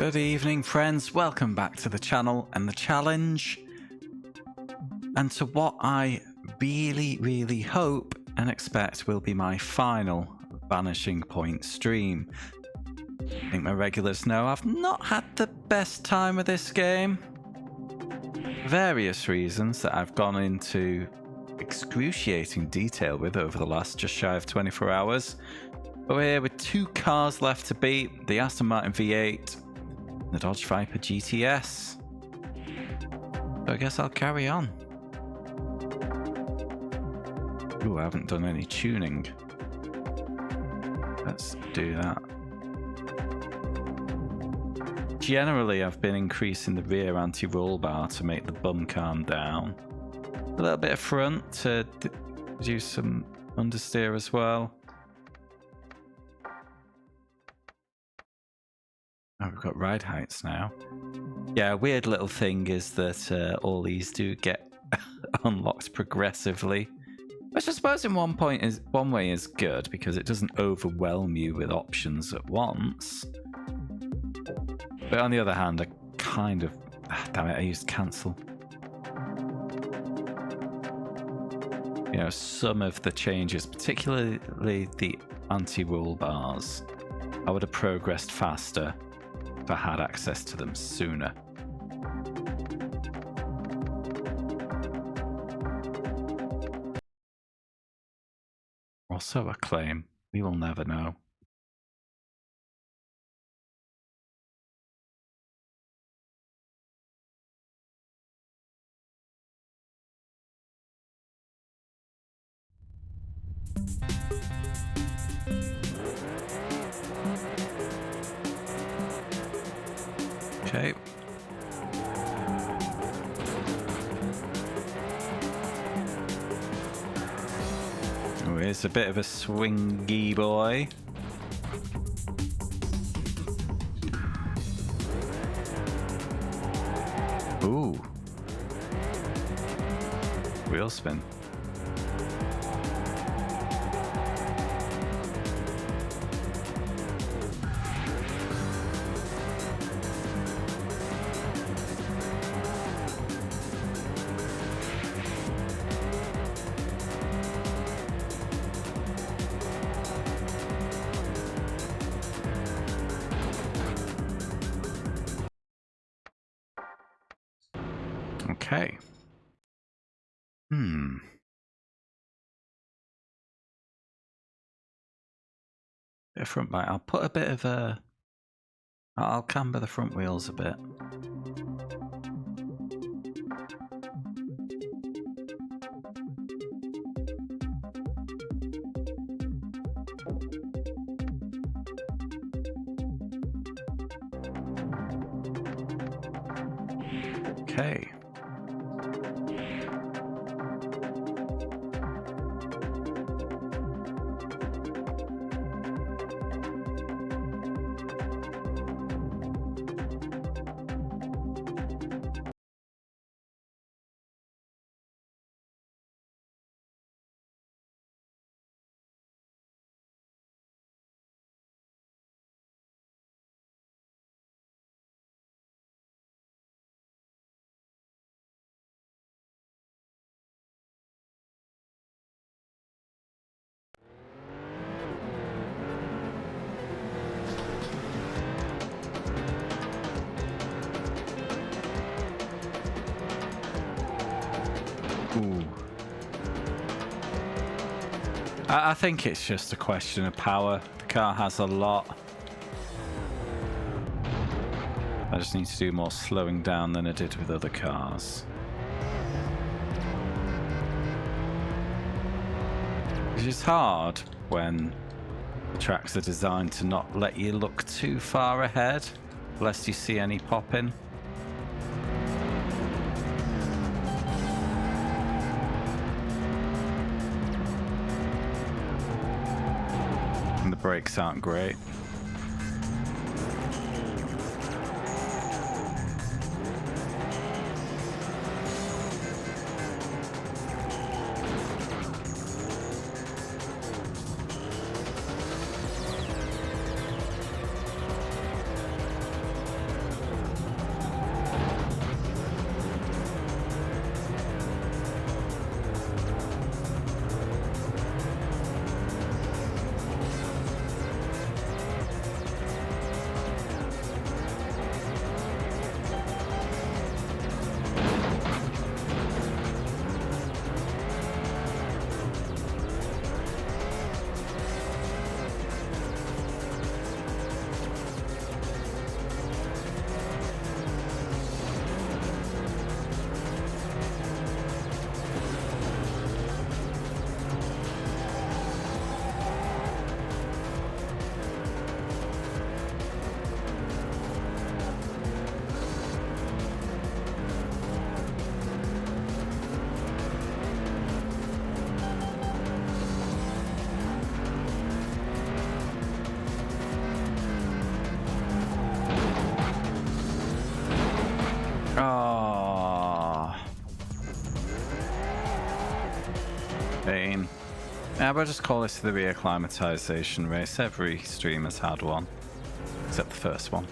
Good evening, friends. Welcome back to the channel and the challenge, and to what I really hope and expect will be my final Vanishing Point stream. I think my regulars know I've not had the best time with this game. Various reasons that I've gone into excruciating detail with over the last just shy of 24 hours. But we're here with two cars left to beat: the Aston Martin V8, the Dodge Viper GTS. So I guess I'll carry on. Ooh, I haven't done any tuning. Let's do that. Generally, I've been increasing the rear anti-roll bar to make the bum calm down. A little bit of front to do some understeer as well. Oh, we've got ride heights now. Yeah, a weird little thing is that all these do get unlocked progressively, which I suppose in one way is good because it doesn't overwhelm you with options at once. But on the other hand, I kind of... damn it, I used cancel. You know, some of the changes, particularly the anti-roll bars, I would have progressed faster if I had access to them sooner. Or so I claim. We will never know. Okay. Oh, here's a bit of a swingy boy. Ooh. Wheel spin. Okay. Bit of front bite. I'll put a bit of a... I'll camber the front wheels a bit. Okay. Ooh. I think it's just a question of power. The car has a lot. I just need to do more slowing down than I did with other cars. Which is hard when the tracks are designed to not let you look too far ahead, lest you see any popping. And the brakes aren't great. Oh. Pain. Yeah, we'll just call this the reacclimatization race. Every streamer's had one. Except the first one.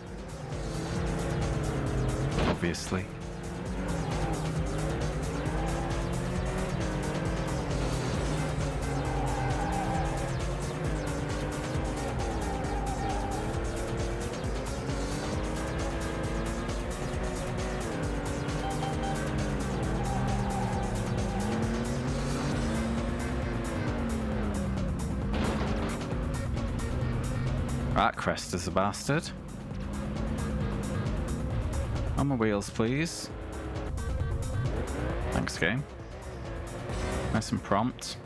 Obviously. That crest is a bastard. On my wheels, please. Thanks, game. Nice and prompt.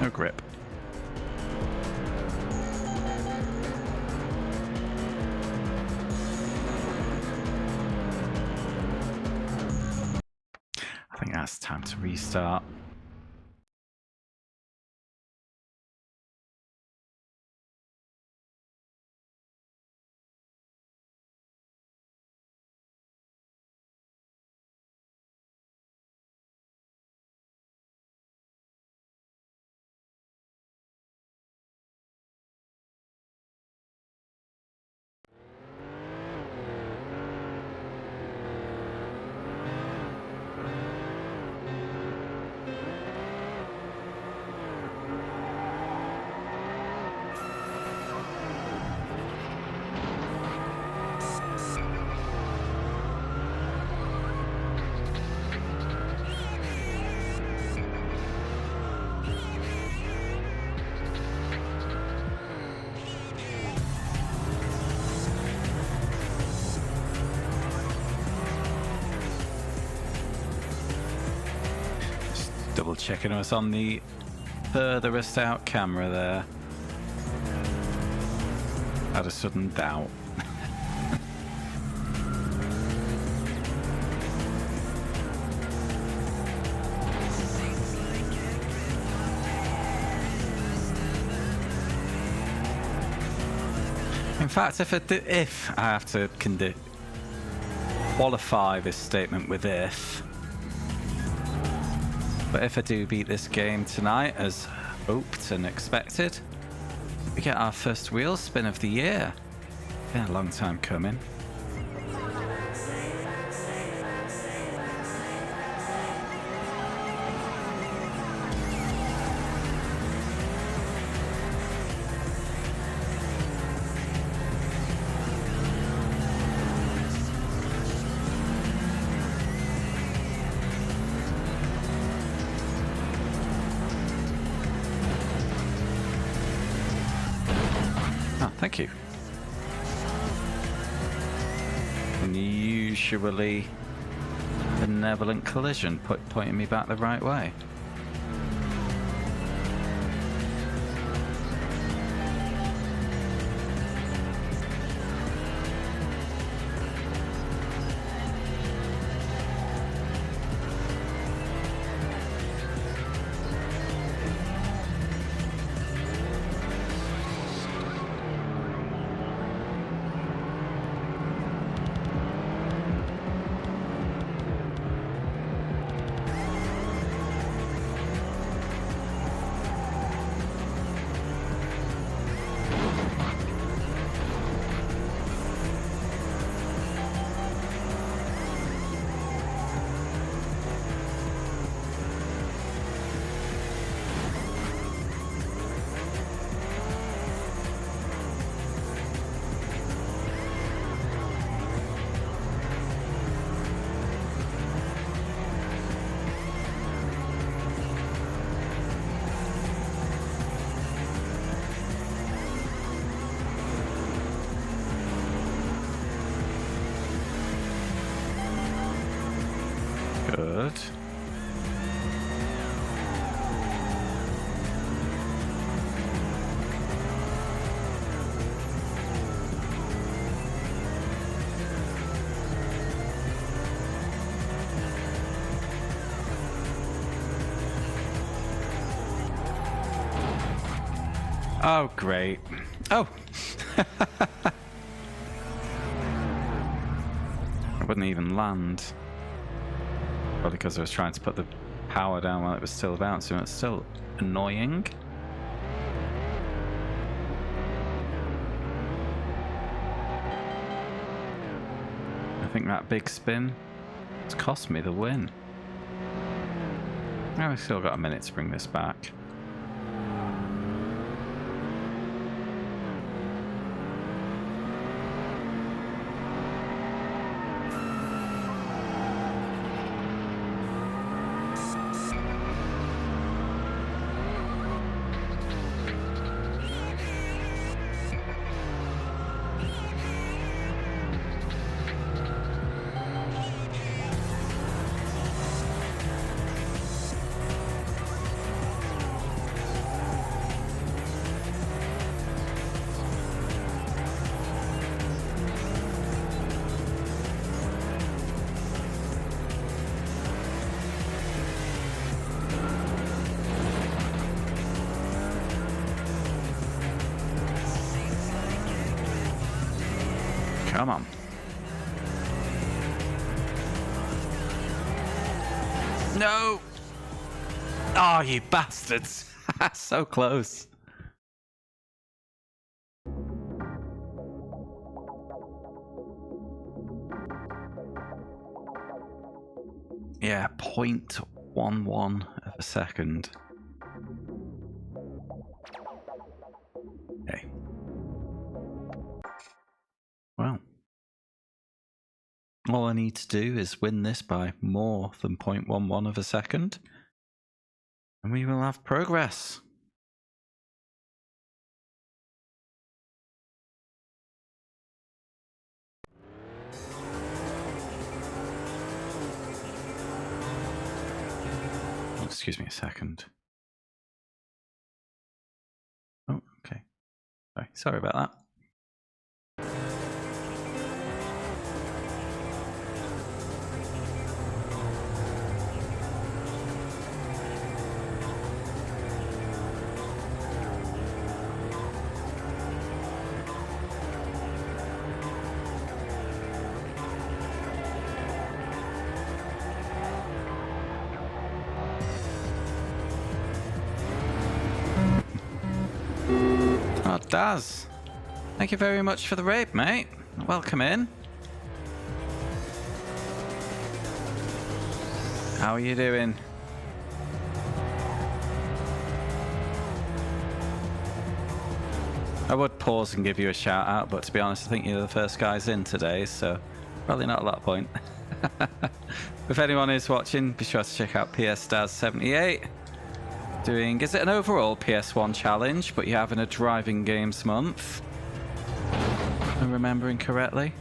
No grip. I think that's time to restart. Double checking us on the furthest out camera there. Had a sudden doubt. In fact, if I have to qualify this statement with if. But if I do beat this game tonight, as hoped and expected, we get our first wheel spin of the year. Been a long time coming. Thank you. Unusually benevolent collision, pointing me back the right way. Good. Oh, great. Oh! I wouldn't even land. Probably because I was trying to put the power down while it was still bouncing. It's still annoying. I think that big spin has cost me the win. Now we've still got a minute to bring this back. Come on. No! Oh, you bastards! So close. Yeah, 0.11 of a second. Okay. Well. All I need to do is win this by more than 0.11 of a second, and we will have progress. Oh, excuse me a second. Oh, okay. Sorry about that. Oh, Daz. Thank you very much for the raid, mate. Welcome in. How are you doing? I would pause and give you a shout out, but to be honest, I think you're the first guys in today, so probably not a lot of point. If anyone is watching, be sure to check out PS143S08. Doing, is it an overall PS1 challenge, but you're having a driving games month? If I'm remembering correctly.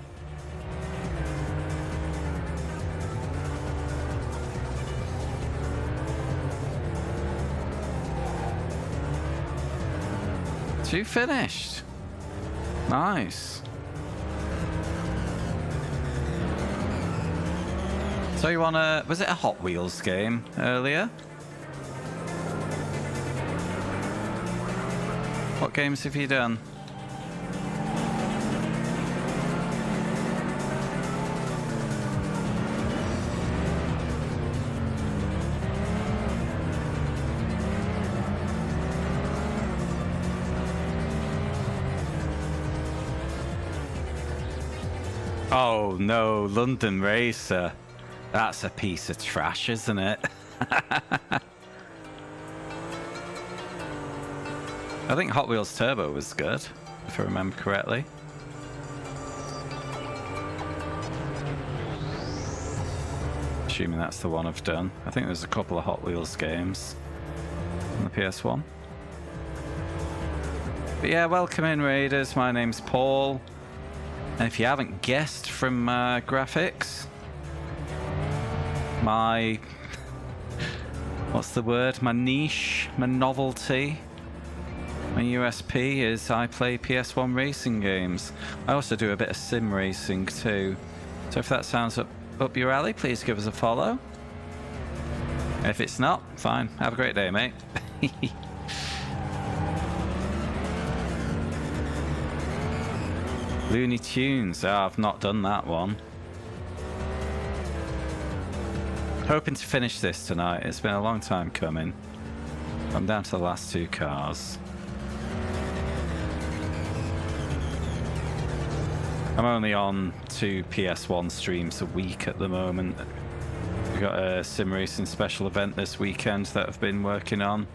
Two finished. Nice. So you wanna, was it a Hot Wheels game earlier? What games have you done? Oh no, London Racer. That's a piece of trash, isn't it? I think Hot Wheels Turbo was good, if I remember correctly. Assuming that's the one I've done. I think there's a couple of Hot Wheels games on the PS1. But yeah, welcome in, Raiders. My name's Paul. And if you haven't guessed from my graphics, my... what's the word? My niche, my novelty, my USP is I play PS1 racing games. I also do a bit of sim racing too. So if that sounds up your alley, please give us a follow. If it's not, fine. Have a great day, mate. Looney Tunes. Oh, I've not done that one. Hoping to finish this tonight. It's been a long time coming. I'm down to the last 2 cars. I'm only on 2 PS1 streams a week at the moment. We've got a sim racing special event this weekend that I've been working on.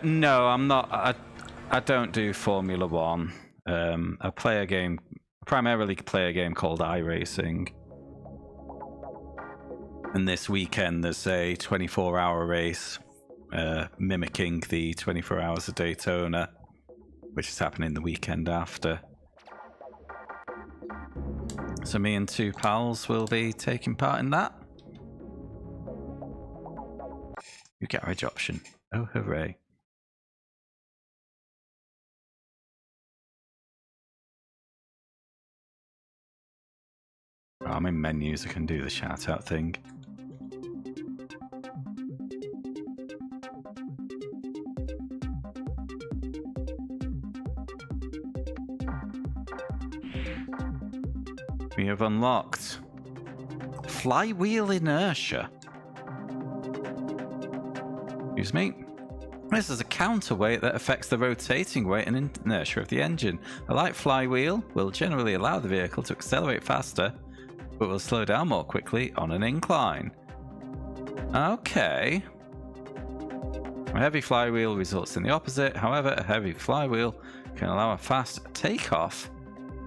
No, I'm not. I don't do Formula One. I play a game, primarily play a game called iRacing. And this weekend there's a 24-hour race mimicking the 24 Hours of Daytona, which is happening the weekend after. So me and 2 pals will be taking part in that. New garage option. Oh, hooray. Oh, I'm in menus, I can do the shout out thing. We have unlocked flywheel inertia. Excuse me. This is a counterweight that affects the rotating weight and inertia of the engine. A light flywheel will generally allow the vehicle to accelerate faster, but will slow down more quickly on an incline. Okay. A heavy flywheel results in the opposite. However, a heavy flywheel can allow a fast takeoff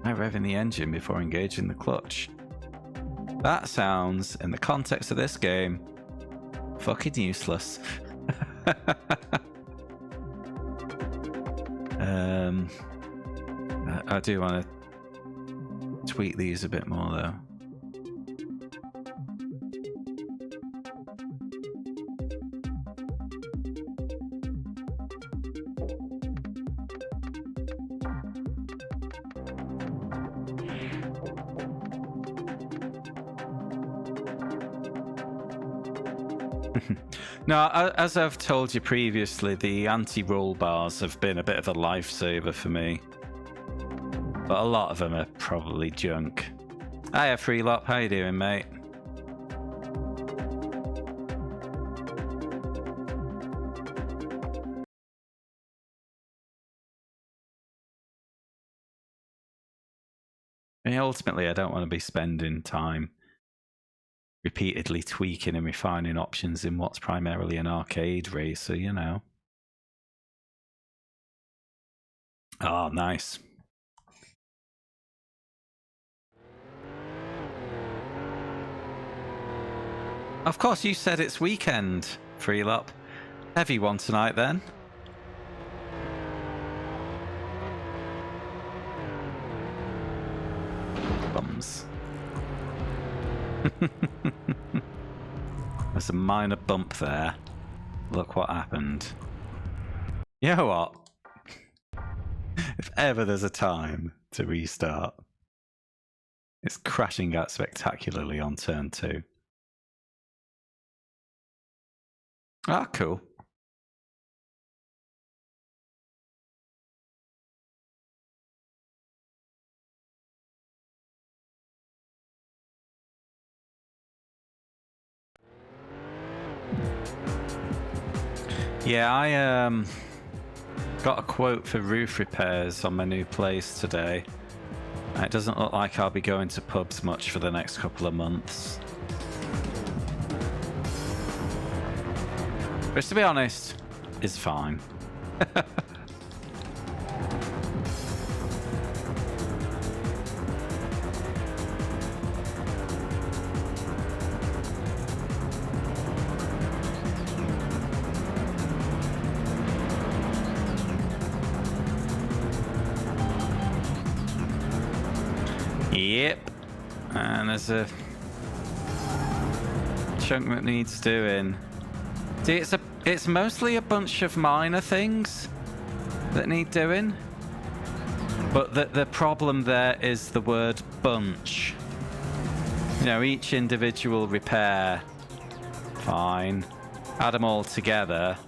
by revving the engine before engaging the clutch. That sounds, in the context of this game, fucking useless. I do want to tweak these a bit more though. Now, as I've told you previously, the anti-roll bars have been a bit of a lifesaver for me. But a lot of them are probably junk. Hiya, Freelop. How you doing, mate? I mean, ultimately, I don't want to be spending time repeatedly tweaking and refining options in what's primarily an arcade racer, you know. Oh, nice. Of course, you said it's weekend, Freelop. Heavy one tonight, then. Bums. There's a minor bump there. Look what happened. You know what? If ever there's a time to restart, it's crashing out spectacularly on turn 2. Ah, cool. Yeah, I got a quote for roof repairs on my new place today. It doesn't look like I'll be going to pubs much for the next couple of months. Which, to be honest, is fine. Yep. And there's a chunk that needs doing. See, it's mostly a bunch of minor things that need doing. But the problem there is the word bunch. You know, each individual repair, fine. Add them all together.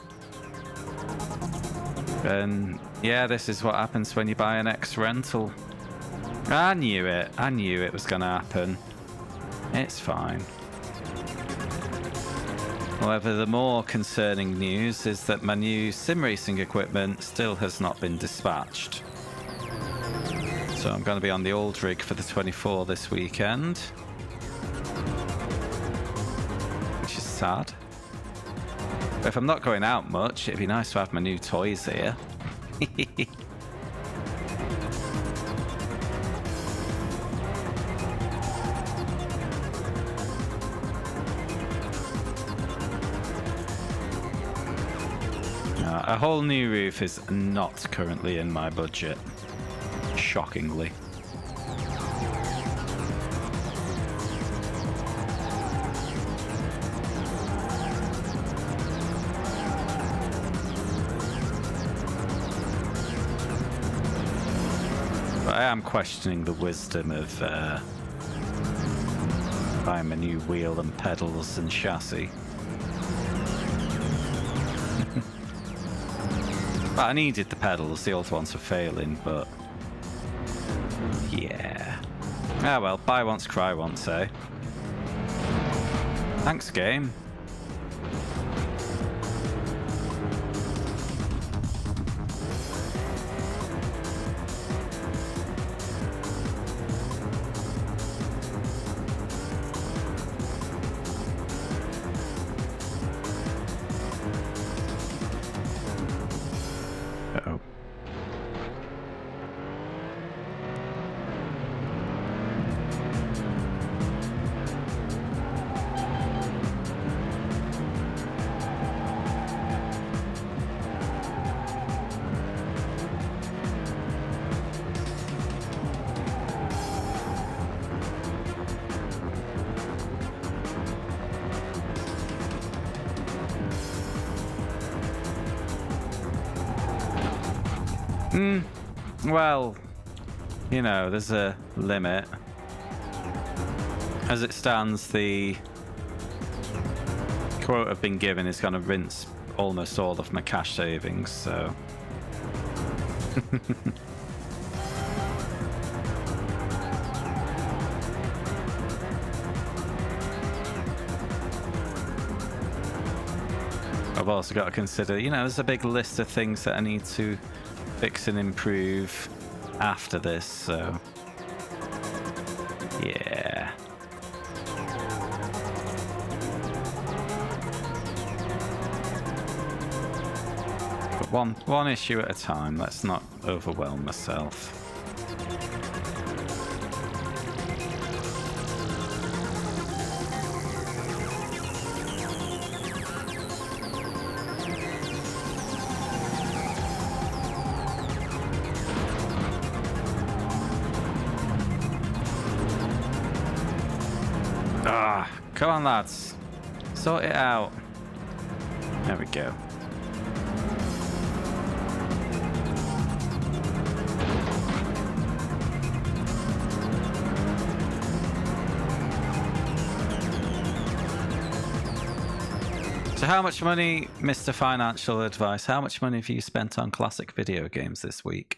And yeah, this is what happens when you buy an X rental. I knew it. I knew it was going to happen. It's fine. However, the more concerning news is that my new sim racing equipment still has not been dispatched. So I'm going to be on the old rig for the 24 this weekend. Which is sad. But if I'm not going out much, it'd be nice to have my new toys here. A whole new roof is not currently in my budget. Shockingly. But I am questioning the wisdom of buying a new wheel and pedals and chassis. But I needed the pedals, the old ones are failing, but yeah. Ah well, buy once, cry once, eh? Thanks, game. Uh-oh. Well, you know, there's a limit. As it stands, the quote I've been given is going to rinse almost all of my cash savings, so... I've also got to consider, you know, there's a big list of things that I need to fix and improve after this, so yeah. But one issue at a time. Let's not overwhelm myself. Come on, lads. Sort it out. There we go. So how much money, Mr. Financial Advice, how much money have you spent on classic video games this week?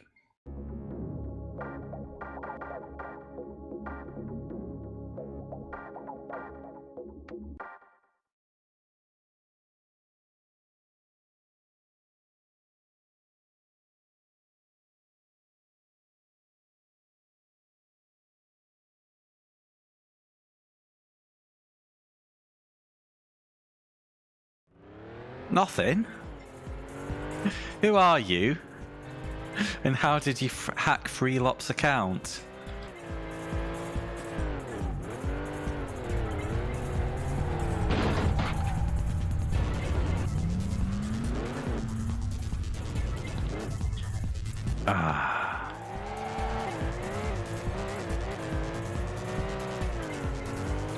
Nothing? Who are you? And how did you hack Freelop's account?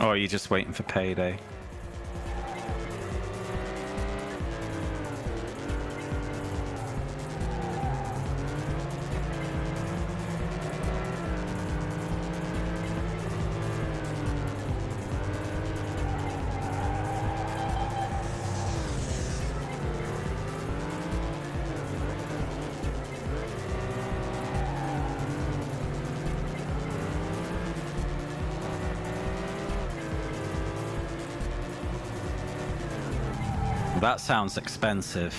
Or are you just waiting for payday? That sounds expensive.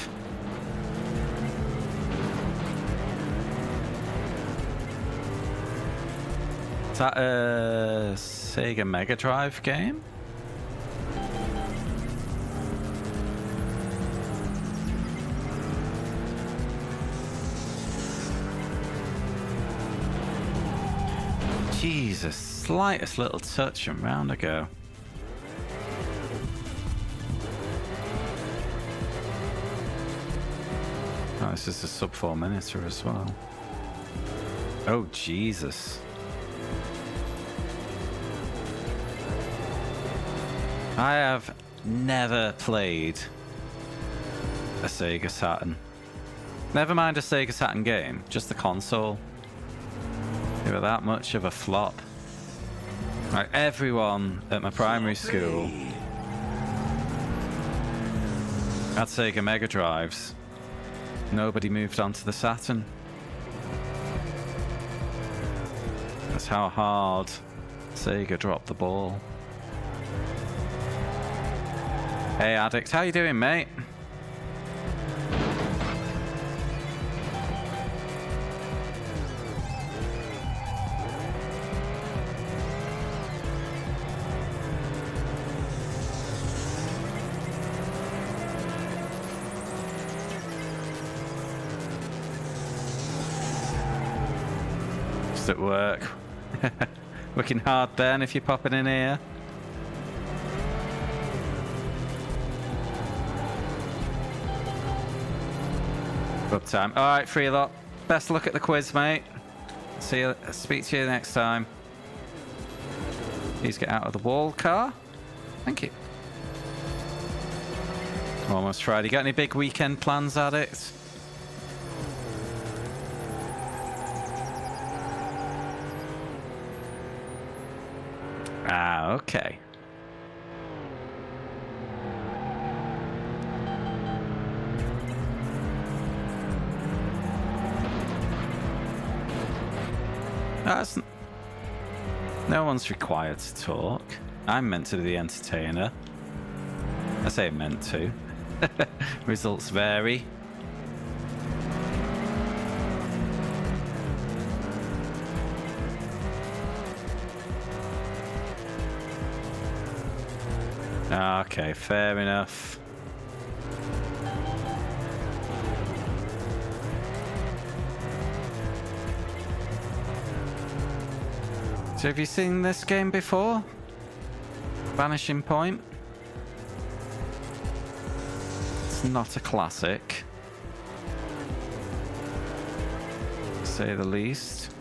Is that a Sega Mega Drive game? Jesus, slightest little touch and round I go. Oh, this is a sub 4 minute as well. Oh, Jesus. I have never played a Sega Saturn. Never mind a Sega Saturn game, just the console. They were that much of a flop. Like, everyone at my primary school had Sega Mega Drives. Nobody moved on to the Saturn. That's how hard Sega dropped the ball. Hey Addict, how you doing, mate? At work. Working hard, Ben, if you're popping in here. Good time. Alright, free lot. Best look at the quiz, mate. See you. Speak to you next time. Please get out of the wall car. Thank you. Almost Friday. Got any big weekend plans, Addict? Ah, okay. That's... No one's required to talk. I'm meant to be the entertainer. I say meant to. Results vary. Okay, fair enough. So have you seen this game before? Vanishing Point? It's not a classic, to say the least.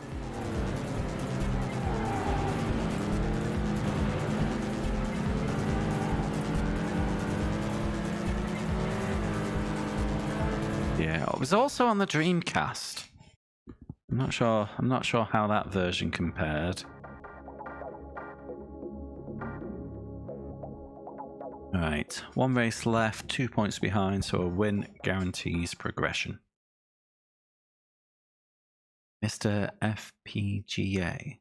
Yeah, it was also on the Dreamcast. I'm not sure how that version compared. Right, one race left, 2 points behind, so a win guarantees progression. Mr. FPGA.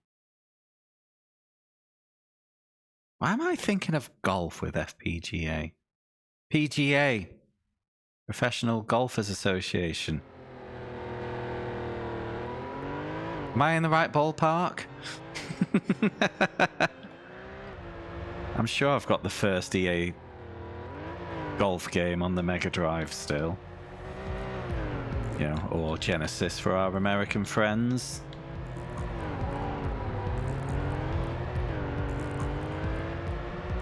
Why am I thinking of golf with FPGA? PGA. Professional Golfers Association. Am I in the right ballpark? I'm sure I've got the first EA golf game on the Mega Drive still. You know, or Genesis for our American friends.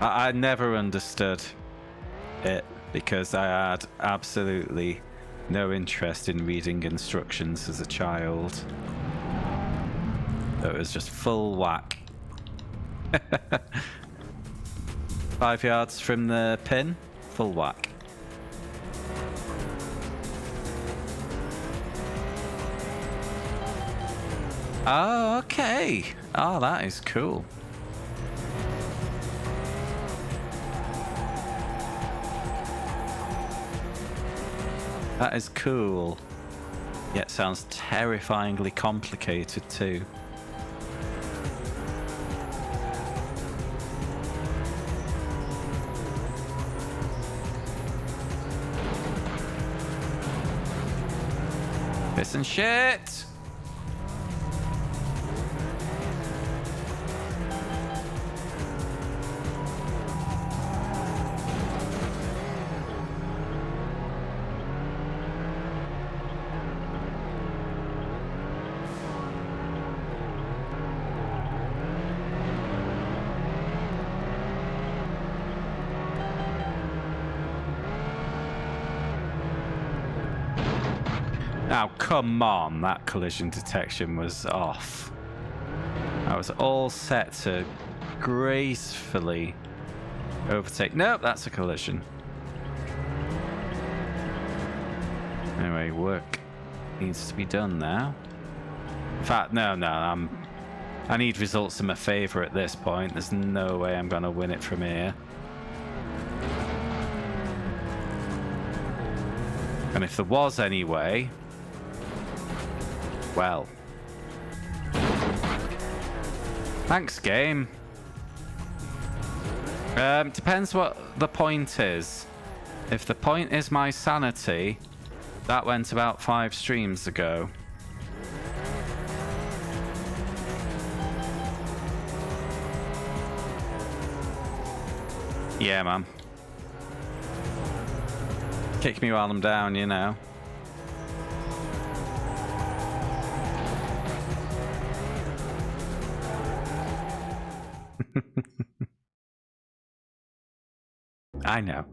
I never understood it because I had absolutely no interest in reading instructions as a child. It was just full whack. 5 yards from the pin, full whack. Oh, okay. Oh, that is cool. That is cool. Yet sounds terrifyingly complicated too. Piss and shit! Now, come on, that collision detection was off. I was all set to gracefully overtake. Nope, that's a collision. Anyway, work needs to be done now. In fact, no, I need results in my favor at this point. There's no way I'm going to win it from here. And if there was any way, well, thanks, game. Depends what the point is. If the point is my sanity, that went about 5 streams ago. Yeah, man. Kick me while I'm down, you know. I know.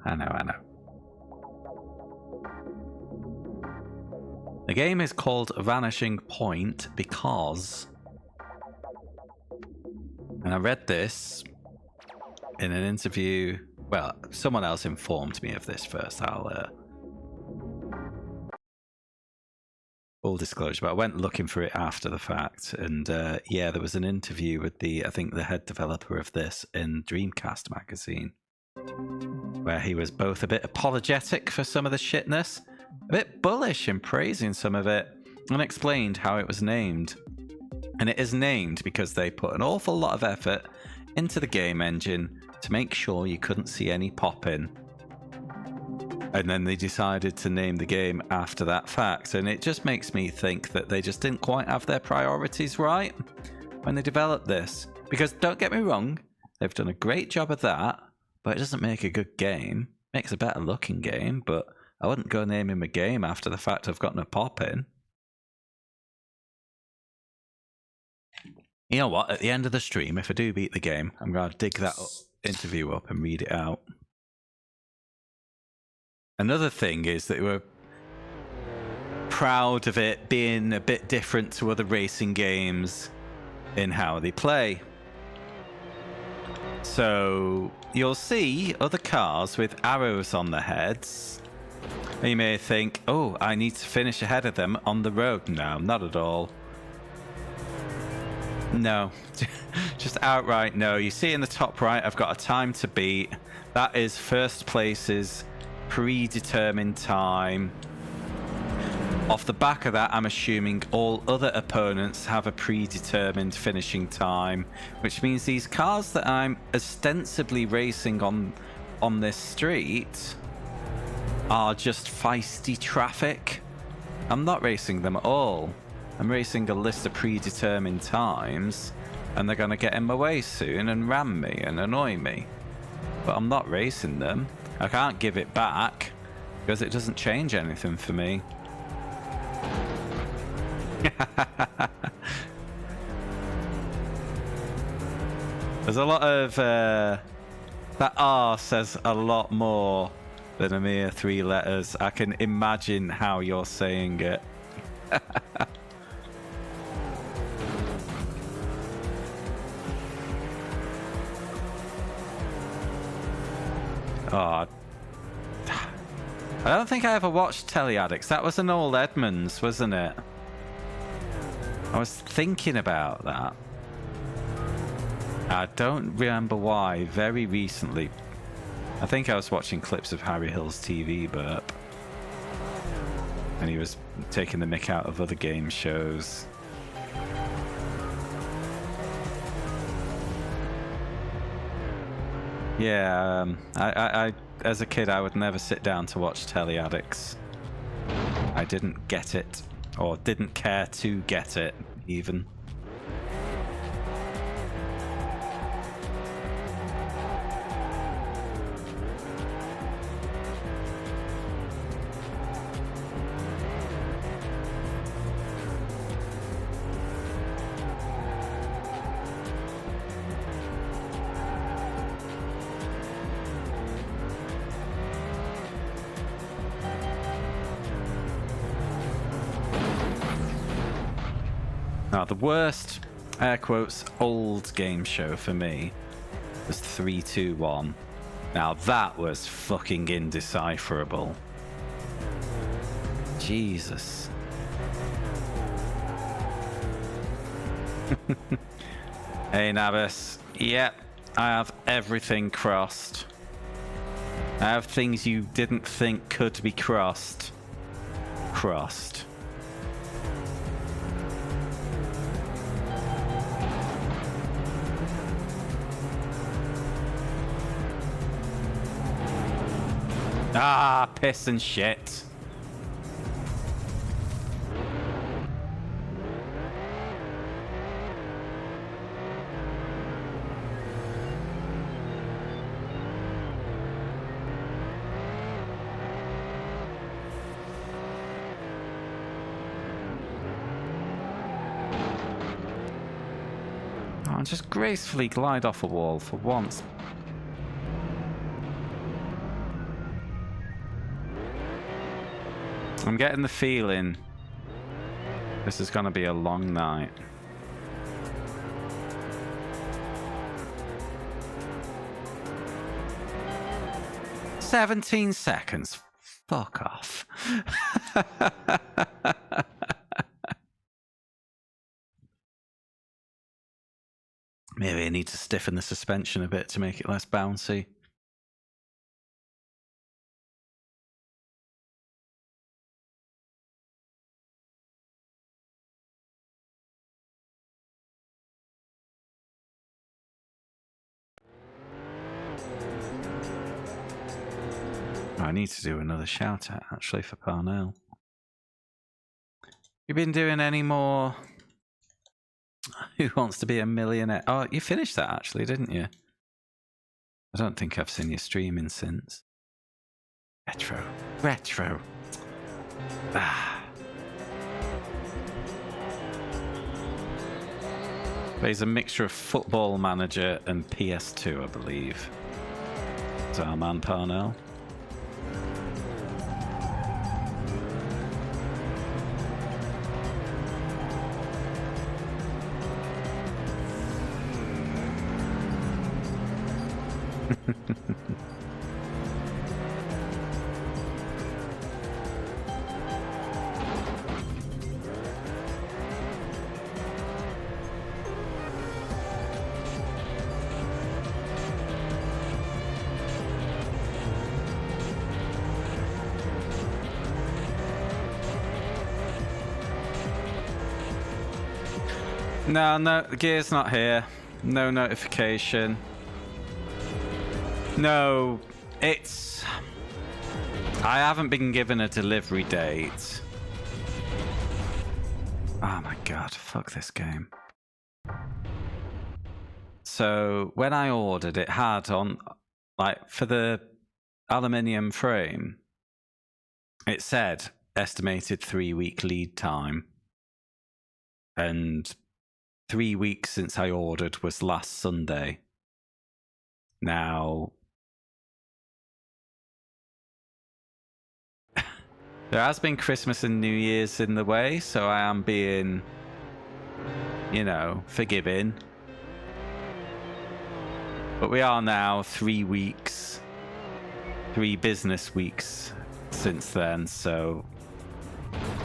The game is called Vanishing Point because, and I read this in an interview, well, someone else informed me of this first. I'll full disclosure, but I went looking for it after the fact, and yeah, there was an interview with I think the head developer of this in Dreamcast magazine, where he was both a bit apologetic for some of the shitness, a bit bullish in praising some of it, and explained how it was named. And it is named because they put an awful lot of effort into the game engine to make sure you couldn't see any pop-in. And then they decided to name the game after that fact. And it just makes me think that they just didn't quite have their priorities right when they developed this. Because don't get me wrong, they've done a great job of that, but it doesn't make a good game. It makes a better looking game, but I wouldn't go naming a game after the fact I've gotten a pop-in. You know what? At the end of the stream, if I do beat the game, I'm going to dig that interview up and read it out. Another thing is that we're proud of it being a bit different to other racing games in how they play. So you'll see other cars with arrows on their heads. And you may think, oh, I need to finish ahead of them on the road. No, not at all. No, just outright no. You see in the top right, I've got a time to beat. That is first place's predetermined time. Off the back of that, I'm assuming all other opponents have a predetermined finishing time, which means these cars that I'm ostensibly racing on this street are just feisty traffic. I'm not racing them at all. I'm racing a list of predetermined times, and they're going to get in my way soon and ram me and annoy me. But I'm not racing them. I can't give it back because it doesn't change anything for me. There's a lot of that R says a lot more than a mere 3 letters. I can imagine how you're saying it. Oh, I don't think I ever watched Telly Addicts. That was an old Edmonds, wasn't it? I was thinking about that. I don't remember why. Very recently, I think I was watching clips of Harry Hill's TV burp, and he was taking the mick out of other game shows. Yeah, I as a kid, I would never sit down to watch Telly Addicts. I didn't get it, or didn't care to get it, even. Now, the worst, air quotes, old game show for me was 321. Now, that was fucking indecipherable. Jesus. Hey, Navis. Yep, I have everything crossed. I have things you didn't think could be crossed. Crossed. Ah, piss and shit. Oh, just gracefully glide off a wall for once. I'm getting the feeling this is going to be a long night. "17 seconds. Fuck off." Maybe I need to stiffen the suspension a bit to make it less bouncy. I need to do another shout out actually for Parnell. You been doing any more Who Wants to Be a Millionaire? Oh, you finished that actually, didn't you? I don't think I've seen you streaming since. Retro. Ah. There's a mixture of Football Manager and PS2, I believe. Is our man Parnell? No, the gear's not here. No notification. No, it's... I haven't been given a delivery date. Oh my god, fuck this game. So, when I ordered, it had on, like, for the aluminium frame, it said estimated 3-week lead time. And 3 weeks since I ordered was last Sunday. Now, there has been Christmas and New Year's in the way, so I am being, you know, forgiving. But we are now 3 weeks 3 business weeks since then, so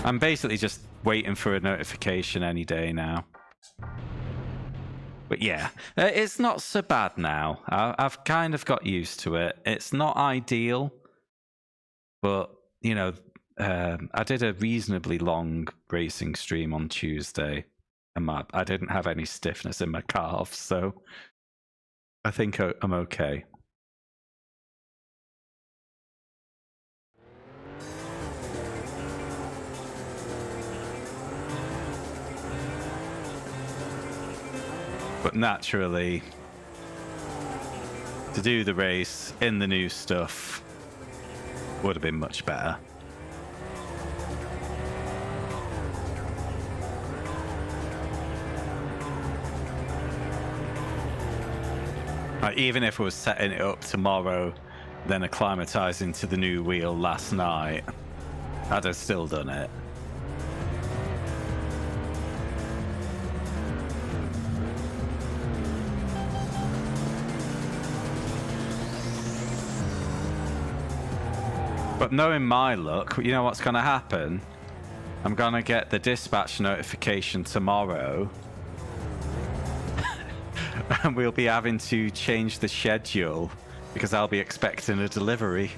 I'm basically just waiting for a notification any day now. But yeah, it's not so bad now. I've kind of got used to it. It's not ideal, but, you know, I did a reasonably long racing stream on Tuesday, and I didn't have any stiffness in my calves, so I think I'm okay. But naturally, to do the race in the new stuff would have been much better. Like, even if I was setting it up tomorrow, then acclimatizing to the new wheel last night, I'd have still done it. But knowing my luck, you know what's going to happen? I'm going to get the dispatch notification tomorrow. And we'll be having to change the schedule because I'll be expecting a delivery.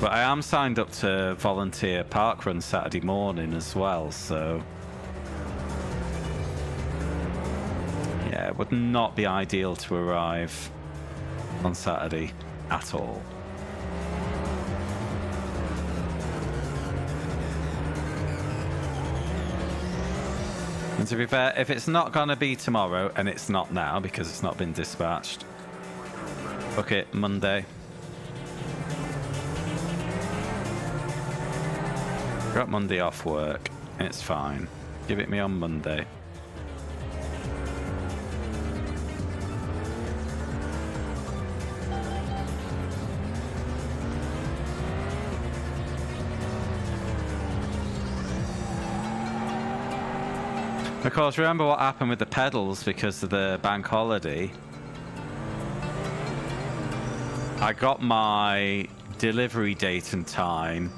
But I am signed up to volunteer parkrun Saturday morning as well, so yeah, it would not be ideal to arrive on Saturday at all. And to be fair, if it's not going to be tomorrow, and it's not now because it's not been dispatched, okay, Monday. Got Monday off work, it's fine. Give it me on Monday. Of course, remember what happened with the pedals because of the bank holiday? I got my delivery date and time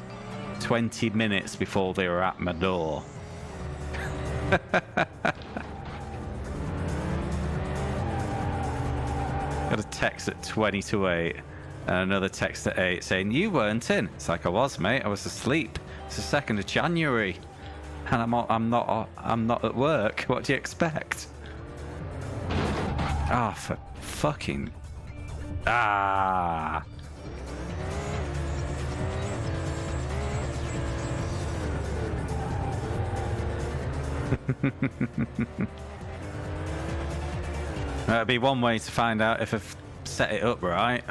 20 minutes before they were at my door. Got a text at 20 to 8 and another text at 8 saying, "You weren't in." It's like, I was, mate. I was asleep. It's the 2nd of January. And I'm not at work. What do you expect? Ah, for fucking... Ah! That'd be one way to find out if I've set it up right.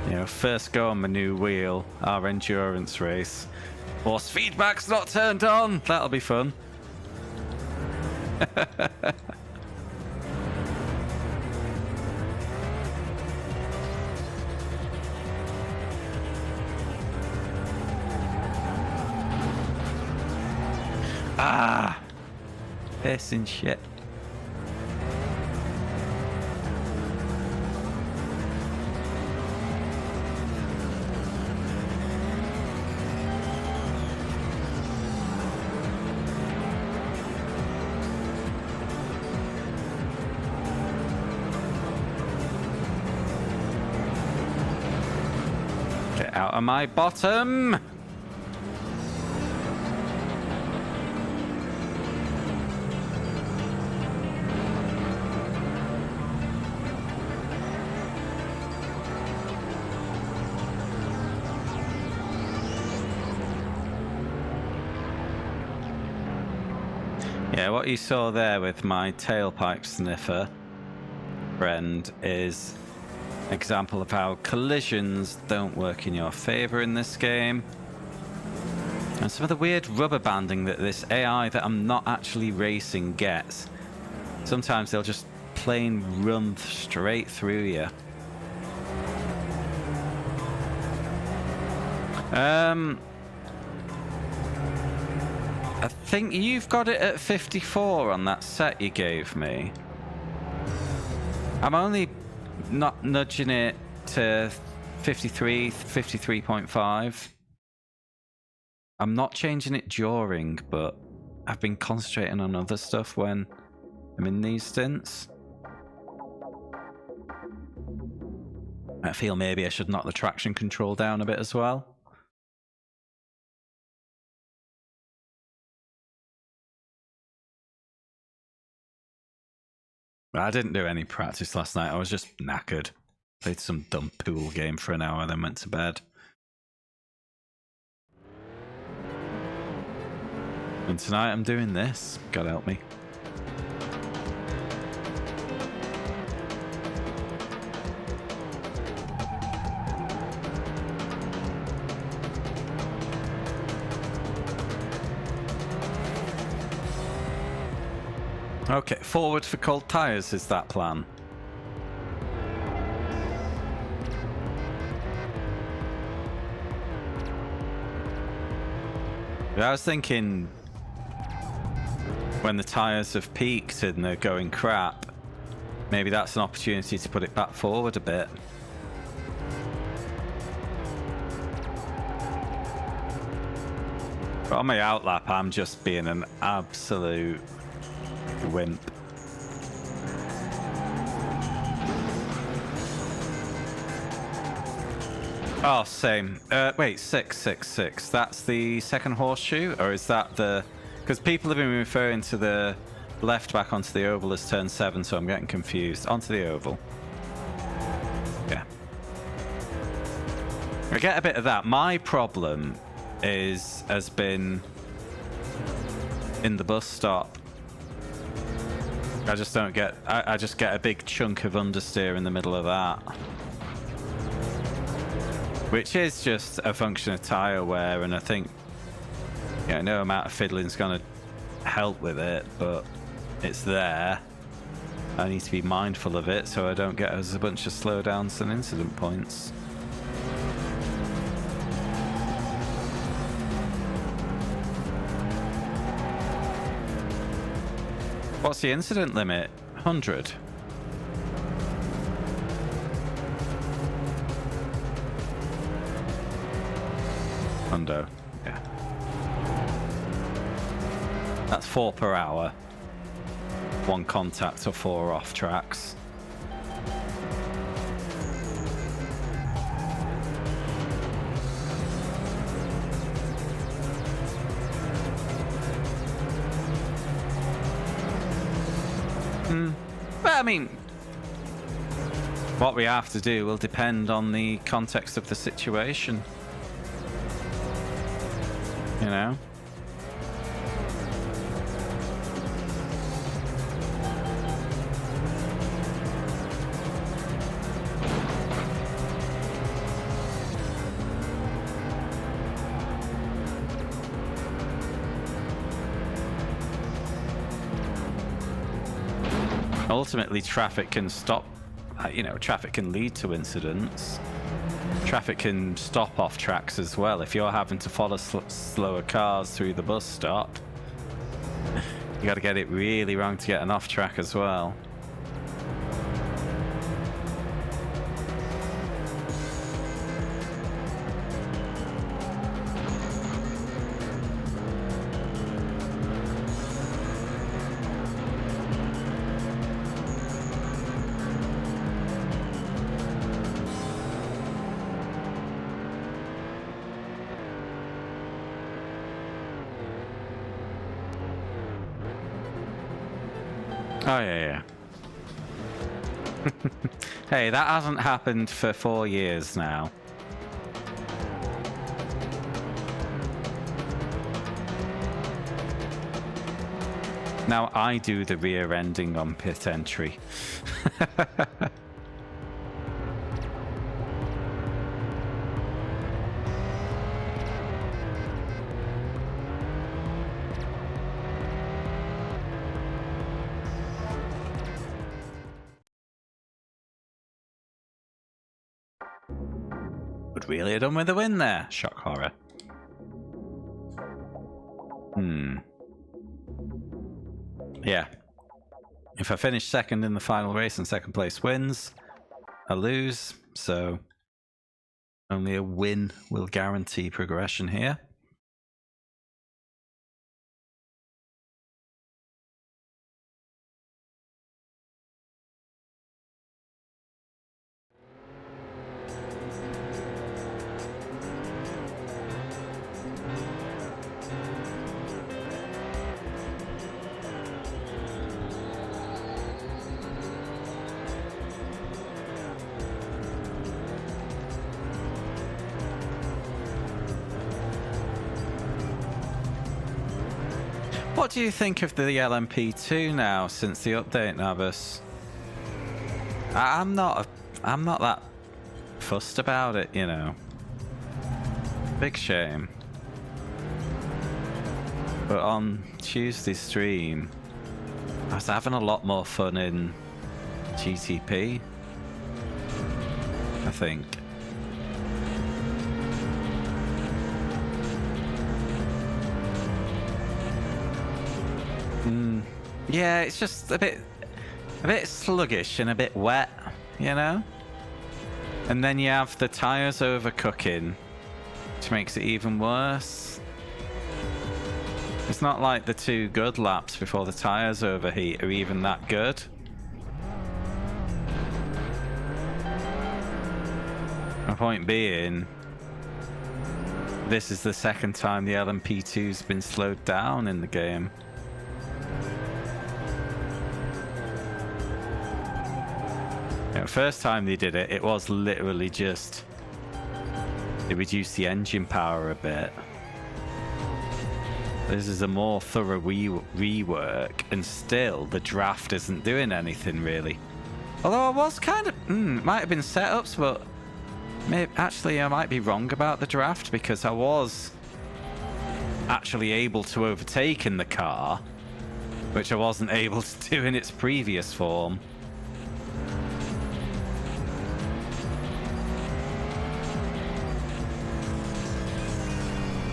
You know, first go on my new wheel, our endurance race. Force feedback's not turned on. That'll be fun. Ah, pissing shit. Get out of my bottom. Yeah, what you saw there with my tailpipe sniffer friend is an example of how collisions don't work in your favor in this game. And some of the weird rubber banding that this AI that I'm not actually racing gets. Sometimes they'll just plain run straight through you. I think you've got it at 54 on that set you gave me. I'm only not nudging it to 53, 53.5. I'm not changing it during, but I've been concentrating on other stuff when I'm in these stints. I feel maybe I should knock the traction control down a bit as well. I didn't do any practice last night. I was just knackered. Played some dumb pool game for an hour, then went to bed. And tonight I'm doing this. God help me. Okay, forward for cold tyres is that plan. I was thinking when the tyres have peaked and they're going crap, maybe that's an opportunity to put it back forward a bit. But on my outlap, I'm just being an absolute wimp. Oh, same. Wait, 666. That's the second horseshoe, or is that the? Because people have been referring to the left back onto the oval as turn 7, so I'm getting confused. Onto the oval. Yeah. I get a bit of that. My problem has been in the bus stop. I just don't get. I just get a big chunk of understeer in the middle of that, which is just a function of tyre wear, and I think no amount of fiddling's gonna help with it, but it's there. I need to be mindful of it so I don't get us a bunch of slowdowns and incident points. What's the incident limit? 100. Hundo, yeah. That's 4 per hour. 1 contact or 4 off tracks. But I mean, what we have to do will depend on the context of the situation. You know? Ultimately, traffic can stop, traffic can lead to incidents. Traffic can stop off tracks as well. If you're having to follow slower cars through the bus stop, you got to get it really wrong to get an off track as well. Oh, yeah. Hey, that hasn't happened for 4 years now. Now I do the rear ending on pit entry. Would really have done with a win there. Shock horror. Yeah. If I finish second in the final race and second place wins, I lose. So only a win will guarantee progression here. What do you think of the LMP2 now since the update, Nabus? I'm not that fussed about it, you know. Big shame. But on Tuesday's stream, I was having a lot more fun in GTP, I think. Yeah, it's just a bit sluggish and a bit wet, you know? And then you have the tyres overcooking, which makes it even worse. It's not like the 2 good laps before the tyres overheat are even that good. My point being, this is the second time the LMP2's been slowed down in the game. First time they did it, it was literally just they reduced the engine power a bit. This is a more thorough rework, and still the draft isn't doing anything really. Although I was kind of might have been setups, but actually I might be wrong about the draft, because I was actually able to overtake in the car, which I wasn't able to do in its previous form.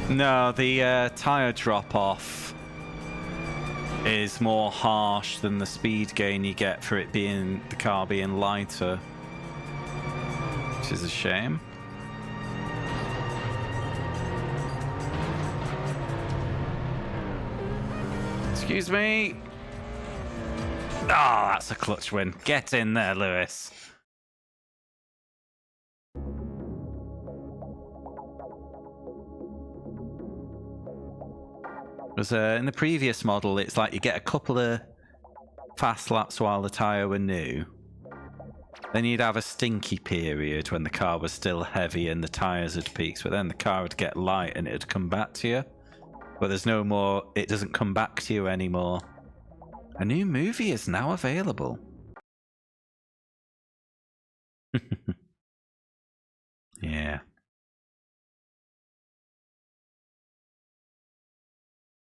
No, the tyre drop-off is more harsh than the speed gain you get for it being the car being lighter, which is a shame. Excuse me. Oh, that's a clutch win. Get in there, Lewis. Because in the previous model, it's like you get a couple of fast laps while the tyre were new. Then you'd have a stinky period when the car was still heavy and the tyres had peaked, but then the car would get light and it'd come back to you. But there's no more, it doesn't come back to you anymore. A new movie is now available. Yeah.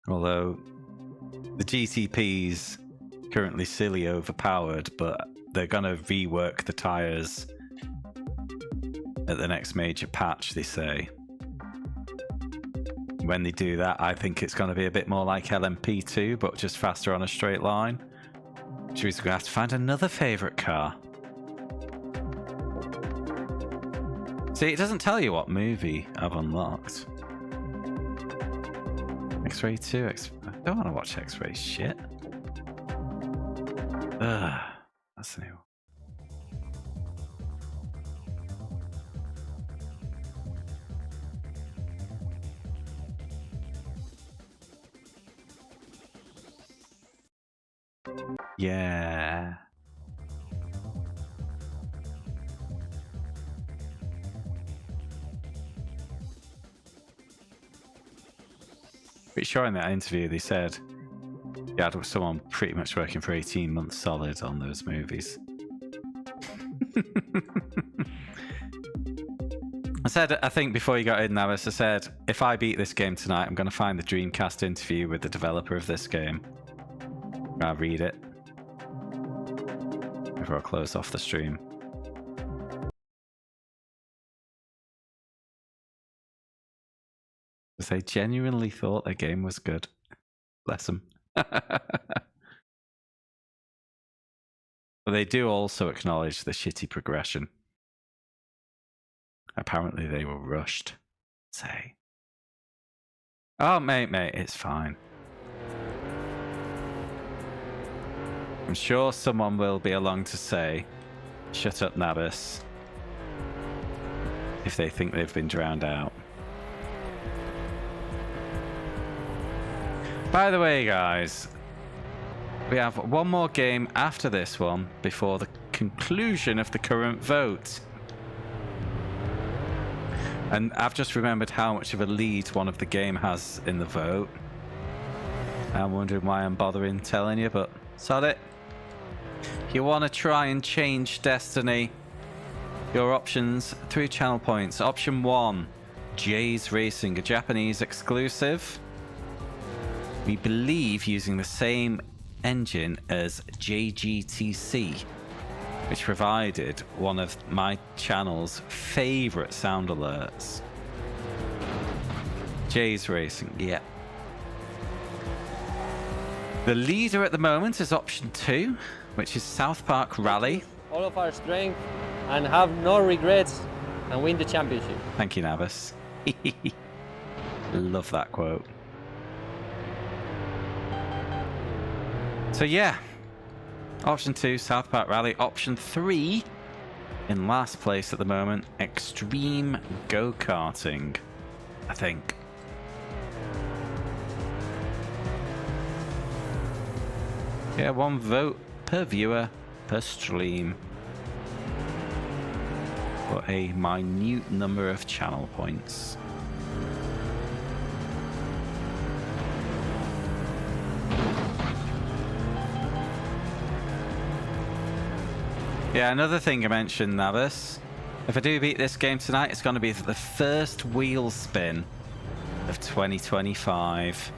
Although the GTP's currently silly overpowered, but they're gonna rework the tyres at the next major patch, they say. When they do that, I think it's gonna be a bit more like LMP2, but just faster on a straight line. Which means we're gonna have to find another favourite car. See, it doesn't tell you what movie I've unlocked. X-Ray 2, I don't want to watch X-Ray shit. Ugh, that's new. Yeah. Pretty sure in that interview they said you had someone pretty much working for 18 months solid on those movies. I said, I think before you got in, Navis, I said, if I beat this game tonight, I'm going to find the Dreamcast interview with the developer of this game. I'll read it before I close off the stream. Because they genuinely thought their game was good. Bless them. But they do also acknowledge the shitty progression. Apparently they were rushed. Say. Oh, mate, it's fine. I'm sure someone will be along to say, shut up, Nabis, if they think they've been drowned out. By the way, guys, we have one more game after this one before the conclusion of the current vote. And I've just remembered how much of a lead one of the game has in the vote. I'm wondering why I'm bothering telling you, but sod it. If you want to try and change destiny, your options, 3 channel points. Option 1, J's Racing, a Japanese exclusive. We believe using the same engine as JGTC, which provided one of my channel's favourite sound alerts. J's Racing, yeah. The leader at the moment is option 2, which is South Park Rally. All of our strength and have no regrets and win the championship. Thank you, Navis. Love that quote. So yeah, option 2, South Park Rally. Option 3, in last place at the moment, Extreme Go-Karting, I think. Yeah, 1 vote per viewer per stream for a minute number of channel points. Yeah, another thing I mentioned, Navis. If I do beat this game tonight, it's going to be the first wheel spin of 2025.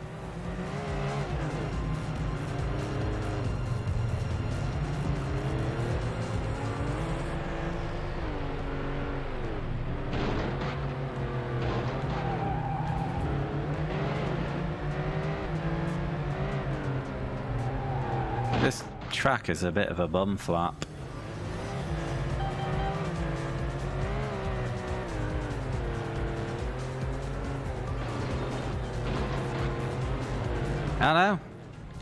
This track is a bit of a bum flap. I know.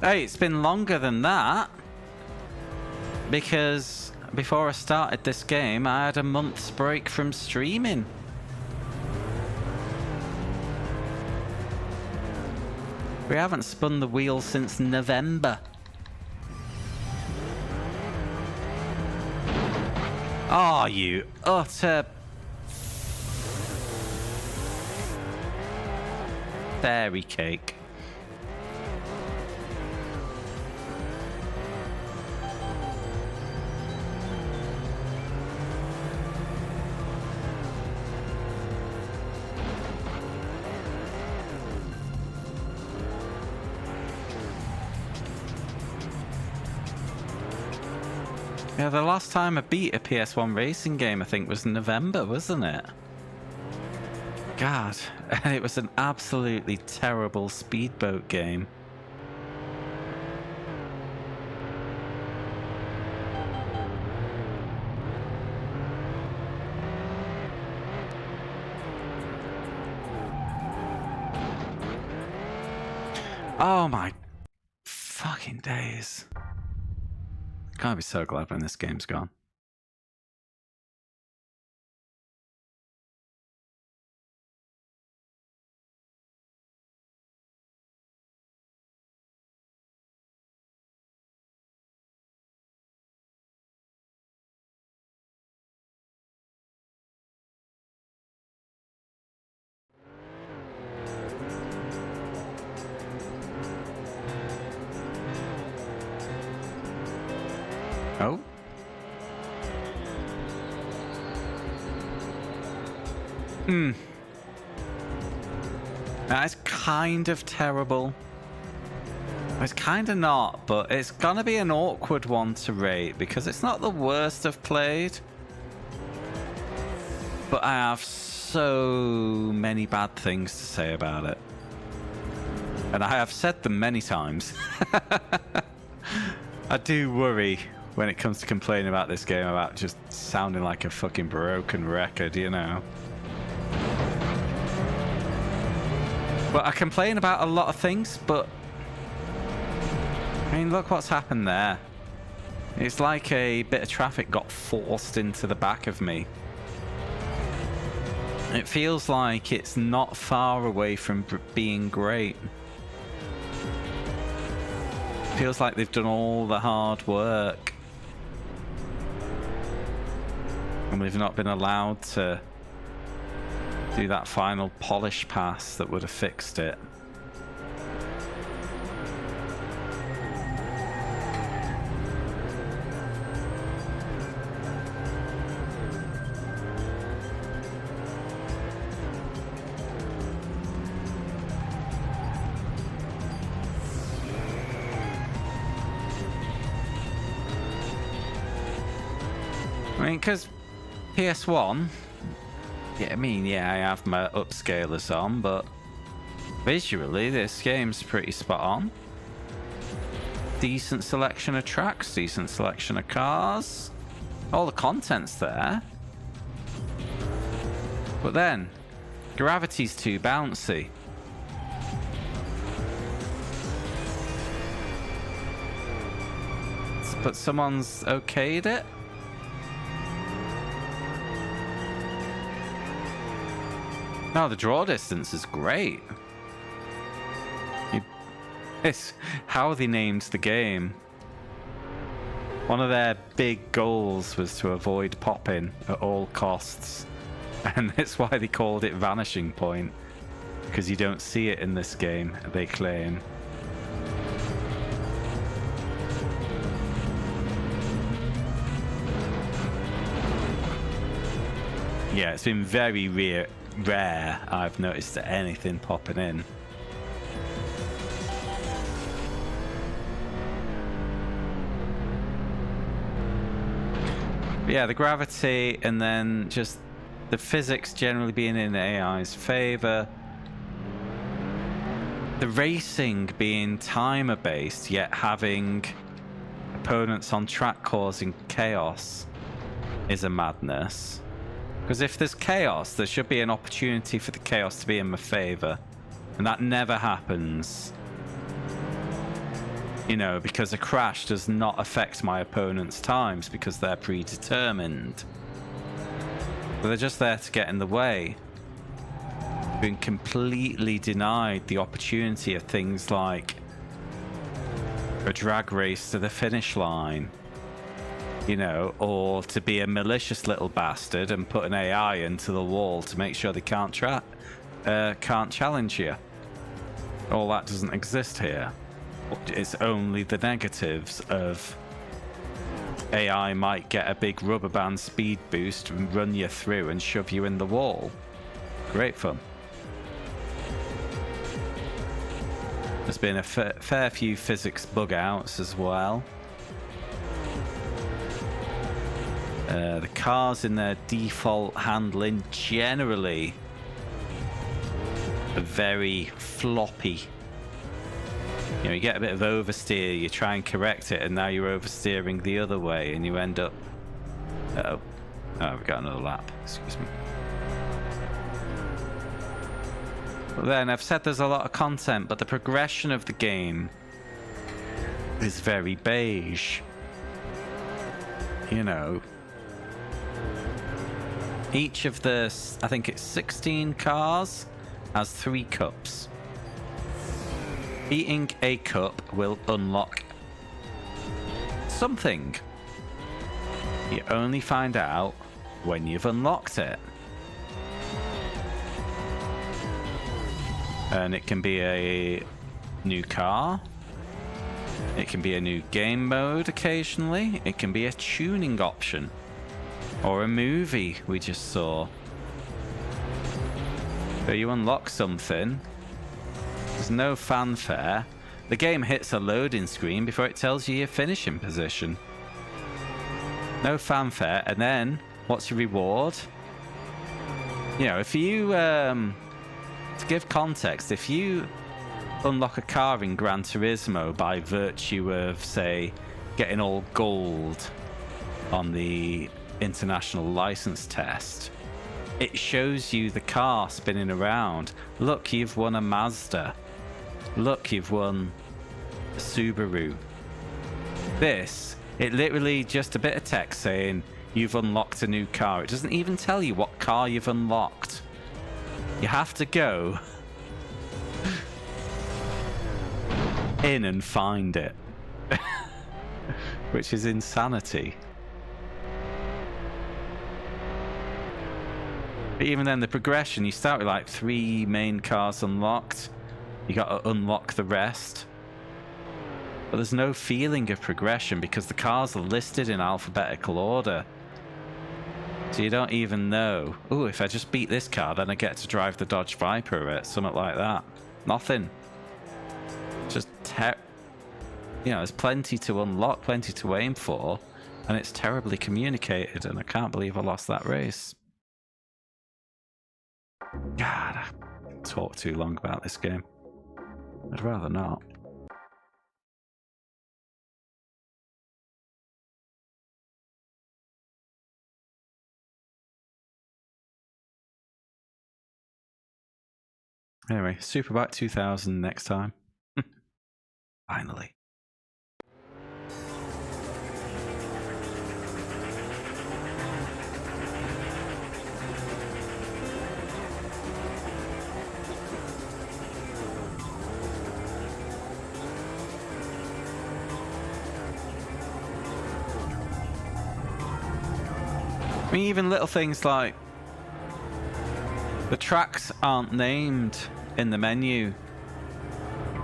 Hey, it's been longer than that. Because before I started this game, I had a month's break from streaming. We haven't spun the wheel since November. Oh, you utter fairy cake. Yeah, the last time I beat a PS1 racing game, I think, was November, wasn't it? God, it was an absolutely terrible speedboat game. Oh my fucking days. I'll be so glad when this game's gone. Oh. That's kind of terrible. It's kind of not, but it's gonna be an awkward one to rate because it's not the worst I've played. But I have so many bad things to say about it. And I have said them many times. I do worry when it comes to complaining about this game about just sounding like a fucking broken record, you know. But I complain about a lot of things, but I mean, look what's happened there. It's like a bit of traffic got forced into the back of me. It feels like it's not far away from being great. It feels like they've done all the hard work. And we've not been allowed to do that final polish pass that would have fixed it. I mean, because PS1, yeah, I mean, yeah, I have my upscalers on, but visually, this game's pretty spot on. Decent selection of tracks, decent selection of cars. All the content's there. But then, gravity's too bouncy. But someone's okayed it? No, the draw distance is great. It's how they named the game. One of their big goals was to avoid popping at all costs. And that's why they called it Vanishing Point. Because you don't see it in this game, they claim. Yeah, it's been very rare I've noticed anything popping in. But yeah, the gravity and then just the physics generally being in AI's favor. The racing being timer based, yet having opponents on track causing chaos is a madness. Because if there's chaos, there should be an opportunity for the chaos to be in my favor. And that never happens. You know, because a crash does not affect my opponent's times because they're predetermined. But they're just there to get in the way. Being completely denied the opportunity of things like a drag race to the finish line. You know, or to be a malicious little bastard and put an AI into the wall to make sure they can't challenge you. All that doesn't exist here. It's only the negatives of AI might get a big rubber band speed boost and run you through and shove you in the wall. Great fun. There's been a fair few physics bug outs as well. The cars in their default handling generally are very floppy. You know, you get a bit of oversteer, you try and correct it, and now you're oversteering the other way, and you end up... Uh-oh. Oh, we've got another lap. Excuse me. But then, I've said there's a lot of content, but the progression of the game is very beige. You know... Each of the, I think it's 16 cars, has 3 cups. Eating a cup will unlock something. You only find out when you've unlocked it. And it can be a new car. It can be a new game mode occasionally. It can be a tuning option. Or a movie we just saw. So you unlock something. There's no fanfare. The game hits a loading screen before it tells you your finishing position. No fanfare. And then, what's your reward? You know, if you, to give context, if you unlock a car in Gran Turismo by virtue of, say, getting all gold on the international license test, it shows you the car spinning around. Look, you've won a Mazda. Look, you've won a Subaru. This, it literally just a bit of text saying you've unlocked a new car. It doesn't even tell you what car you've unlocked. You have to go in and find it. Which is insanity. But even then, the progression, you start with like 3 main cars unlocked. You got to unlock the rest. But there's no feeling of progression because the cars are listed in alphabetical order. So you don't even know, oh, if I just beat this car, then I get to drive the Dodge Viper or something like that. Nothing. Just, you know, there's plenty to unlock, plenty to aim for, and it's terribly communicated, and I can't believe I lost that race. God, I talked too long about this game. I'd rather not. Anyway, Superbike 2000 next time. Finally. I mean, even little things like the tracks aren't named in the menu.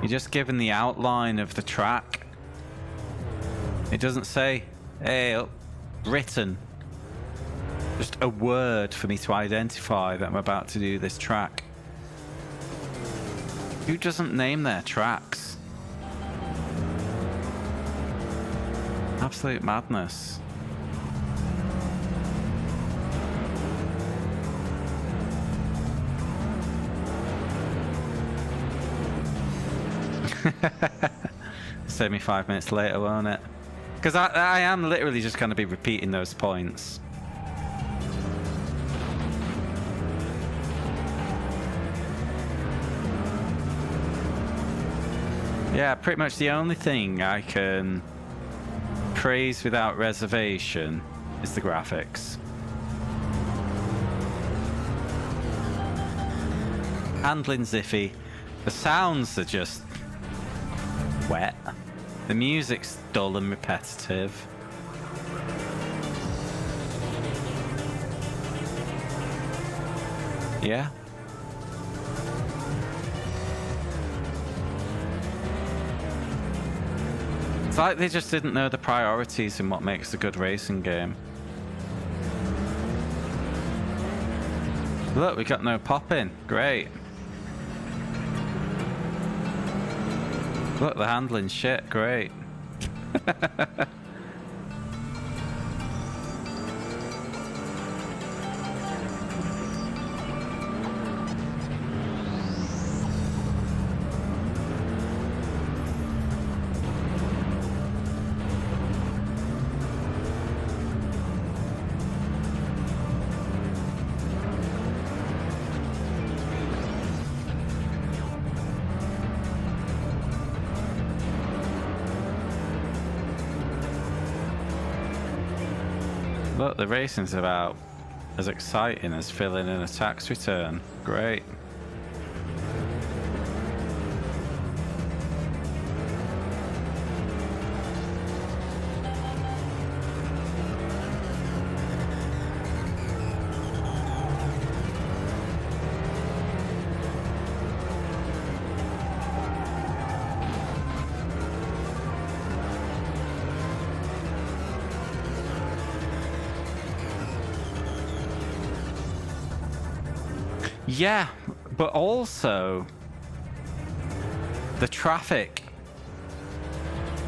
You're just given the outline of the track. It doesn't say, hey, written. Just a word for me to identify that I'm about to do this track. Who doesn't name their tracks? Absolute madness. Save me 5 minutes later, won't it? Because I am literally just going to be repeating those points. Yeah, pretty much the only thing I can praise without reservation is the graphics. Handling's iffy. The sounds are just wet. The music's dull and repetitive. Yeah. It's like they just didn't know the priorities in what makes a good racing game. Look, we got no pop-in. Great. Look, the handling's shit. Great. Look, the racing's about as exciting as filling in a tax return. Great. Yeah, but also the traffic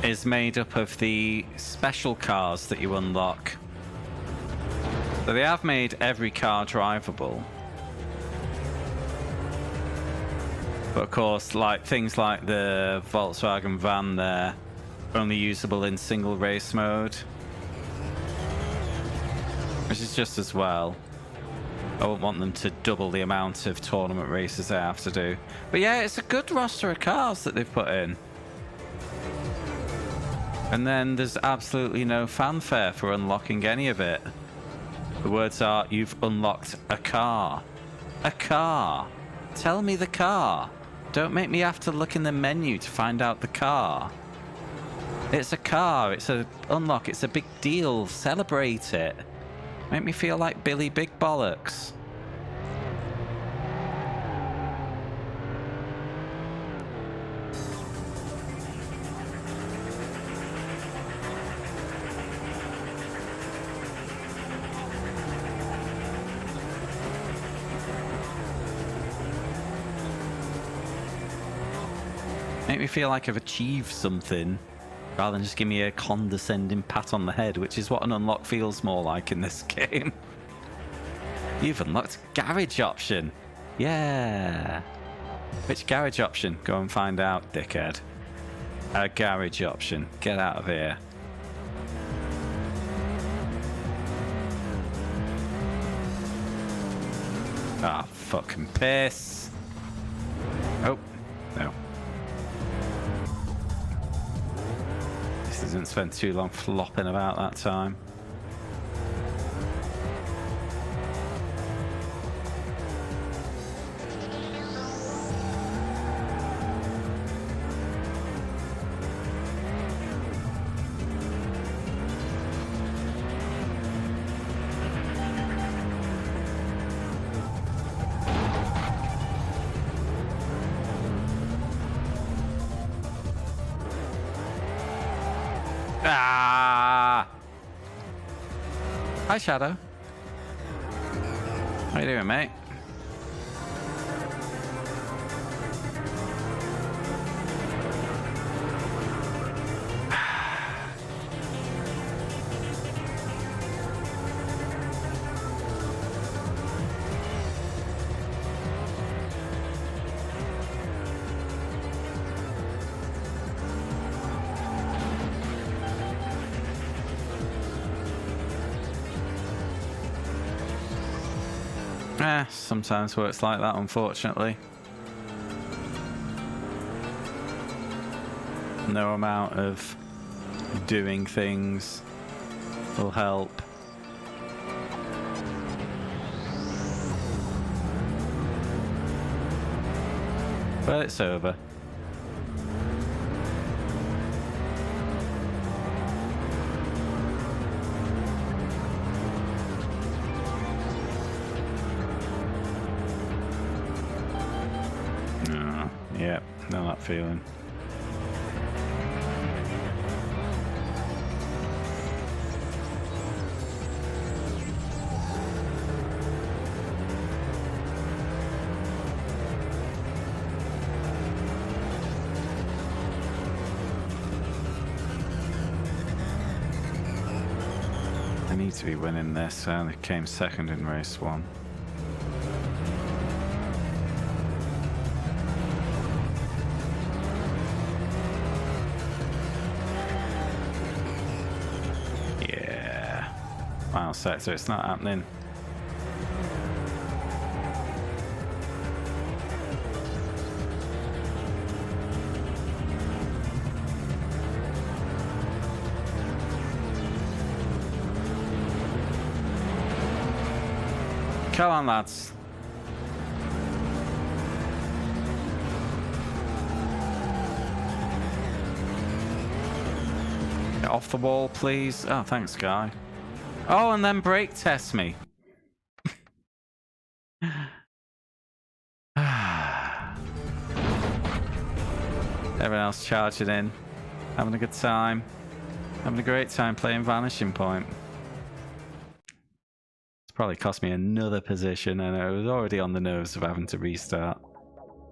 is made up of the special cars that you unlock. So they have made every car drivable, But of course, like things like the Volkswagen van there, only usable in single race mode, which is just as well. I wouldn't want them to double the amount of tournament races they have to do. But yeah, it's a good roster of cars that they've put in. And then there's absolutely no fanfare for unlocking any of it. The words are, you've unlocked a car. A car. Tell me the car. Don't make me have to look in the menu to find out the car. It's a car. It's a unlock. It's a big deal. Celebrate it. Make me feel like Billy Big Bollocks. Make me feel like I've achieved something, rather than just give me a condescending pat on the head, which is what an unlock feels more like in this game. You've unlocked garage option. Yeah. Which garage option? Go and find out, dickhead. A garage option. Get out of here. Ah, fucking piss. Oh, no. Didn't spend too long flopping about that time. Ah! Hi, Shadow. How you doing, mate? Sometimes works like that, unfortunately. No amount of doing things will help. But it's over. Yep, know that feeling. I need to be winning this. I only came second in race 1. Final sector, it's not happening. Come on, lads. Get off the wall, please. Oh, thanks, guy. Oh, and then brake test me. Everyone else charging in. Having a good time. Having a great time playing Vanishing Point. It's probably cost me another position, and I was already on the nerves of having to restart.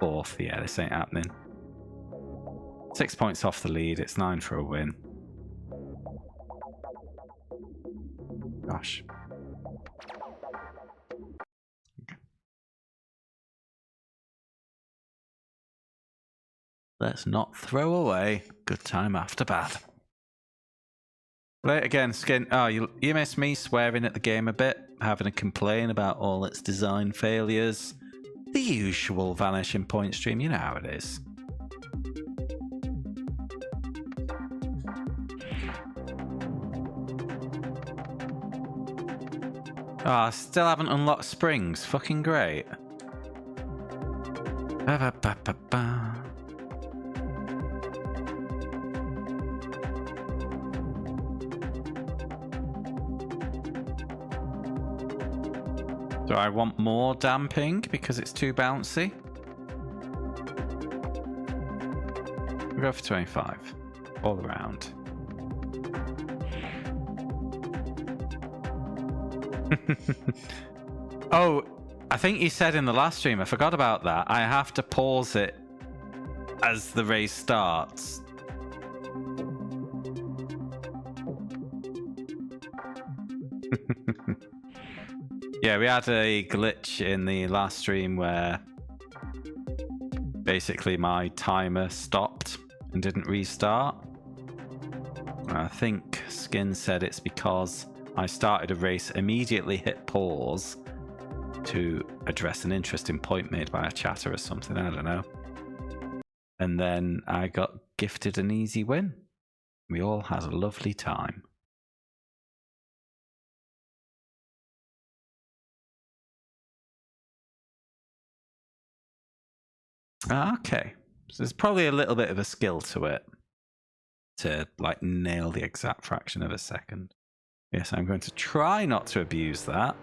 4th, yeah, this ain't happening. 6 points off the lead, it's 9 for a win. Gosh. Let's not throw away good time after bad. Play it again, Skin. Oh, you missed me swearing at the game a bit, having a complaint about all its design failures. The usual Vanishing Point stream, you know how it is. Oh, I still haven't unlocked springs. Fucking great. Ba-ba-ba-ba-ba. Do I want more damping because it's too bouncy? We'll go for 25 all around. Oh, I think you said in the last stream, I forgot about that. I have to pause it as the race starts. Yeah, we had a glitch in the last stream where basically my timer stopped and didn't restart. I think Skin said it's because I started a race, immediately hit pause to address an interesting point made by a chatter or something, I don't know. And then I got gifted an easy win. We all had a lovely time. Okay, so there's probably a little bit of a skill to it to like nail the exact fraction of a second. Yes, I'm going to try not to abuse that.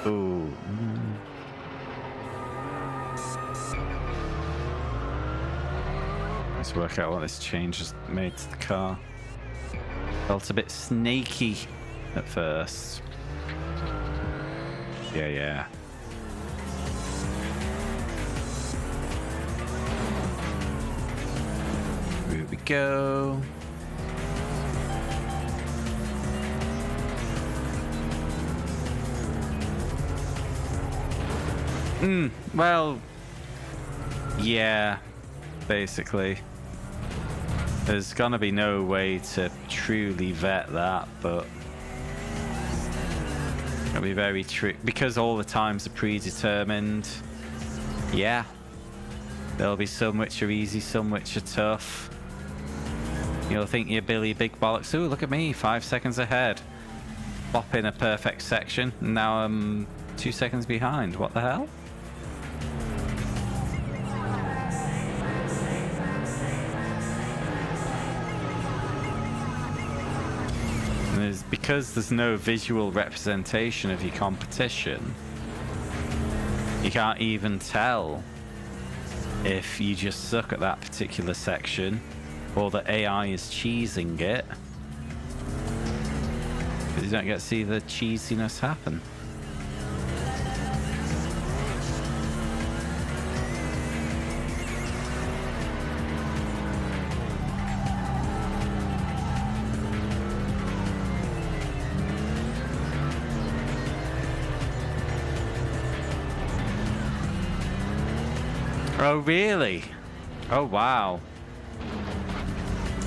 Ooh. Let's work out what this change has made to the car. Felt a bit snaky at first. Yeah. Here we go. Well, yeah, basically. There's gonna be no way to truly vet that, but it'll be very true because all the times are predetermined. Yeah, there'll be some which are easy, some which are tough. You'll think you're Billy Big Bollocks. Ooh, look at me, 5 seconds ahead. Bop in a perfect section, and now I'm 2 seconds behind. What the hell? Because there's no visual representation of your competition, you can't even tell if you just suck at that particular section or the AI is cheesing it, because you don't get to see the cheesiness happen. Oh, really? Oh, wow.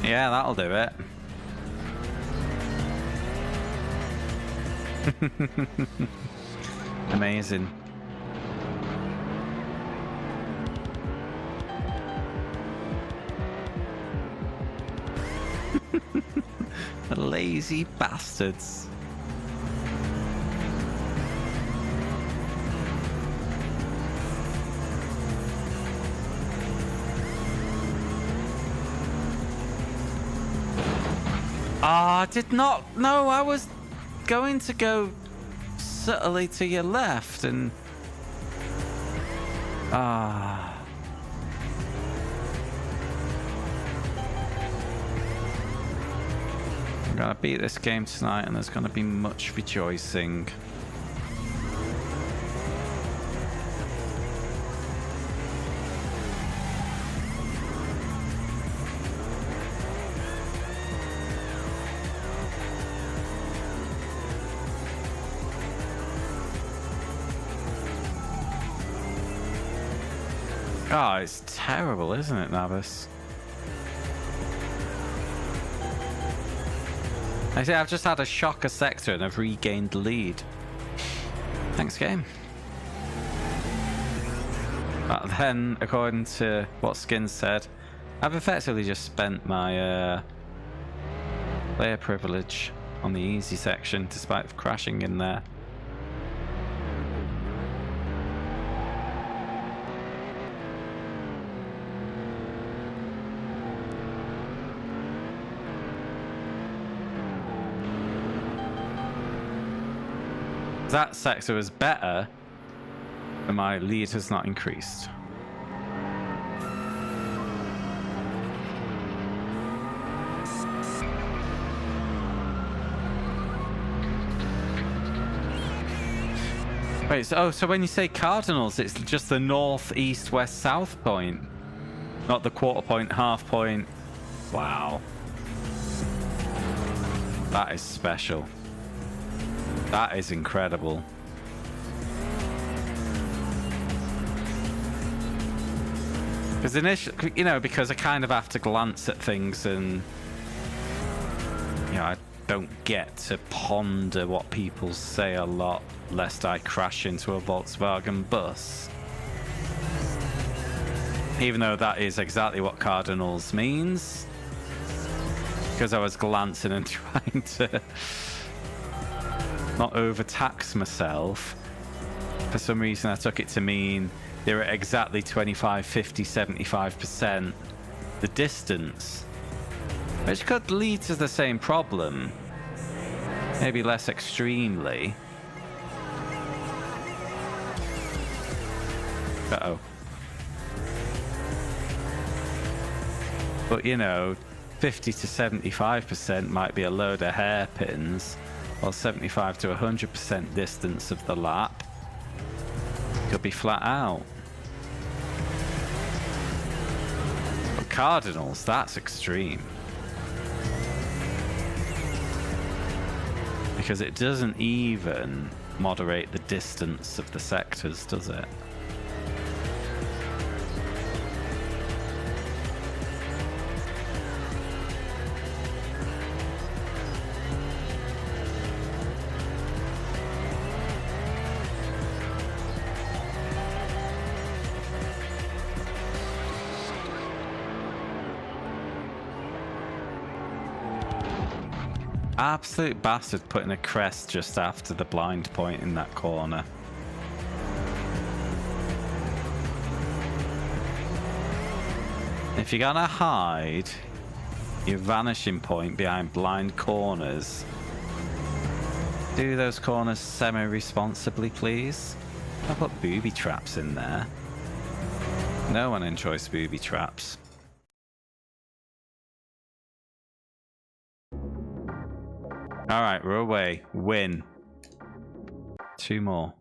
Yeah, that'll do it. Amazing. The lazy bastards. I did not know I was going to go subtly to your left and... I'm gonna beat this game tonight and there's gonna be much rejoicing. Oh, it's terrible, isn't it, Navis? I see, I've just had a shocker sector and I've regained the lead. Thanks, game. But then, according to what Skin said, I've effectively just spent my player privilege on the easy section despite crashing in there. That sector was better, but my lead has not increased. Wait, so when you say cardinals, it's just the north, east, west, south point, not the quarter point, half point. Wow. That is special. That is incredible. Because initially, you know, because I kind of have to glance at things and, you know, I don't get to ponder what people say a lot, lest I crash into a Volkswagen bus. Even though that is exactly what cardinals means. Because I was glancing and trying to not overtax myself. For some reason I took it to mean they were exactly 25, 50, 75% the distance, which could lead to the same problem, maybe less extremely. Uh-oh. But you know, 50 to 75% might be a load of hairpins, while 75 to 100% distance of the lap could be flat out. But cardinals, that's extreme. Because it doesn't even moderate the distance of the sectors, does it? Absolute bastard putting a crest just after the blind point in that corner. If you're gonna hide your vanishing point behind blind corners, do those corners semi-responsibly, please. I'll put booby traps in there. No one enjoys booby traps. Alright, we're away. Win. 2 more.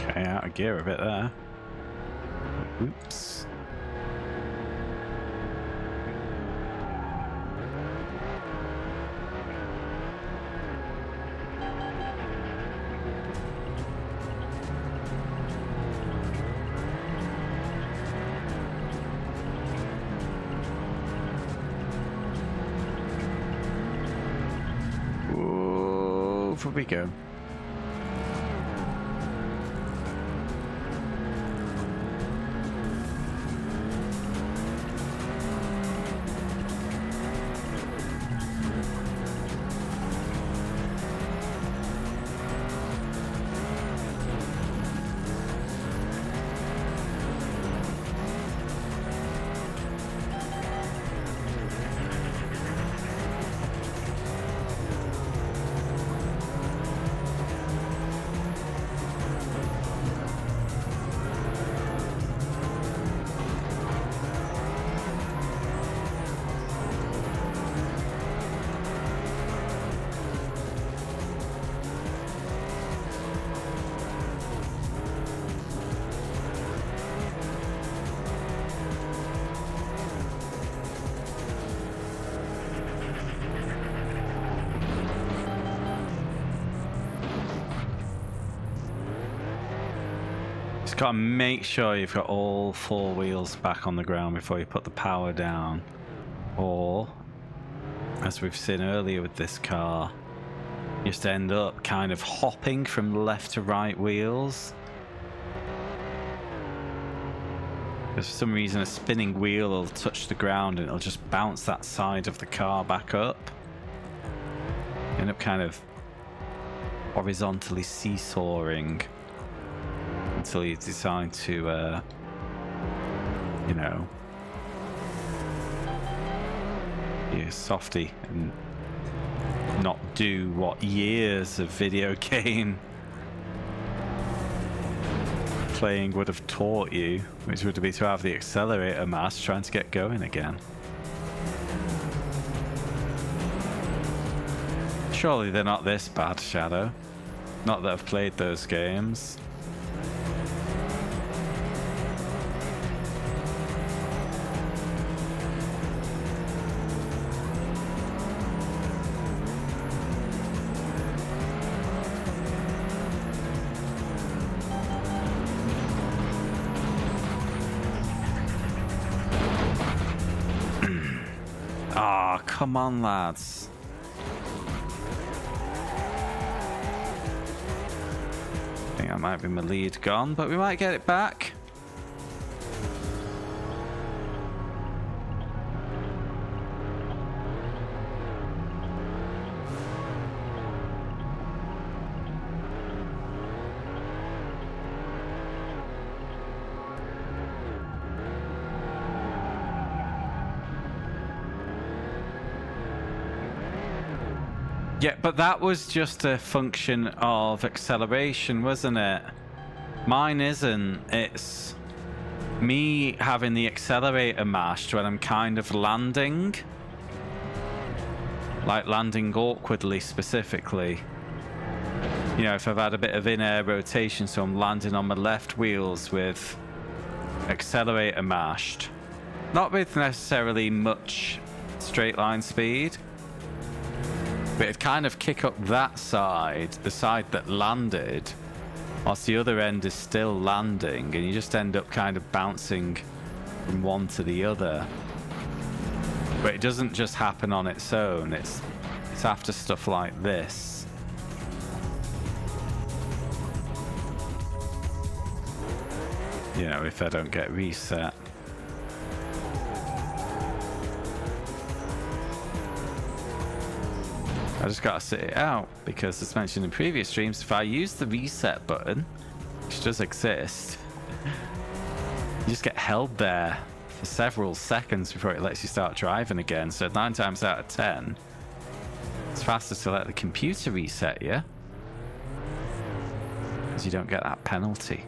Okay, out of gear a bit there. Oops. Over we go. Just gotta make sure you've got all four wheels back on the ground before you put the power down. Or, as we've seen earlier with this car, you just end up kind of hopping from left to right wheels. Because for some reason a spinning wheel will touch the ground and it'll just bounce that side of the car back up. You end up kind of horizontally seesawing until you decide to, you know, be softy and not do what years of video game playing would have taught you, which would be to have the accelerator mass trying to get going again. Surely they're not this bad, Shadow. Not that I've played those games. Ah, come on, lads. I think that might be my lead gone, but we might get it back. Yeah, but that was just a function of acceleration, wasn't it? Mine isn't. It's me having the accelerator mashed when I'm kind of landing. Like landing awkwardly, specifically. You know, if I've had a bit of in-air rotation, so I'm landing on my left wheels with accelerator mashed. Not with necessarily much straight line speed. But it'd kind of kick up that side, the side that landed, whilst the other end is still landing, and you just end up kind of bouncing from one to the other. But it doesn't just happen on its own, it's after stuff like this. You know, if I don't get reset. I just gotta sit it out, because as mentioned in previous streams, if I use the reset button, which does exist, you just get held there for several seconds before it lets you start driving again. So 9 times out of 10, it's faster to let the computer reset you, because you don't get that penalty.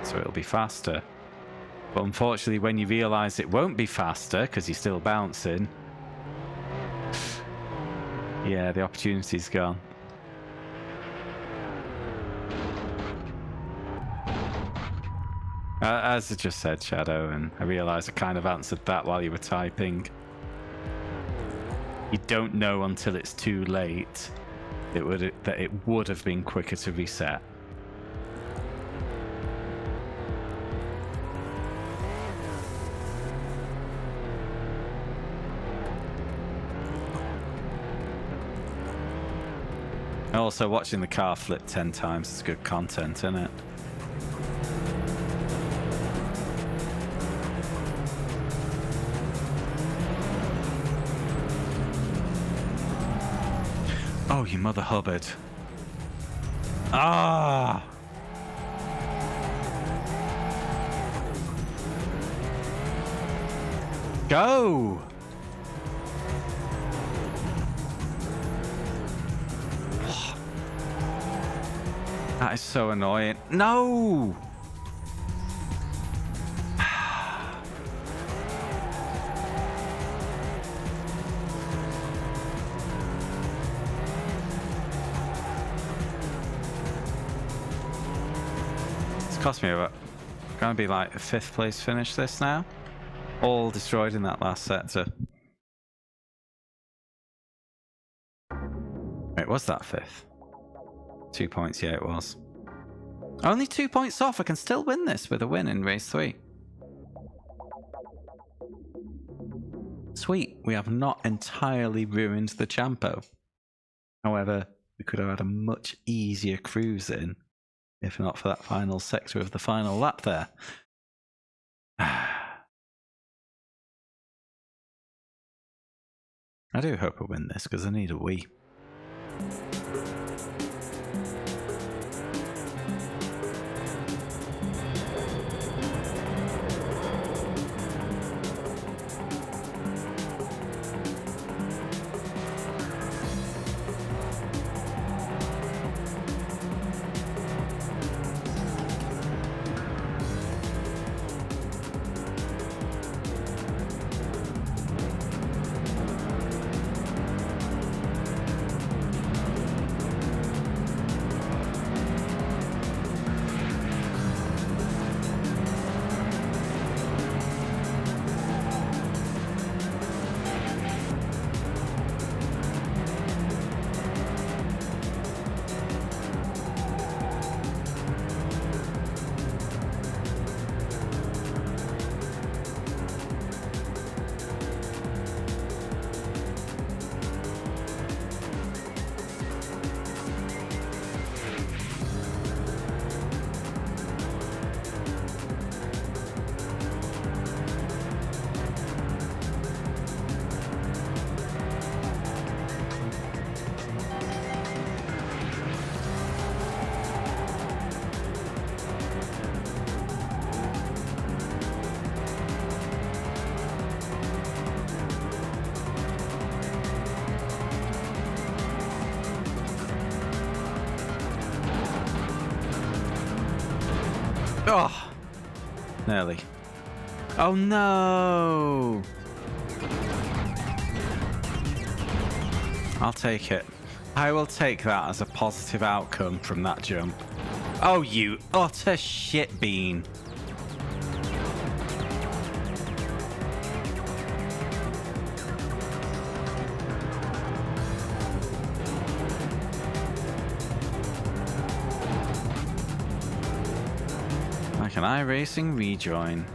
So it'll be faster. But unfortunately, when you realise it won't be faster because you're still bouncing, yeah, the opportunity's gone. As I just said, Shadow, and I realised I kind of answered that while you were typing. You don't know until it's too late that it would have been quicker to reset. Also, watching the car flip 10 times is good content, isn't it? Oh, you mother Hubbard. Ah! Go! That is so annoying. No! It's cost me about... Gonna be like a 5th place finish this now. All destroyed in that last sector. Wait, was that 5th? 2 points, yeah, it was. Only 2 points off. I can still win this with a win in race 3. Sweet. We have not entirely ruined the Champo. However, we could have had a much easier cruise in if not for that final sector of the final lap there. I do hope I win this because I need a Wii. Oh, nearly. Oh no! I'll take it. I will take that as a positive outcome from that jump. Oh, you utter shit bean. Can iRacing rejoin?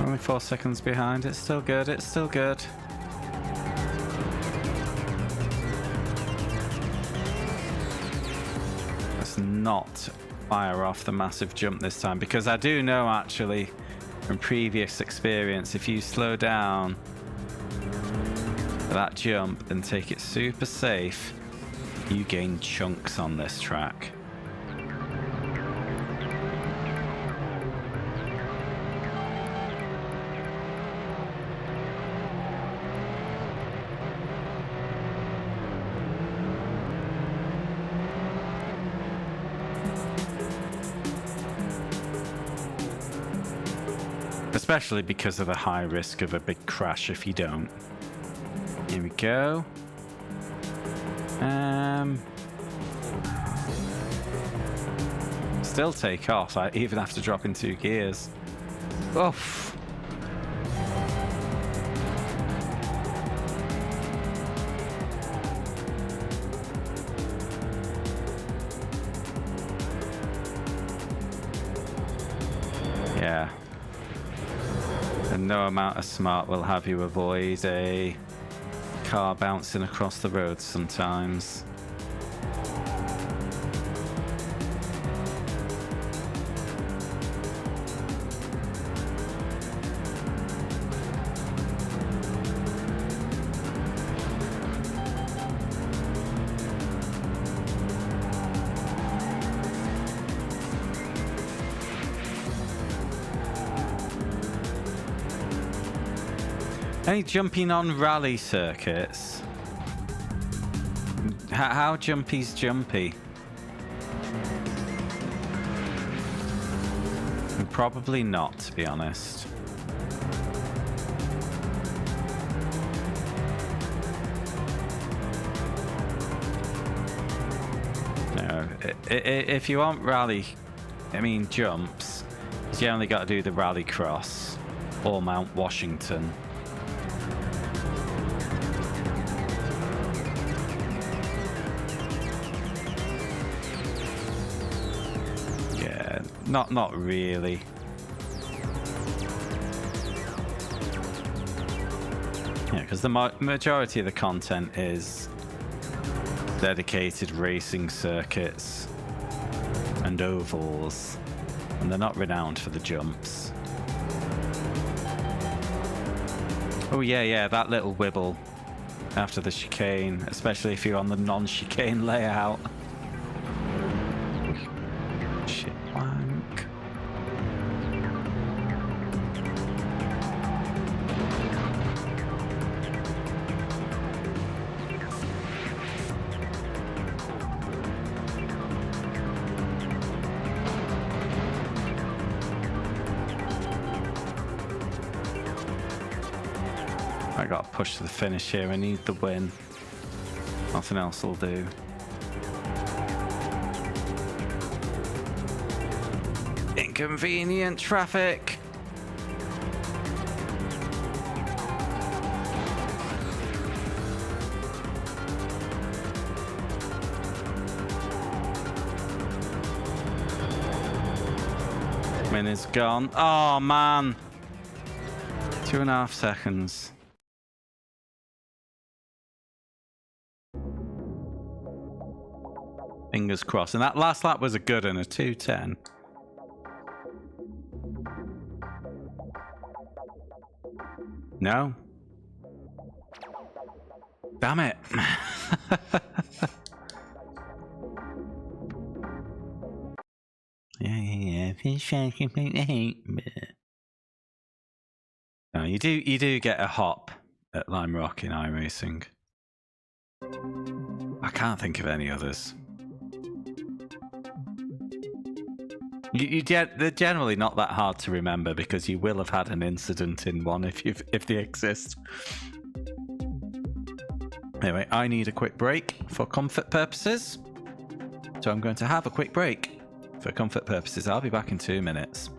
Only 4 seconds behind. It's still good. It's still good. not fire off the massive jump this time, because I do know actually from previous experience, if you slow down that jump and take it super safe, you gain chunks on this track. Especially because of the high risk of a big crash if you don't. Here we go. Still take off. I even have to drop in 2 gears. Oof. Yeah. And no amount of smart will have you avoid a car bouncing across the road sometimes. Any jumping on rally circuits? How jumpy's jumpy? Probably not, to be honest. No, if you want rally, I mean jumps, you only got to do the rally cross or Mount Washington. Not really. Yeah, because the majority of the content is dedicated racing circuits and ovals, and they're not renowned for the jumps. Oh yeah, that little wibble after the chicane, especially if you're on the non-chicane layout. Shit wank. I got to push to the finish here. I need the win. Nothing else will do. Inconvenient traffic. Win is gone. Oh man. 2.5 seconds. Fingers crossed. And that last lap was a good one, a 2:10. No. Damn it. Yeah. No, you do get a hop at Lime Rock in iRacing. I can't think of any others. They're generally not that hard to remember because you will have had an incident in one if they exist. Anyway, I need a quick break for comfort purposes. So I'm going to have a quick break for comfort purposes. I'll be back in 2 minutes.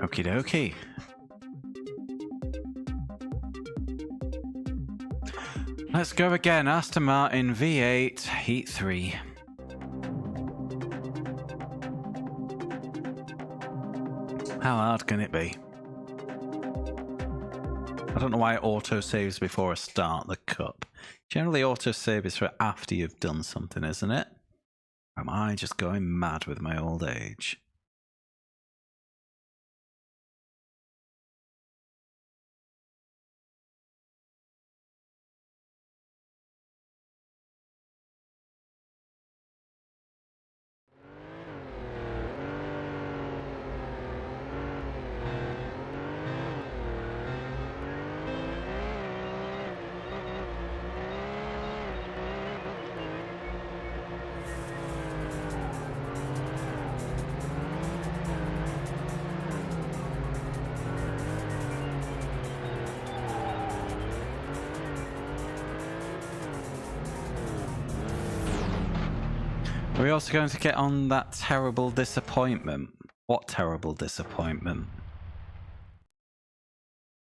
Okie dokie. Let's go again. Aston Martin V8 Heat 3. How hard can it be? I don't know why it auto-saves before I start the cup. Generally, auto-save is for after you've done something, isn't it? Or am I just going mad with my old age? Are we also going to get on that terrible disappointment? What terrible disappointment?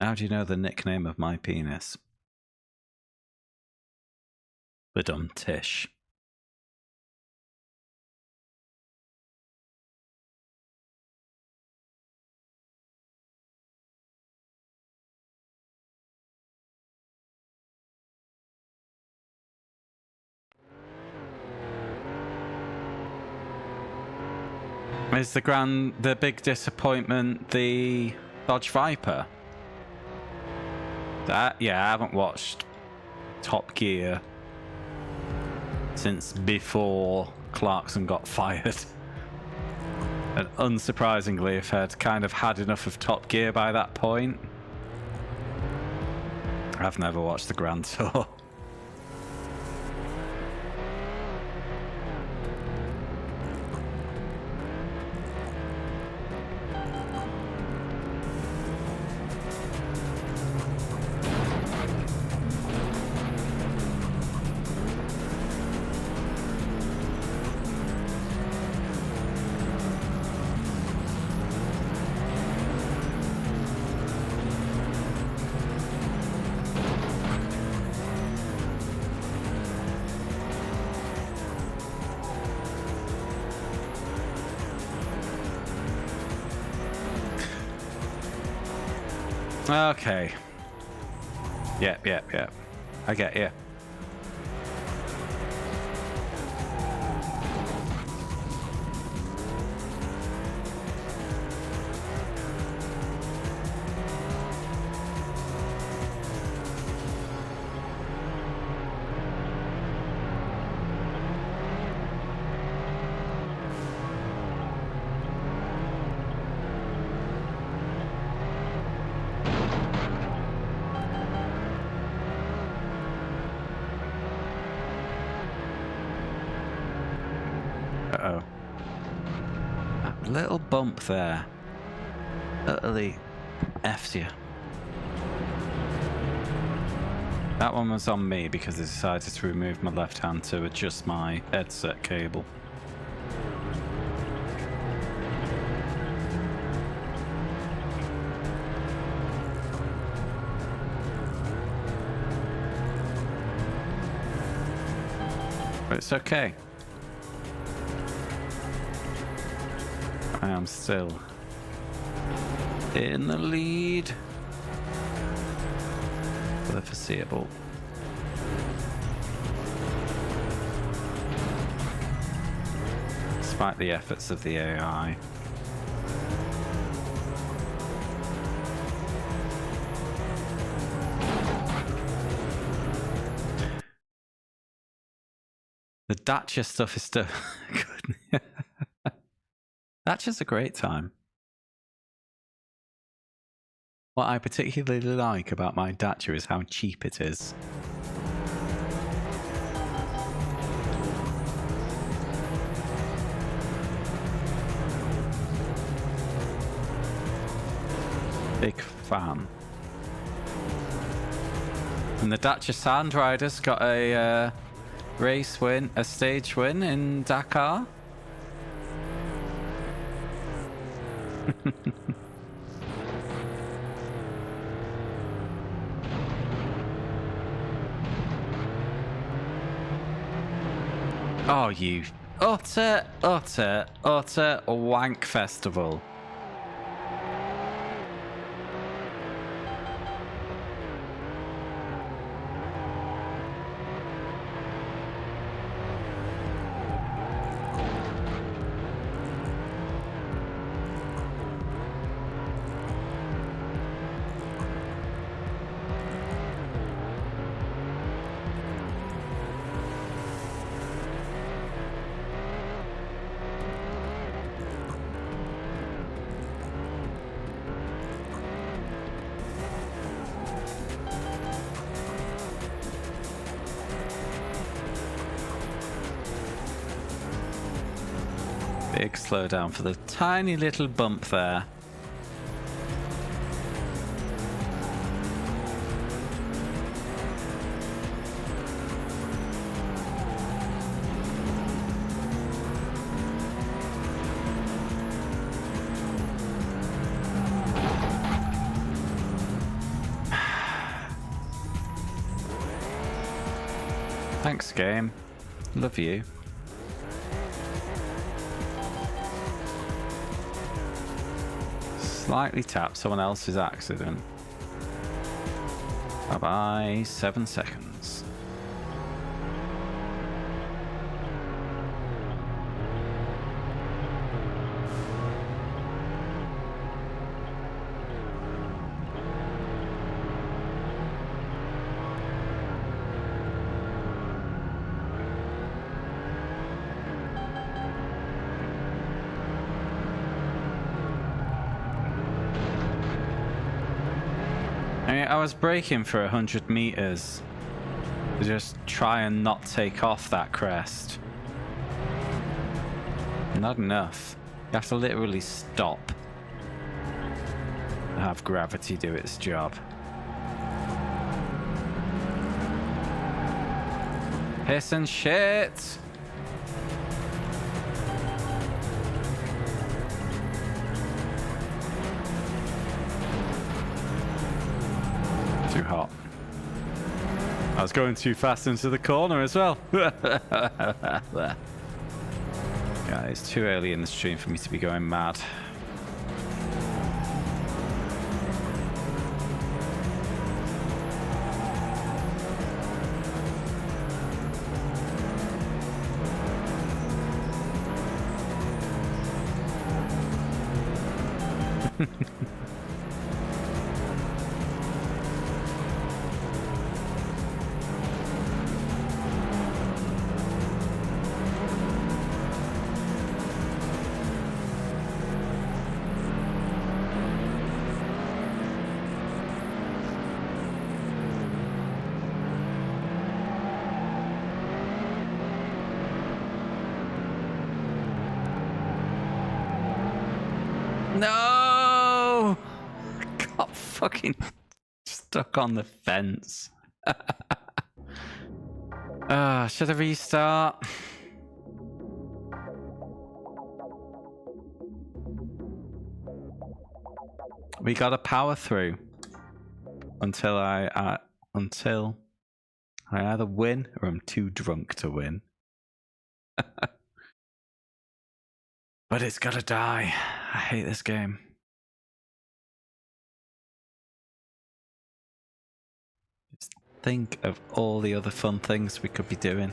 How do you know the nickname of my penis? Badum Tish. Is the big disappointment the Dodge Viper? Yeah, I haven't watched Top Gear since before Clarkson got fired. And unsurprisingly, if I'd kind of had enough of Top Gear by that point, I've never watched the Grand Tour. Okay. Yep. I get you. Uh-oh. That little bump there. Utterly effed you. That one was on me because I decided to remove my left hand to adjust my headset cable. But it's okay. I am still in the lead for the foreseeable. Despite the efforts of the AI. The Dacia stuff is still good. Dacia's a great time. What I particularly like about my Dacia is how cheap it is. Big fan. And the Dacia Sand Riders got a race win, a stage win in Dakar. Oh, you utter wank festival. Big slowdown for the tiny little bump there. Thanks, game. Love you. Slightly tapped someone else's accident. Bye-bye, 7 seconds. I was braking for 100 meters to just try and not take off that crest. Not enough. You have to literally stop and have gravity do its job. Piss and shit! Too hot. I was going too fast into the corner as well. Yeah, it's too early in the stream for me to be going mad. No! Got fucking stuck on the fence. Should I restart? We gotta power through until I either win or I'm too drunk to win. But it's gotta die. I hate this game. Just think of all the other fun things we could be doing.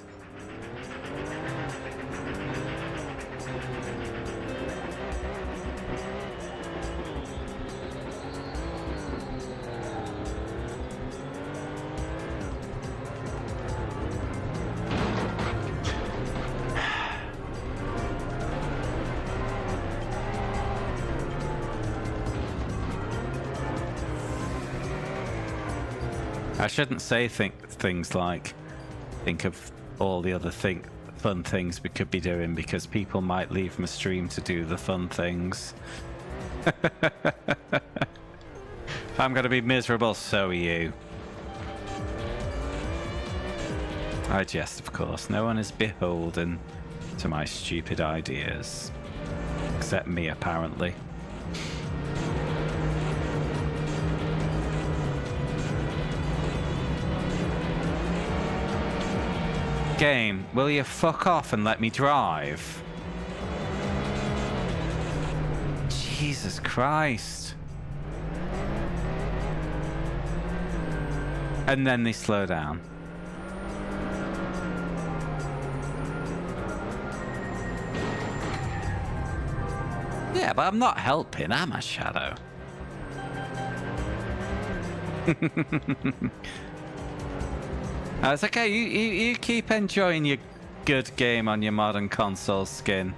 I shouldn't say things like think of all the other fun things we could be doing, because people might leave my stream to do the fun things. If I'm gonna be miserable, so are you. I jest, of course. No one is beholden to my stupid ideas. Except me, apparently. Game, will you fuck off and let me drive? Jesus Christ. And then they slow down. Yeah, but I'm not helping, am I, Shadow? It's okay, you keep enjoying your good game on your modern console skin.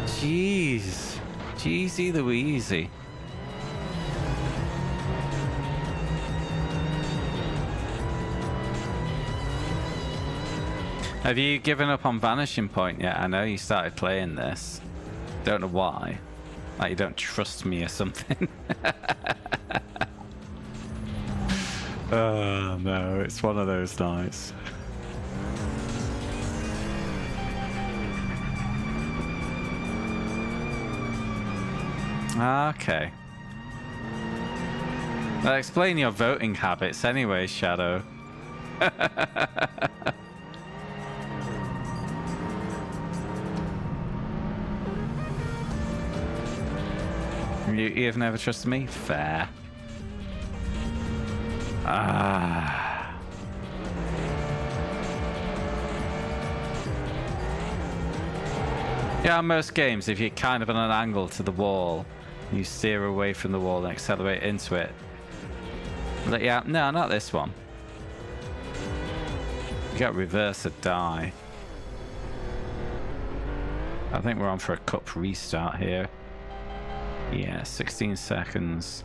Jeez. Jeezy Louisey. Have you given up on Vanishing Point yet? I know you started playing this. Don't know why. Like you don't trust me or something. Oh no, it's one of those nights. Okay. Well, explain your voting habits anyway, Shadow. You've never trusted me? Fair. Yeah, most games, if you're kind of on an angle to the wall, you steer away from the wall and accelerate into it. Let you out. No, not this one. You got reverse or die. I think we're on for a cup restart here. Yeah, 16 seconds.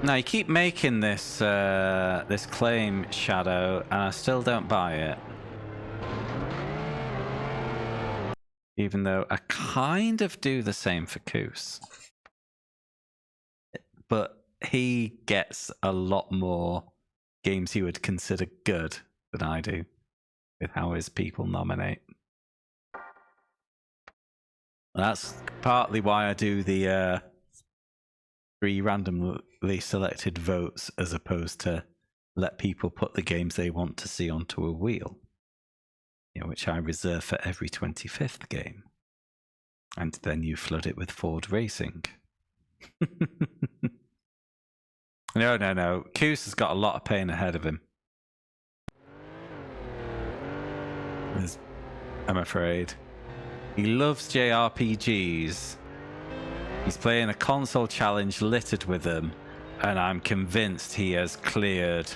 Now you keep making this this claim, Shadow, and I still don't buy it. Even though I kind of do the same for Koos. But he gets a lot more games he would consider good than I do, with how his people nominate. That's partly why I do the 3 randomly selected votes as opposed to let people put the games they want to see onto a wheel, you know, which I reserve for every 25th game. And then you flood it with Ford Racing. No. Koos has got a lot of pain ahead of him. I'm afraid. He loves JRPGs. He's playing a console challenge littered with them, and I'm convinced he has cleared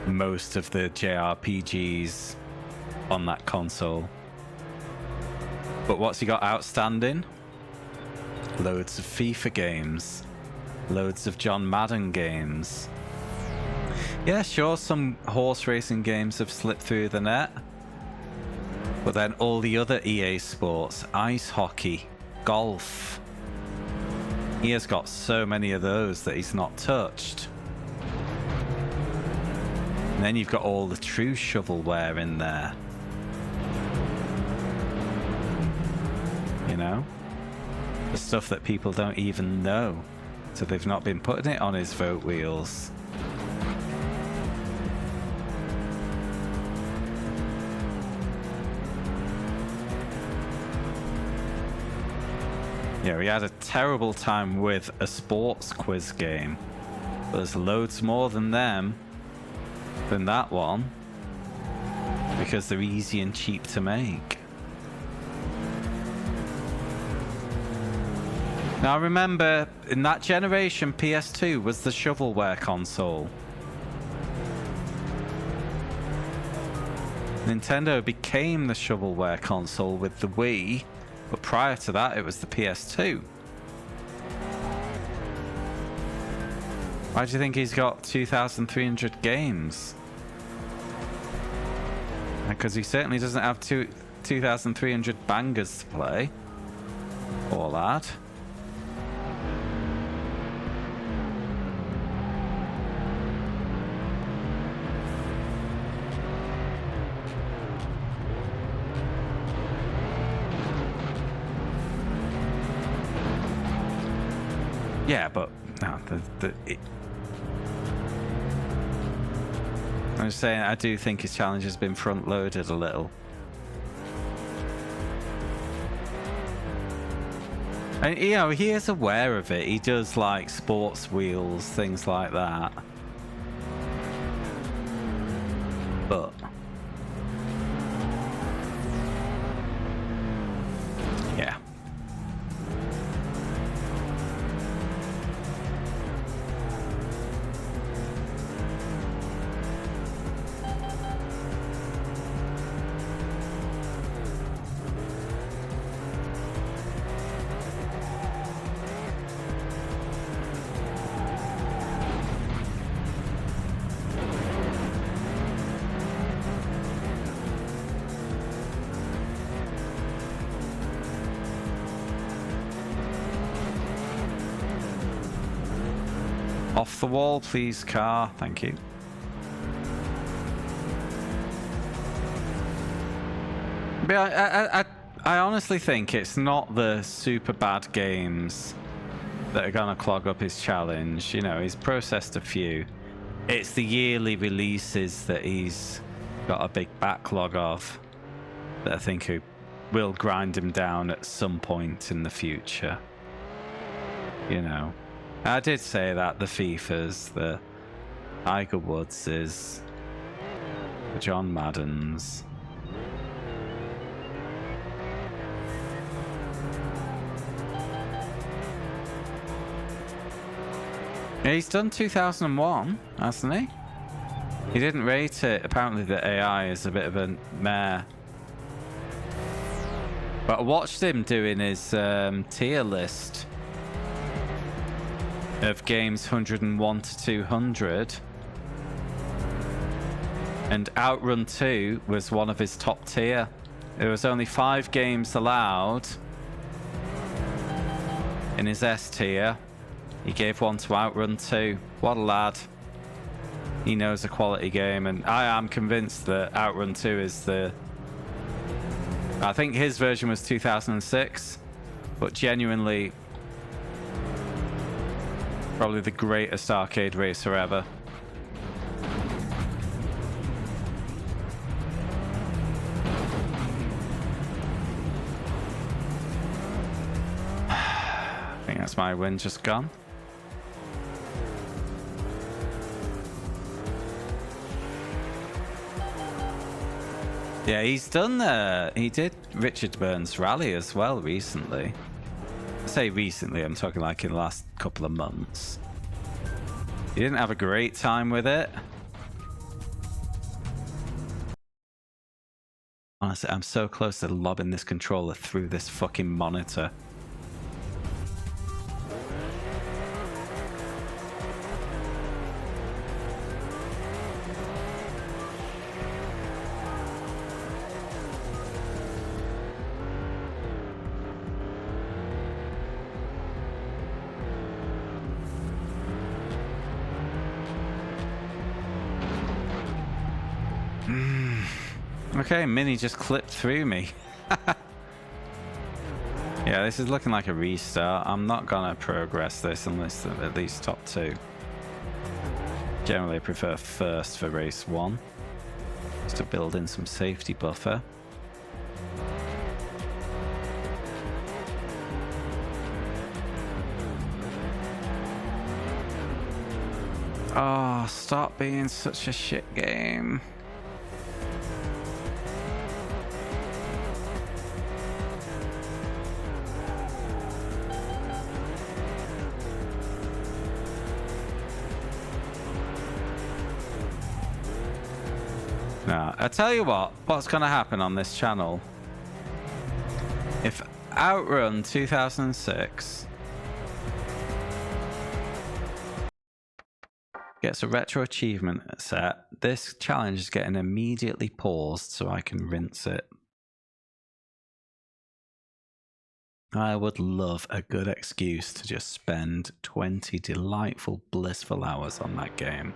most of the JRPGs on that console. But what's he got outstanding? Loads of FIFA games. Loads of John Madden games. Yeah, sure, some horse racing games have slipped through the net. But then all the other EA sports, ice hockey, golf, he has got so many of those that he's not touched. And then you've got all the true shovelware in there. You know? The stuff that people don't even know. So they've not been putting it on his vote wheels. Yeah, we had a terrible time with a sports quiz game. But there's loads more than them, than that one, because they're easy and cheap to make. Now remember, in that generation, PS2 was the shovelware console. Nintendo became the shovelware console with the Wii. But prior to that, it was the PS2. Why do you think he's got 2,300 games? Because he certainly doesn't have 2,300 bangers to play. Or that. Yeah, but no, I'm just saying, I do think his challenge has been front-loaded a little. And, you know, he is aware of it. He does like sports wheels, things like that. But yeah. Off the wall, please, car. Thank you. But I honestly think it's not the super bad games that are gonna clog up his challenge. You know, he's processed a few. It's the yearly releases that he's got a big backlog of that I think will grind him down at some point in the future. You know. I did say that the FIFAs, the Tiger Woodses, the John Maddens. Yeah, he's done 2001, hasn't he? He didn't rate it. Apparently the AI is a bit of a meh. But I watched him doing his tier list of games 101 to 200, and Outrun 2 was one of his top tier. There was only 5 games allowed in his S tier. He gave one to Outrun 2. What a lad. He knows a quality game, and I am convinced that Outrun 2 is I think his version was 2006, but genuinely probably the greatest arcade racer ever. I think that's my win just gone. Yeah, he's done he did Richard Burns Rally as well recently. I say recently, I'm talking like in the last couple of months. He didn't have a great time with it. Honestly, I'm so close to lobbing this controller through this fucking monitor. Okay, Mini just clipped through me. Yeah, this is looking like a restart. I'm not gonna progress this unless they're at least top 2. Generally, I prefer first for race 1, just to build in some safety buffer. Oh, stop being such a shit game. Now, I tell you what's going to happen on this channel. If Outrun 2006 gets a retro achievement set, this challenge is getting immediately paused so I can rinse it. I would love a good excuse to just spend 20 delightful, blissful hours on that game.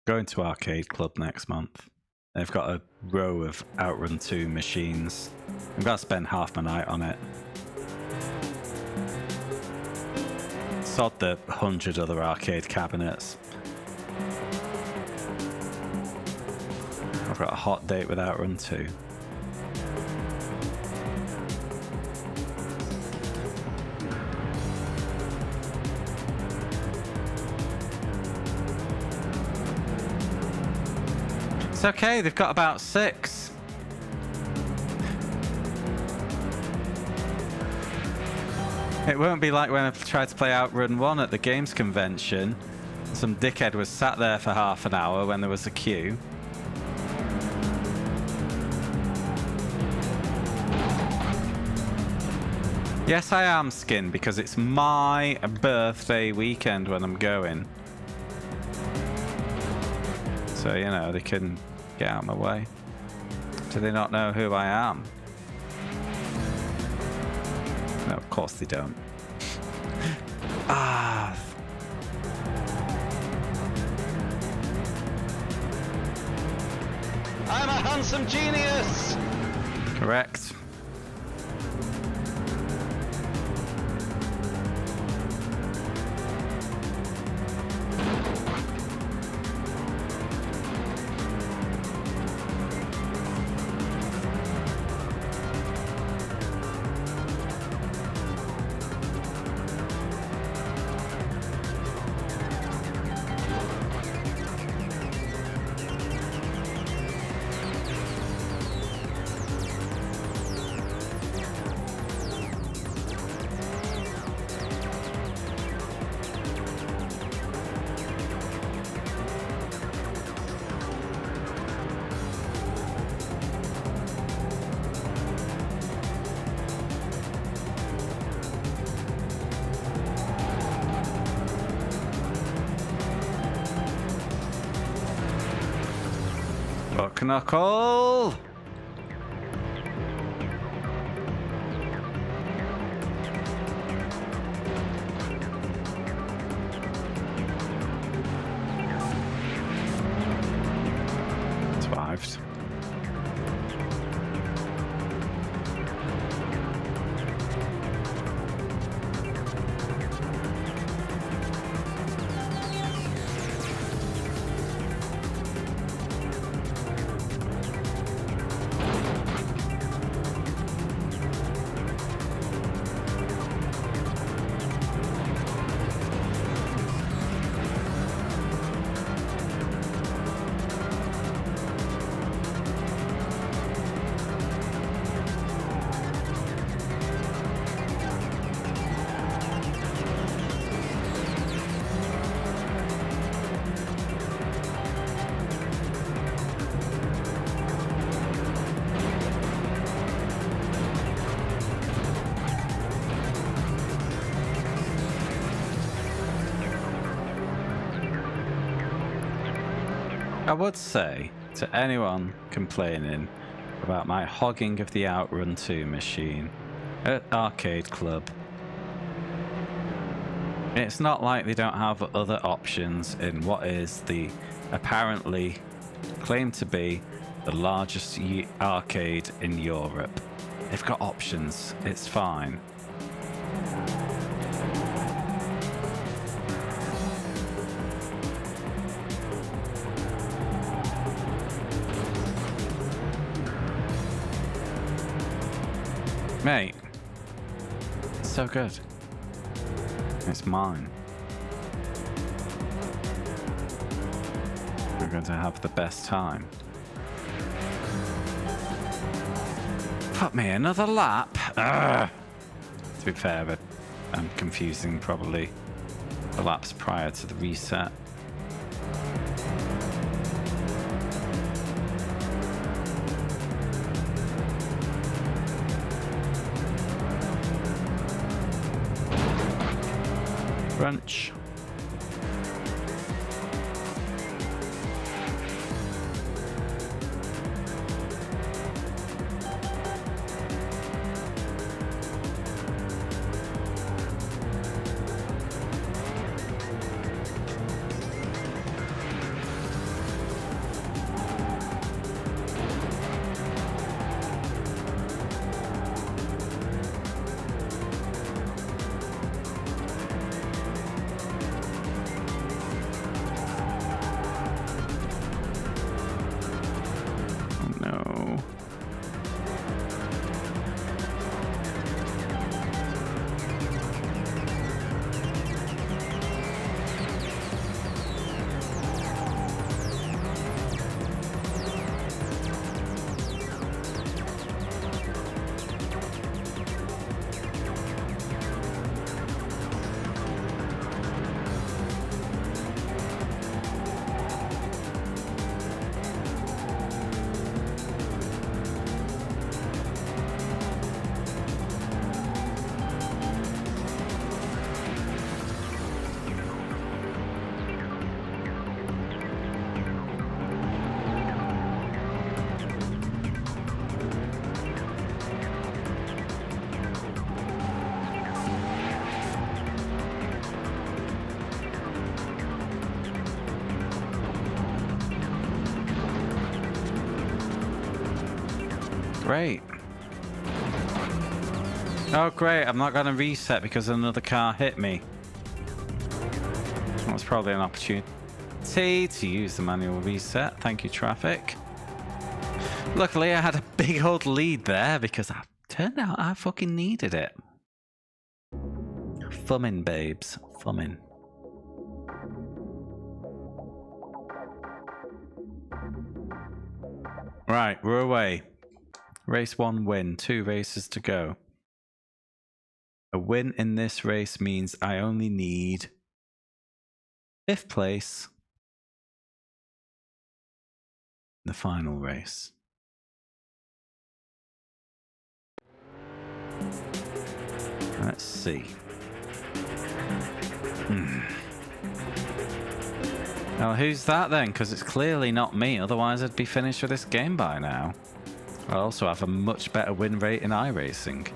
Going to Arcade Club next month. They've got a row of Outrun 2 machines. I'm going to spend half my night on it. Sod the 100 other arcade cabinets. I've got a hot date with Outrun 2. It's okay, they've got about 6. It won't be like when I tried to play Outrun 1 at the games convention. Some dickhead was sat there for half an hour when there was a queue. Yes, I am Skin, because it's my birthday weekend when I'm going. So, you know, they can get out of my way. Do they not know who I am? No, of course they don't. Ah. I'm a handsome genius! Correct. Buck knuckle. Survived. I would say to anyone complaining about my hogging of the Outrun 2 machine at Arcade Club, it's not like they don't have other options in what is the apparently claimed to be the largest arcade in Europe. They've got options, it's fine. Mate, it's so good. It's mine. We're going to have the best time. Fuck me, another lap? Ugh. To be fair, but I'm confusing probably the laps prior to the reset. Crunch. Great. Oh great, I'm not going to reset because another car hit me. That's probably an opportunity to use the manual reset. Thank you, traffic. Luckily I had a big old lead there because I turned out I fucking needed it. Fummin', babes. Fummin'. Right, we're away. Race 1 win, 2 races to go. A win in this race means I only need 5th place in the final race. Let's see. Well, who's that then? Because it's clearly not me, otherwise I'd be finished with this game by now. I also have a much better win rate in iRacing.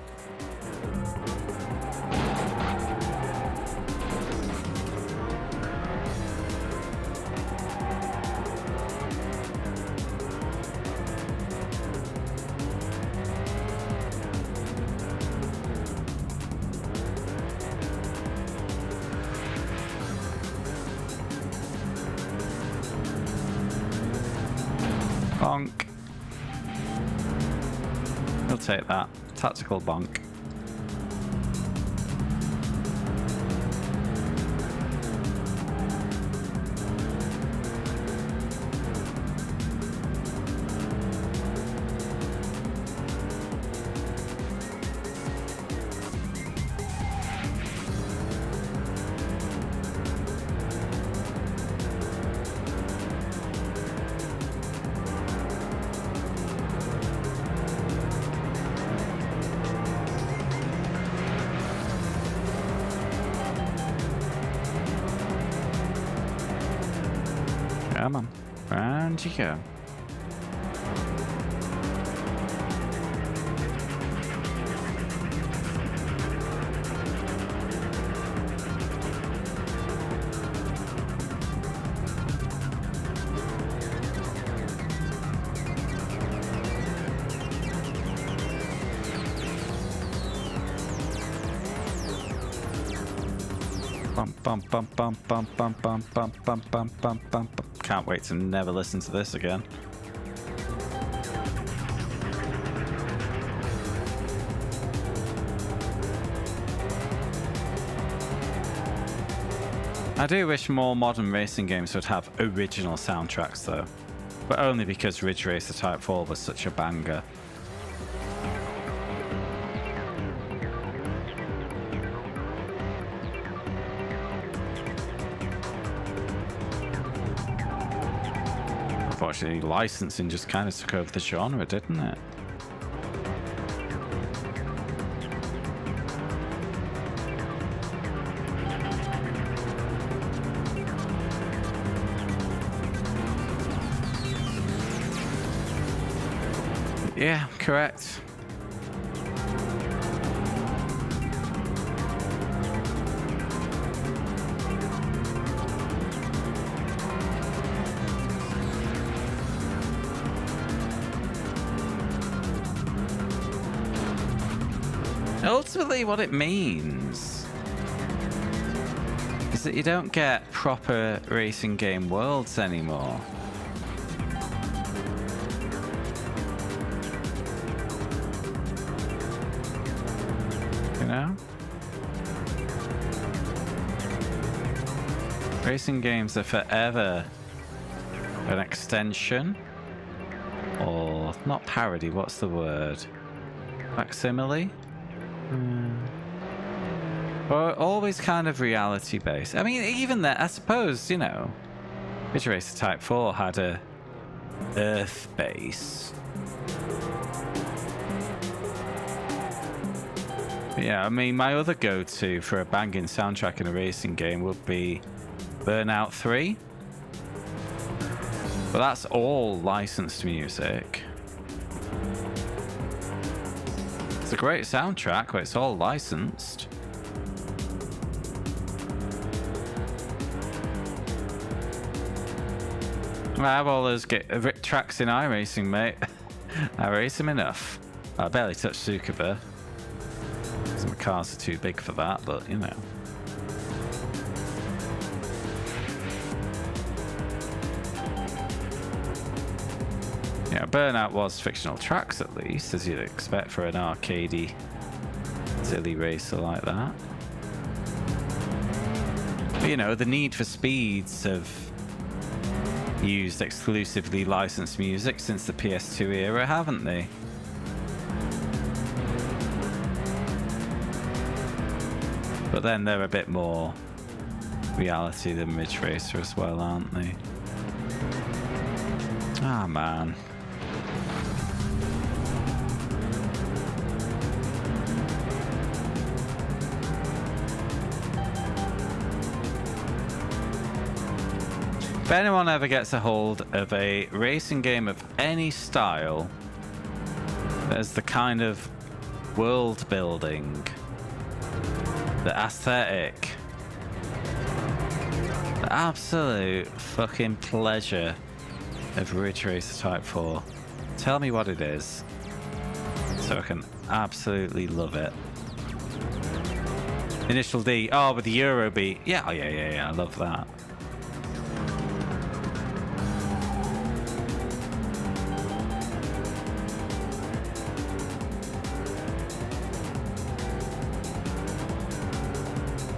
Bonk. He'll take that. Tactical bonk. Come on. Round you go. Bum. Can't wait to never listen to this again. I do wish more modern racing games would have original soundtracks though, but only because Ridge Racer Type 4 was such a banger. Unfortunately, licensing just kind of took over the genre, didn't it? Yeah, correct. Ultimately, what it means is that you don't get proper racing game worlds anymore. You know? Racing games are forever an extension, or not parody, what's the word? Facsimile? Or always kind of reality based. I mean, even that, I suppose, you know, Ridge Racer Type 4 had a Earth base. Yeah, I mean, my other go-to for a banging soundtrack in a racing game would be Burnout 3. But that's all licensed music. It's a great soundtrack, but it's all licensed. I have all those tracks in iRacing, mate. I race them enough. I barely touch Tsukuba. My cars are too big for that, but you know. Yeah, Burnout was fictional tracks at least, as you'd expect for an arcadey, silly racer like that. But, you know, the Need for Speeds have used exclusively licensed music since the PS2 era, haven't they? But then they're a bit more reality than Ridge Racer as well, aren't they? Ah, man. If anyone ever gets a hold of a racing game of any style, there's the kind of world building, the aesthetic, the absolute fucking pleasure of Ridge Racer Type 4. Tell me what it is, so I can absolutely love it. Initial D, oh, with the Eurobeat. Yeah, I love that.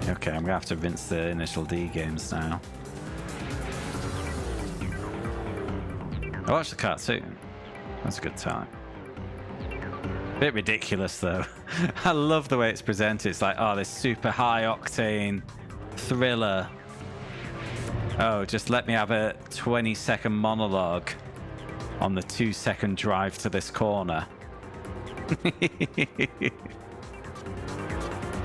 Okay, I'm gonna have to rinse the Initial D games now. I watched the cartoon. That's a good time. Bit ridiculous though. I love the way it's presented. It's like, oh, this super high octane thriller. Oh, just let me have a 20-second monologue on the 2-second drive to this corner.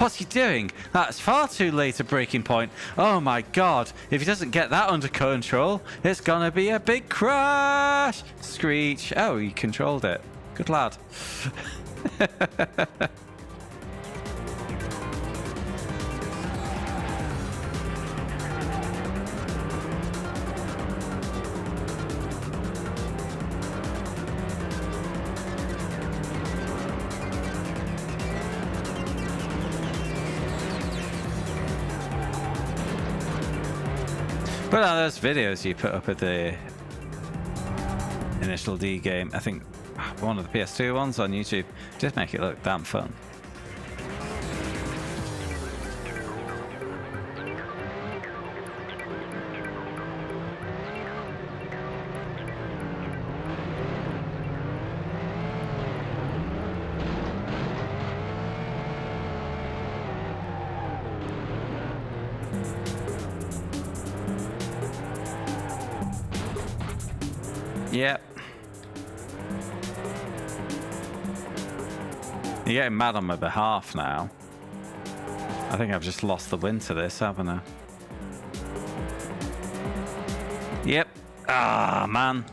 What's he doing? That's far too late a breaking point. Oh my god. If he doesn't get that under control, it's gonna be a big crash. Screech. Oh, he controlled it. Good lad. But on those videos you put up at the Initial D game, I think one of the PS2 ones on YouTube, just make it look damn fun. Yep. You're getting mad on my behalf now. I think I've just lost the win to this, haven't I? Yep. Ah, man.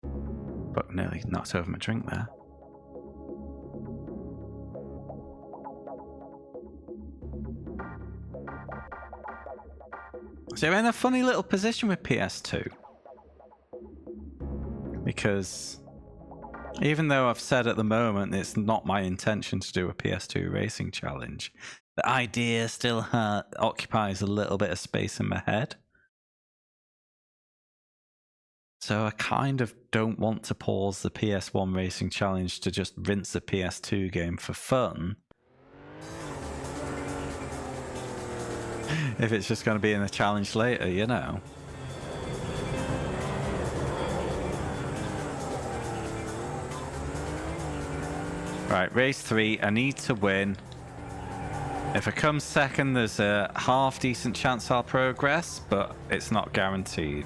But nearly knocked over my drink there. So we're in a funny little position with PS2. Because even though I've said at the moment it's not my intention to do a PS2 racing challenge, the idea still occupies a little bit of space in my head. So I kind of don't want to pause the PS1 racing challenge to just rinse a PS2 game for fun. If it's just going to be in a challenge later, you know. Right, race 3, I need to win. If I come second, there's a half decent chance I'll progress, but it's not guaranteed.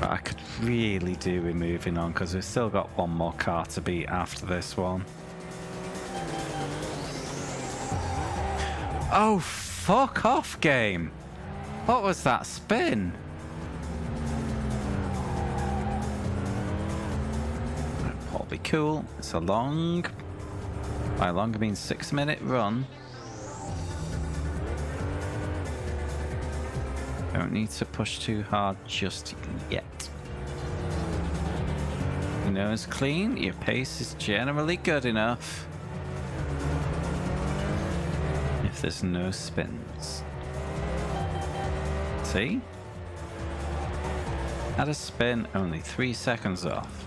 But I could really do with moving on because we've still got one more car to beat after this one. Oh, fuck off, game. What was that spin? That'll be cool. It's a long... By long I mean 6-minute run. Don't need to push too hard just yet. Your nose clean, your pace is generally good enough. If there's no spins. See? Had a spin, only 3 seconds off.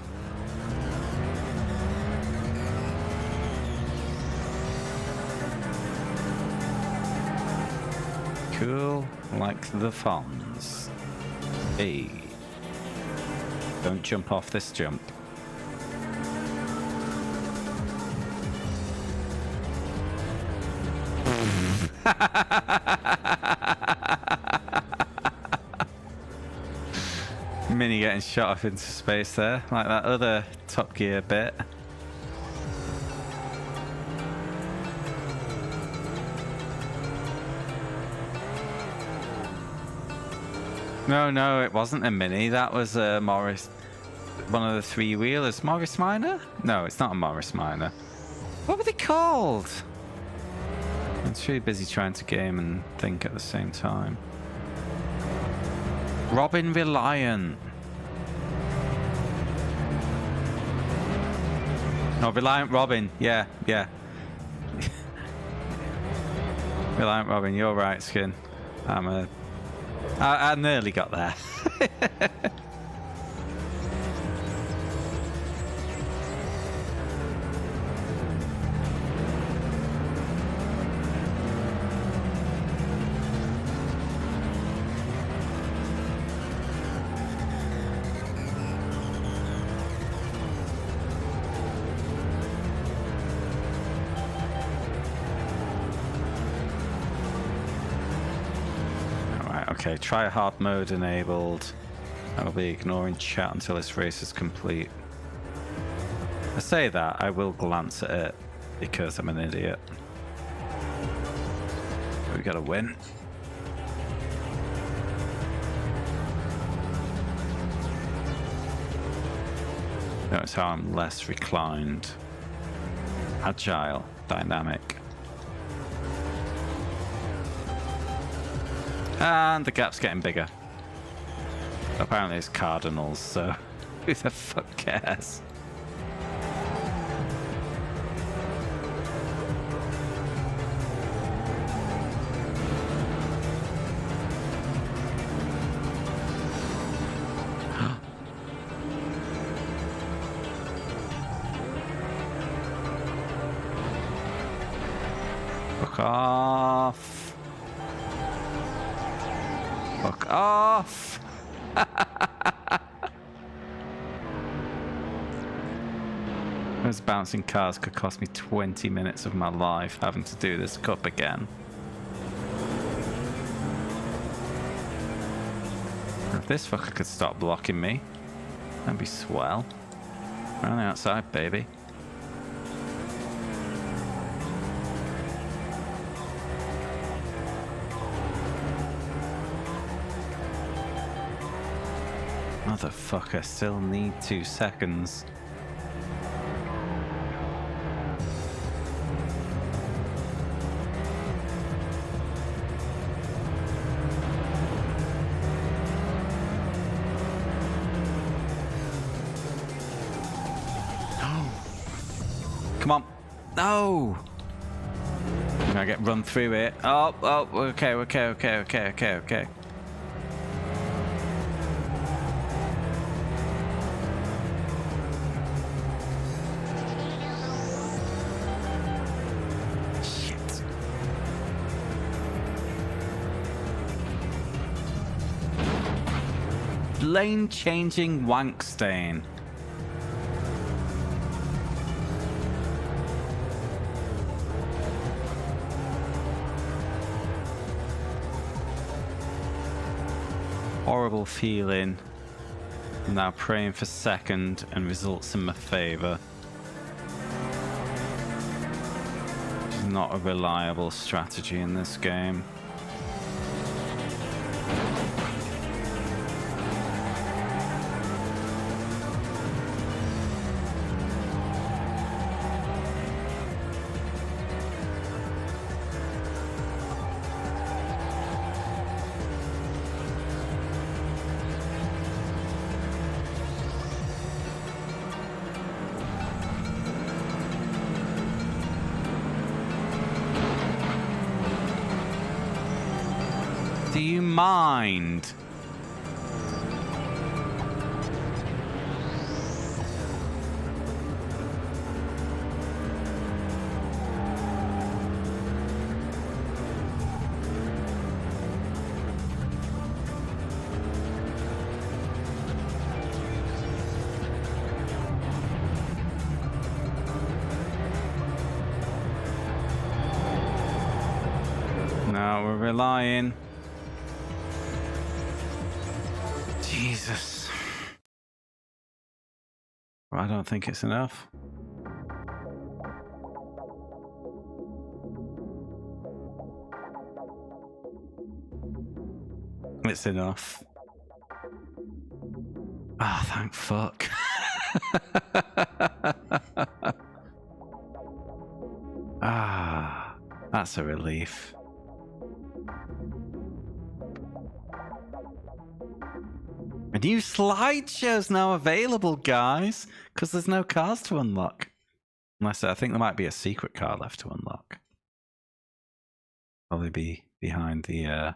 Cool, like the Fonz. Hey. Don't jump off this jump. Mini getting shot off into space there, like that other Top Gear bit. No, it wasn't a Mini. That was a Morris, one of the three-wheelers. Morris Minor? No, it's not a Morris Minor. What were they called? I'm too busy trying to game and think at the same time. Robin Reliant. No, Reliant Robin. Yeah. Reliant Robin, you're right, Skin. I nearly got there. Okay, try hard mode enabled. I will be ignoring chat until this race is complete. I say that, I will glance at it because I'm an idiot. We gotta win. Notice how I'm less reclined. Agile, dynamic. And the gap's getting bigger. Apparently it's Cardinals, so who the fuck cares? Fuck off. Fuck off. Those bouncing cars could cost me 20 minutes of my life having to do this cup again. If this fucker could stop blocking me, that'd be swell. Around the outside, baby. Motherfucker, still need 2 seconds. Come on. No! I'm gonna get run through it. Oh, okay. Shit. Lane changing wank stain. Horrible feeling. I'm now praying for second and results in my favor. It's not a reliable strategy in this game. Do you mind? No, we're relying. Jesus. Well, I don't think it's enough. It's enough. Ah, oh, thank fuck. Ah, that's a relief. A new slideshow's now available, guys, because there's no cars to unlock. Unless I think there might be a secret car left to unlock. Probably be behind the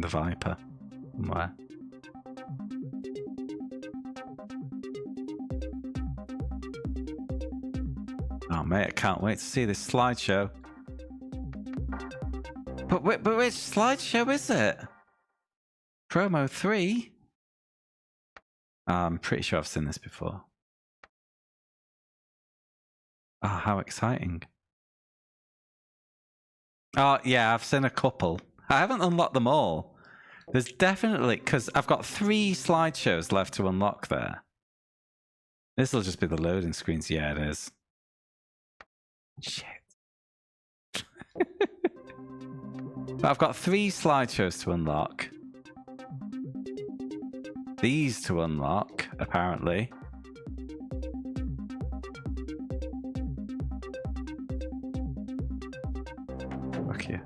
Viper somewhere. Oh mate, I can't wait to see this slideshow. But which slideshow is it? Promo 3? I'm pretty sure I've seen this before. Ah, how exciting. Oh, yeah, I've seen a couple. I haven't unlocked them all. There's definitely... Because I've got 3 slideshows left to unlock there. This will just be the loading screens. Yeah, it is. Shit. But I've got 3 slideshows to unlock. These to unlock, apparently. Fuck you.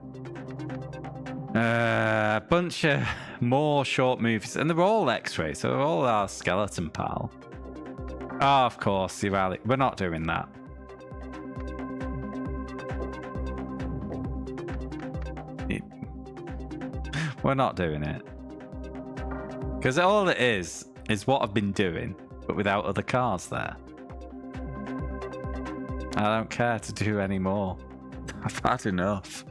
A bunch of more short movies, and they're all X-ray, so they're all our skeleton pal. Oh, of course, we're not doing that. We're not doing it. Because all it is what I've been doing, but without other cars there. I don't care to do any more. I've had enough.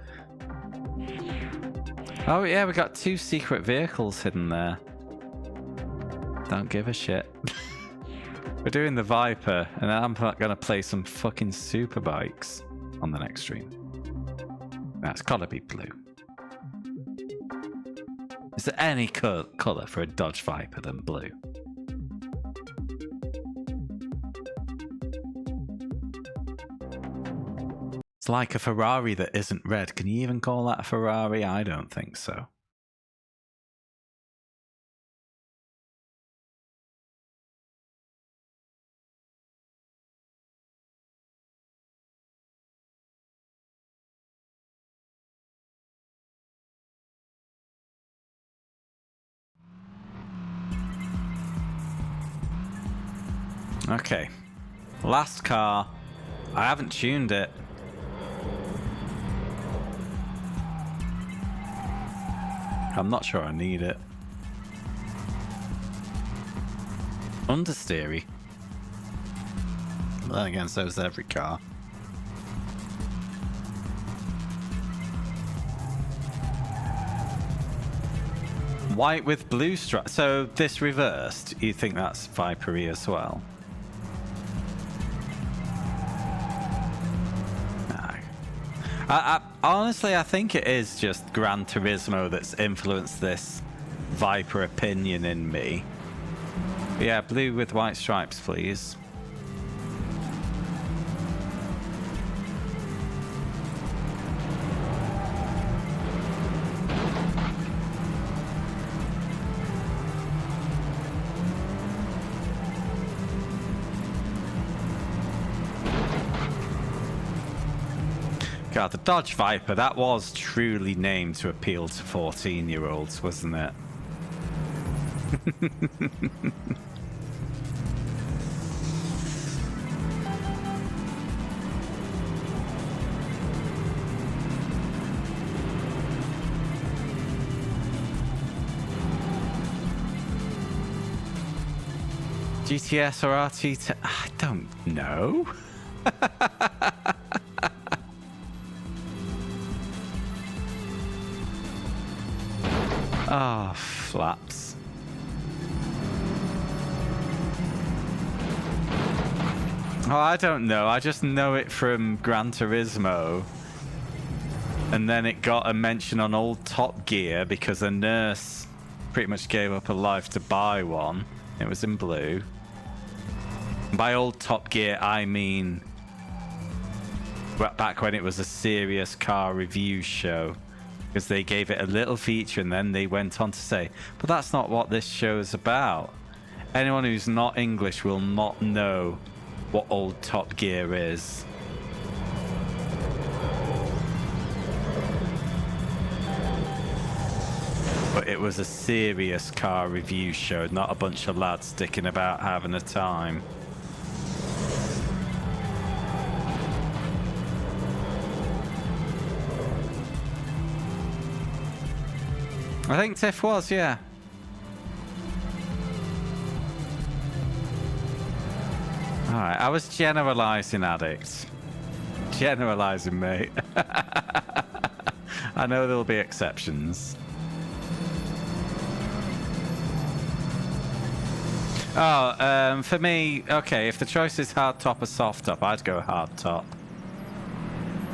Oh yeah, we got 2 secret vehicles hidden there. Don't give a shit. We're doing the Viper, and I'm gonna play some fucking super bikes on the next stream. That's gotta be blue. Is there any colour for a Dodge Viper than blue? It's like a Ferrari that isn't red. Can you even call that a Ferrari? I don't think so. Okay. Last car. I haven't tuned it. I'm not sure I need it. Understeery. Well, then again, so is every car. White with blue stripes. So this reversed, you think that's Vipery as well? Honestly, I think it is just Gran Turismo that's influenced this Viper opinion in me. But yeah, blue with white stripes, please. God, the Dodge Viper, that was truly named to appeal to 14-year-olds, wasn't it? GTS or RT? I don't know. Oh, flaps. Oh, I don't know. I just know it from Gran Turismo. And then it got a mention on old Top Gear because a nurse pretty much gave up her life to buy one. It was in blue. By old Top Gear, I mean back when it was a serious car review show. Because they gave it a little feature and then they went on to say, but that's not what this show is about. Anyone who's not English will not know what old Top Gear is. But it was a serious car review show, not a bunch of lads sticking about having a time. I think Tiff was, yeah. Alright, I was generalising, addict. Generalising, mate. I know there'll be exceptions. Oh, for me, okay, if the choice is hard top or soft top, I'd go hard top.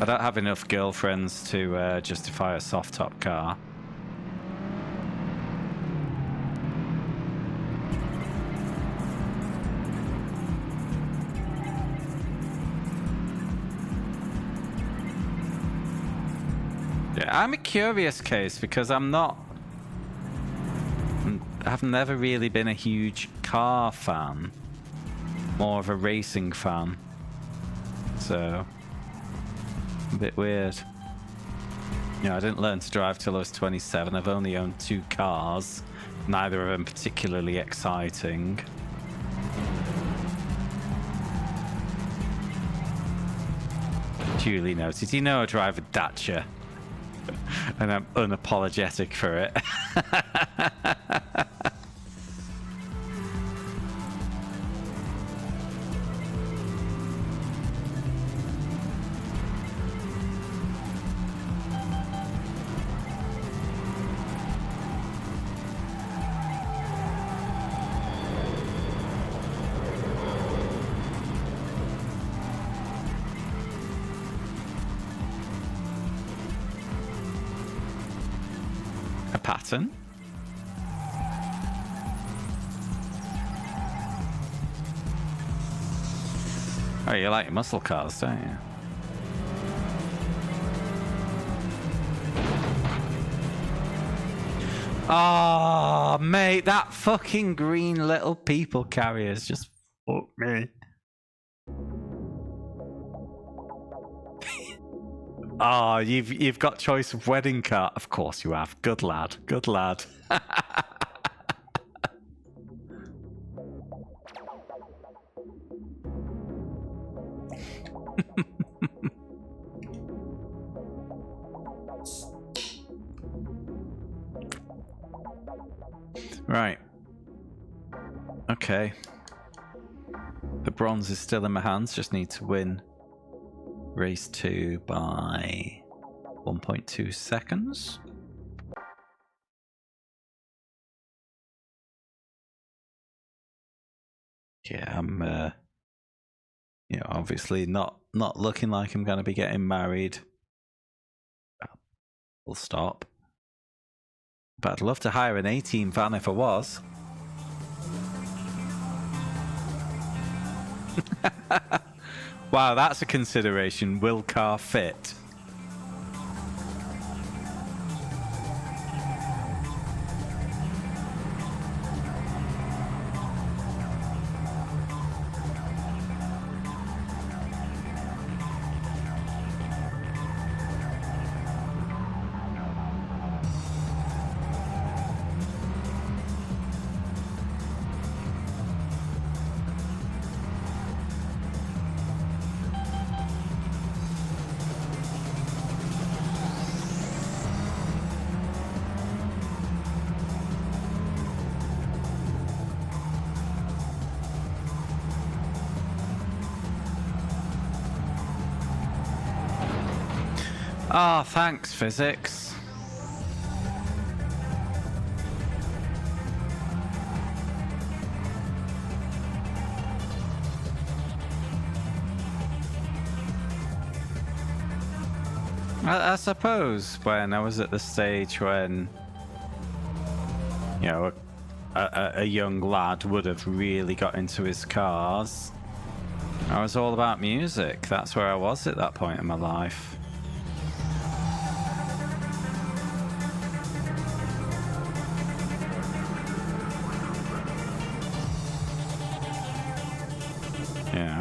I don't have enough girlfriends to justify a soft top car. Yeah, I'm a curious case because I've never really been a huge car fan, more of a racing fan, so a bit weird. You know, I didn't learn to drive till I was 27. I've only owned 2 cars, neither of them particularly exciting. Duly noted. You know I drive a Dacia, and I'm unapologetic for it. Pattern. Oh, you like your muscle cars, don't you? Oh, mate, that fucking green little people carriers just fuck me. Oh, you've got choice of wedding car. Of course you have. Good lad. Good lad. Right. Okay. The bronze is still in my hands. Just need to win race 2 by 1.2 seconds. Yeah, I'm you know, obviously not looking like I'm going to be getting married. We'll stop. But I'd love to hire an 18 van if I was. Wow, that's a consideration. Will car fit? Oh, thanks, physics. I suppose when I was at the stage when, you know, a young lad would have really got into his cars, I was all about music. That's where I was at that point in my life.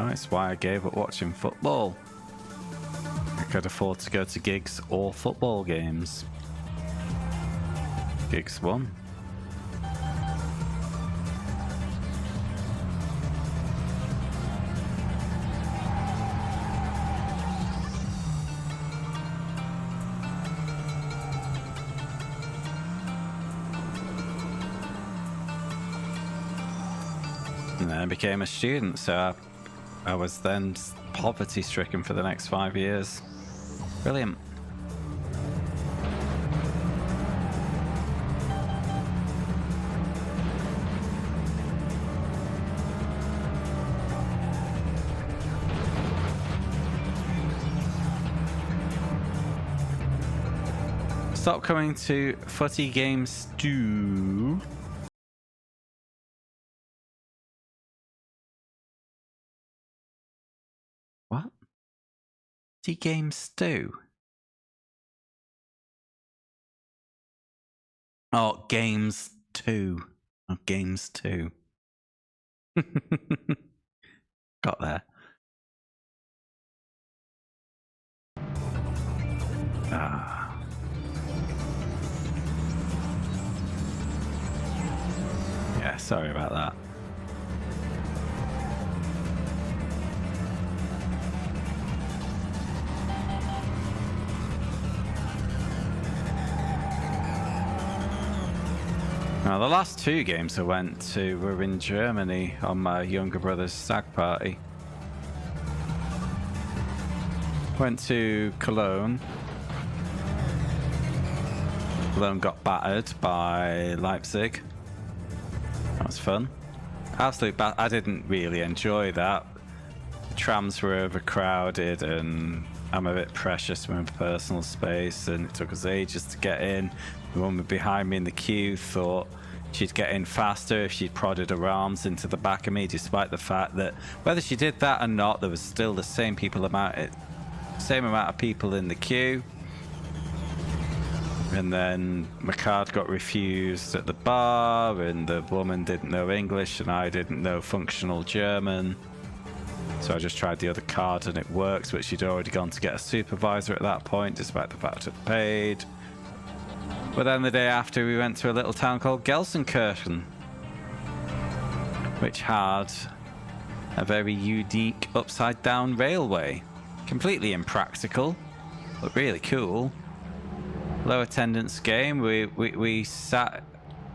That's why I gave up watching football. I could afford to go to gigs or football games. Gigs won. And then I became a student, so I was then poverty stricken for the next 5 years. Brilliant. Stop coming to Footy Game Stew. What? Footy Game Stew? Oh, Games 2. Oh, Games 2. Got there. Ah. Yeah, sorry about that. Now, the last 2 games I went to were in Germany on my younger brother's stag party. Went to Cologne. Cologne got battered by Leipzig. That was fun. I didn't really enjoy that. The trams were overcrowded and I'm a bit precious with my personal space, and it took us ages to get in. The woman behind me in the queue thought she'd get in faster if she'd prodded her arms into the back of me, despite the fact that whether she did that or not, there was still the same amount of people in the queue. And then my card got refused at the bar, and the woman didn't know English and I didn't know functional German. So I just tried the other card and it worked, but she'd already gone to get a supervisor at that point, despite the fact I'd paid. But then the day after, we went to a little town called Gelsenkirchen, which had a very unique upside-down railway. Completely impractical, but really cool. Low attendance game. We sat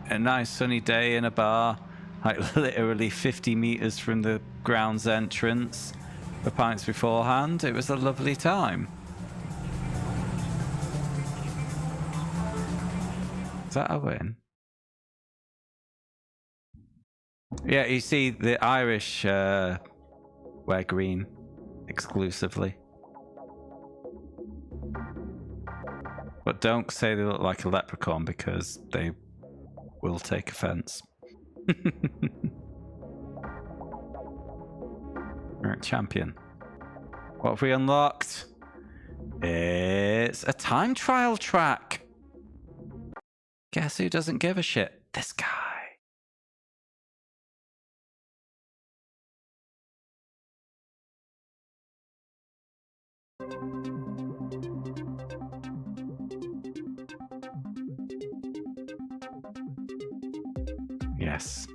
a nice sunny day in a bar, like literally 50 meters from the grounds entrance, for pints beforehand. It was a lovely time. Is that a win? Yeah, you see, the Irish wear green exclusively. But don't say they look like a leprechaun, because they will take offense. Alright, champion. What have we unlocked? It's a time trial track. Guess who doesn't give a shit? This guy. Yes.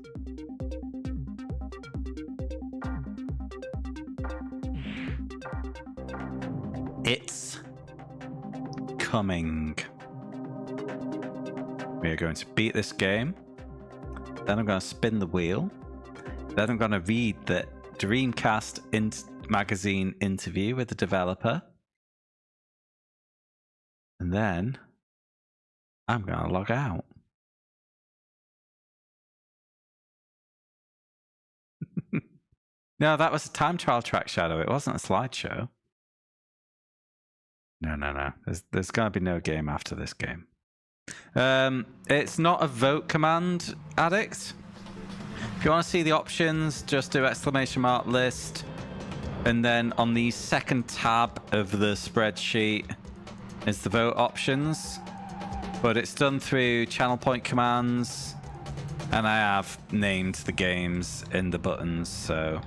It's coming. We are going to beat this game. Then I'm going to spin the wheel. Then I'm going to read the Dreamcast magazine interview with the developer. And then I'm going to log out. No, that was a time trial track, Shadow. It wasn't a slideshow. No. There's going to be no game after this game. It's not a vote command, Addict. If you want to see the options, just do !list. And then on the second tab of the spreadsheet is the vote options. But it's done through channel point commands. And I have named the games in the buttons, so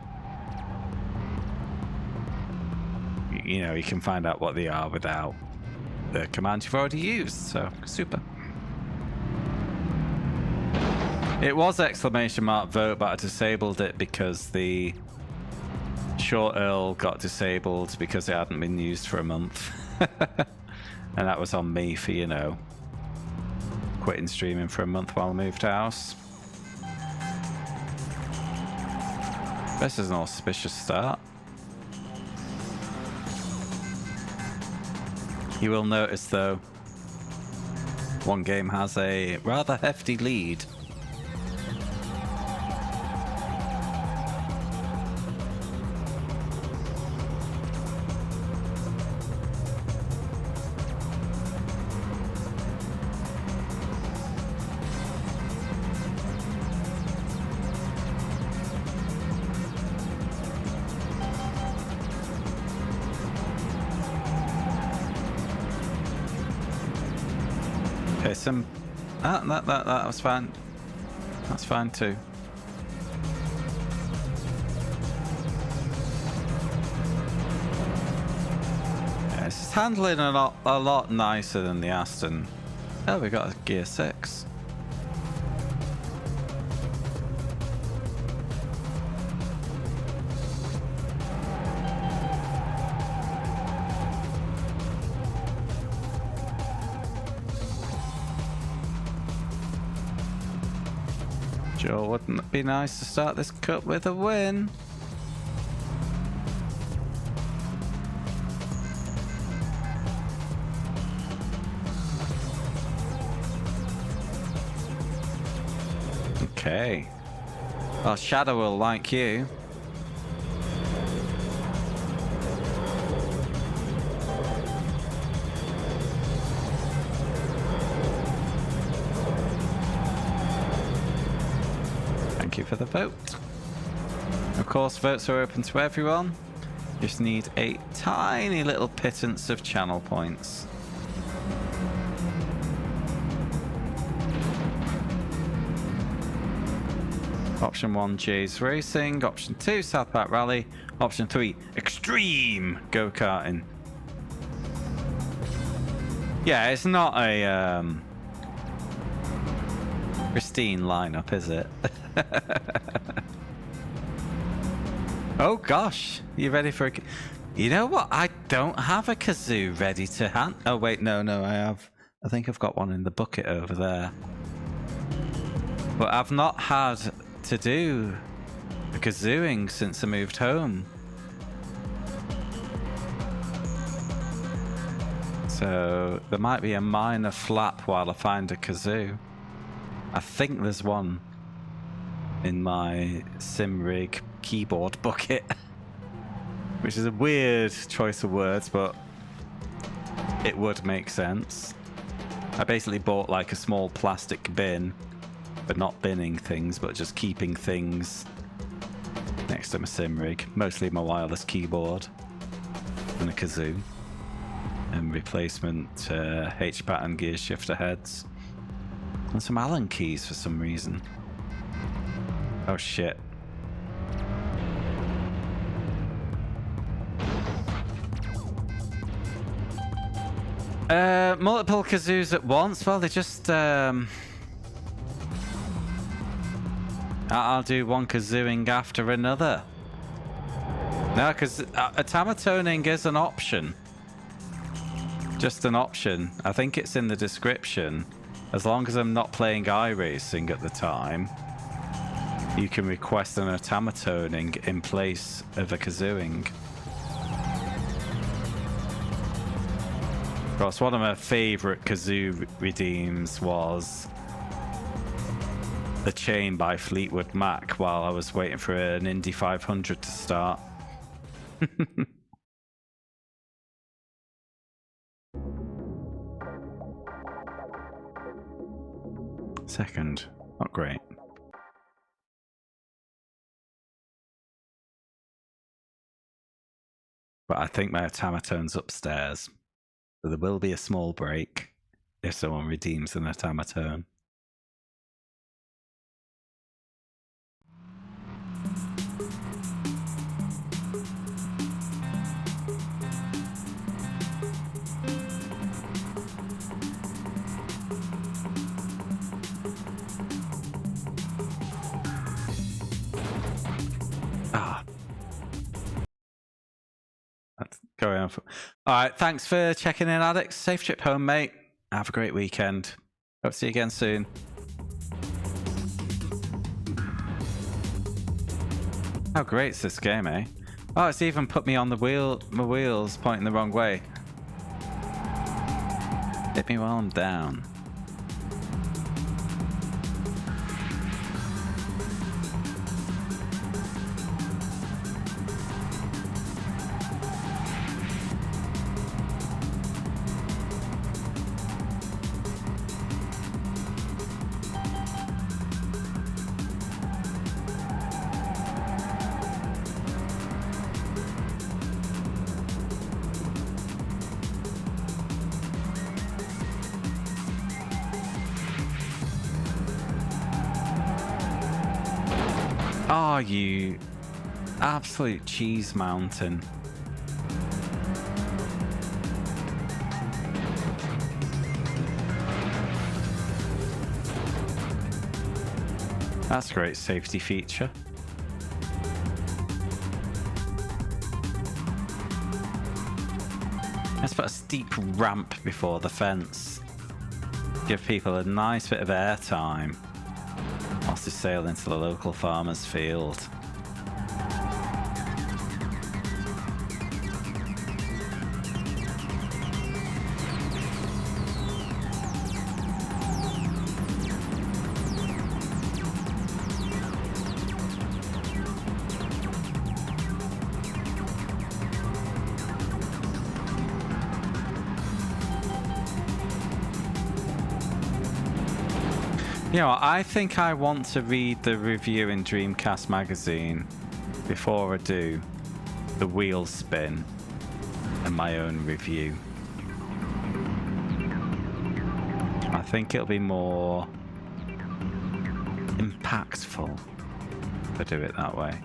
you know, you can find out what they are without the command you've already used, so super. It was !vote, but I disabled it because the shorturl got disabled because it hadn't been used for a month. And that was on me for, you know, quitting streaming for a month while I moved house. This is an auspicious start. You will notice, though, one game has a rather hefty lead. Okay, that was fine. That's fine too. Yeah, it's handling a lot nicer than the Aston. Oh, we got a gear 6. Sure, wouldn't it be nice to start this cup with a win? Okay. Well, Shadow will like you. Thank you for the vote. Of course, votes are open to everyone. Just need a tiny little pittance of channel points. Option 1, Jay's Racing. Option 2, South Park Rally. Option 3, Extreme Go-Karting. Yeah, it's not a pristine lineup, is it? Oh gosh, you ready for a... You know what? I don't have a kazoo ready to hand. Oh wait, no, I have. I think I've got one in the bucket over there. But I've not had to do a kazooing since I moved home. So there might be a minor flap while I find a kazoo. I think there's one in my Simrig keyboard bucket. Which is a weird choice of words, but it would make sense. I basically bought like a small plastic bin, but not binning things, but just keeping things next to my Simrig. Mostly my wireless keyboard and a kazoo. And replacement H-pattern gear shifter heads. And some Allen keys for some reason. Oh shit. Multiple kazoos at once? Well, they just... I'll do one kazooing after another. No, because automatoning is an option. Just an option. I think it's in the description. As long as I'm not playing iRacing at the time, you can request an automatoning in place of a kazooing. Of course, one of my favourite kazoo redeems was the Chain by Fleetwood Mac while I was waiting for an Indy 500 to start. Second, not great. But I think my automatone's upstairs. So there will be a small break if someone redeems an automaton. That's going on. All right, thanks for checking in, Alex. Safe trip home, mate. Have a great weekend. Hope to see you again soon. How great's this game, eh? Oh, it's even put me on the wheel. My wheels pointing the wrong way. Hit me while I'm down. Oh, you absolute cheese mountain. That's a great safety feature. Let's put a steep ramp before the fence. Give people a nice bit of airtime whilst they sail into the local farmer's field. You know, I think I want to read the review in Dreamcast magazine before I do the wheel spin and my own review. I think it'll be more impactful if I do it that way.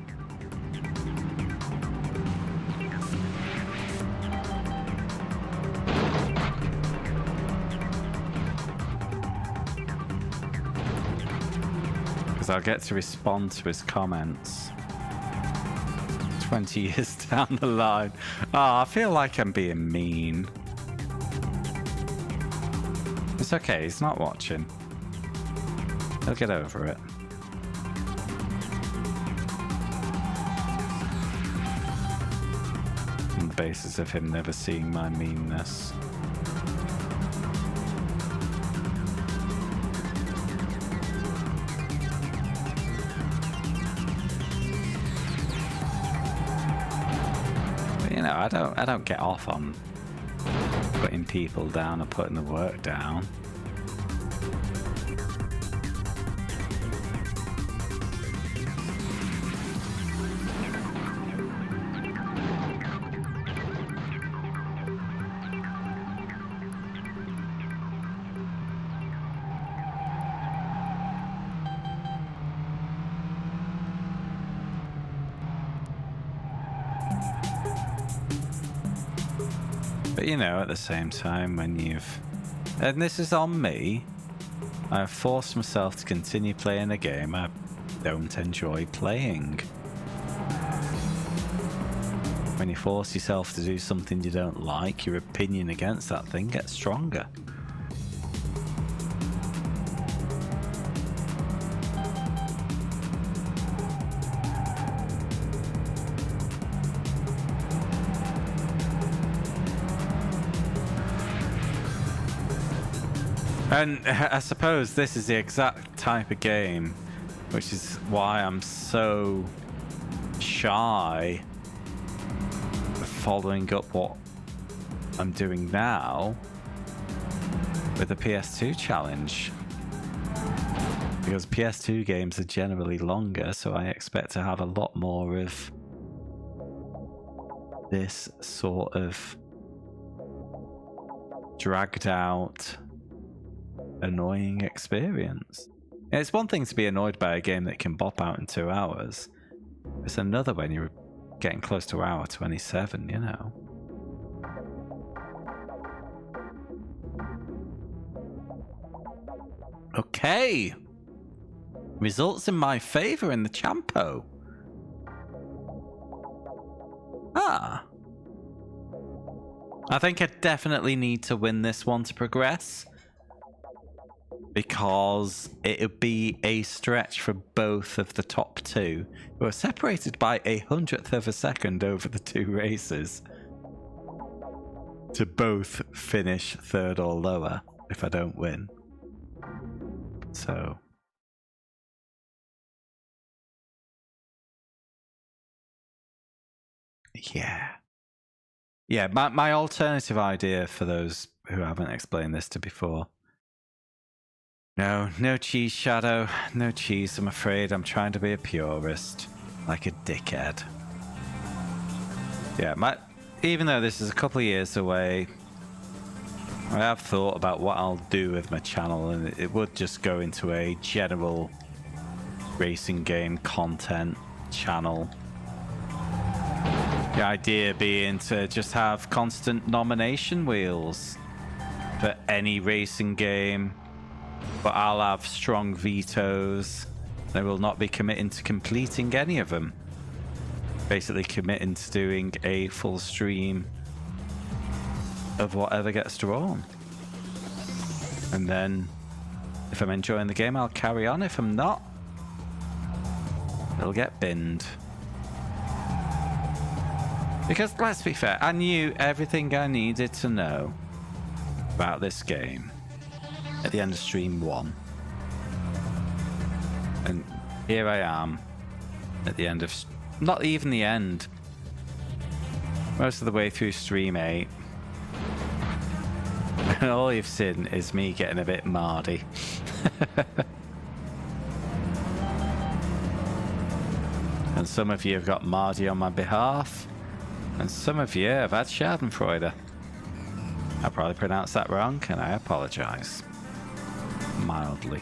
Because I'll get to respond to his comments 20 years down the line. Oh, I feel like I'm being mean. It's okay, he's not watching. He'll get over it. On the basis of him never seeing my meanness. You know, I don't get off on putting people down or putting the work down. But you know, at the same time, when you've... And this is on me. I've forced myself to continue playing a game I don't enjoy playing. When you force yourself to do something you don't like, your opinion against that thing gets stronger. And I suppose this is the exact type of game, which is why I'm so shy of following up what I'm doing now with the PS2 challenge. Because PS2 games are generally longer, so I expect to have a lot more of this sort of dragged out, annoying experience. It's one thing to be annoyed by a game that can bop out in 2 hours. It's another when you're getting close to hour 27, you know. Okay. Results in my favor in the Champo. Ah. I think I definitely need to win this one to progress, because it would be a stretch for both of the top two, who are separated by 1/100th of a second over the two races, to both finish third or lower if I don't win. So yeah, my alternative idea, for those who haven't explained this to before. No cheese, Shadow. No cheese, I'm afraid. I'm trying to be a purist. Like a dickhead. Yeah, even though this is a couple of years away, I have thought about what I'll do with my channel, and it would just go into a general racing game content channel. The idea being to just have constant nomination wheels for any racing game, but I'll have strong vetoes. I will not be committing to completing any of them. Basically committing to doing a full stream of whatever gets drawn. And then if I'm enjoying the game, I'll carry on. If I'm not, it'll get binned. Because let's be fair, I knew everything I needed to know about this game at the end of stream 1. And here I am at the end of... not even the end. Most of the way through stream 8. And all you've seen is me getting a bit mardy. And some of you have got mardy on my behalf. And some of you have had schadenfreude. I probably pronounced that wrong, and I apologize. Mildly.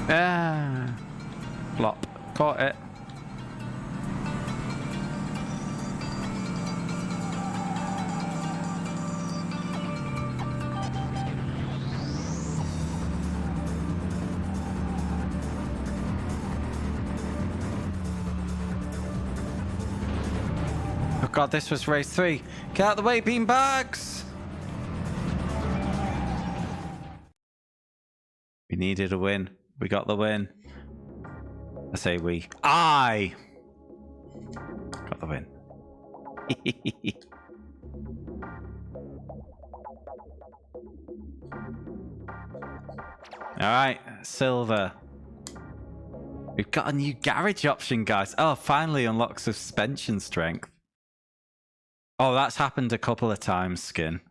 Ah, flop. Caught it. Oh god, this was race 3. Get out of the way, beanbags! We needed a win. We got the win. I say we. I got the win. Alright, silver. We've got a new garage option, guys. Oh, finally unlock suspension strength. Oh, that's happened a couple of times, Skin.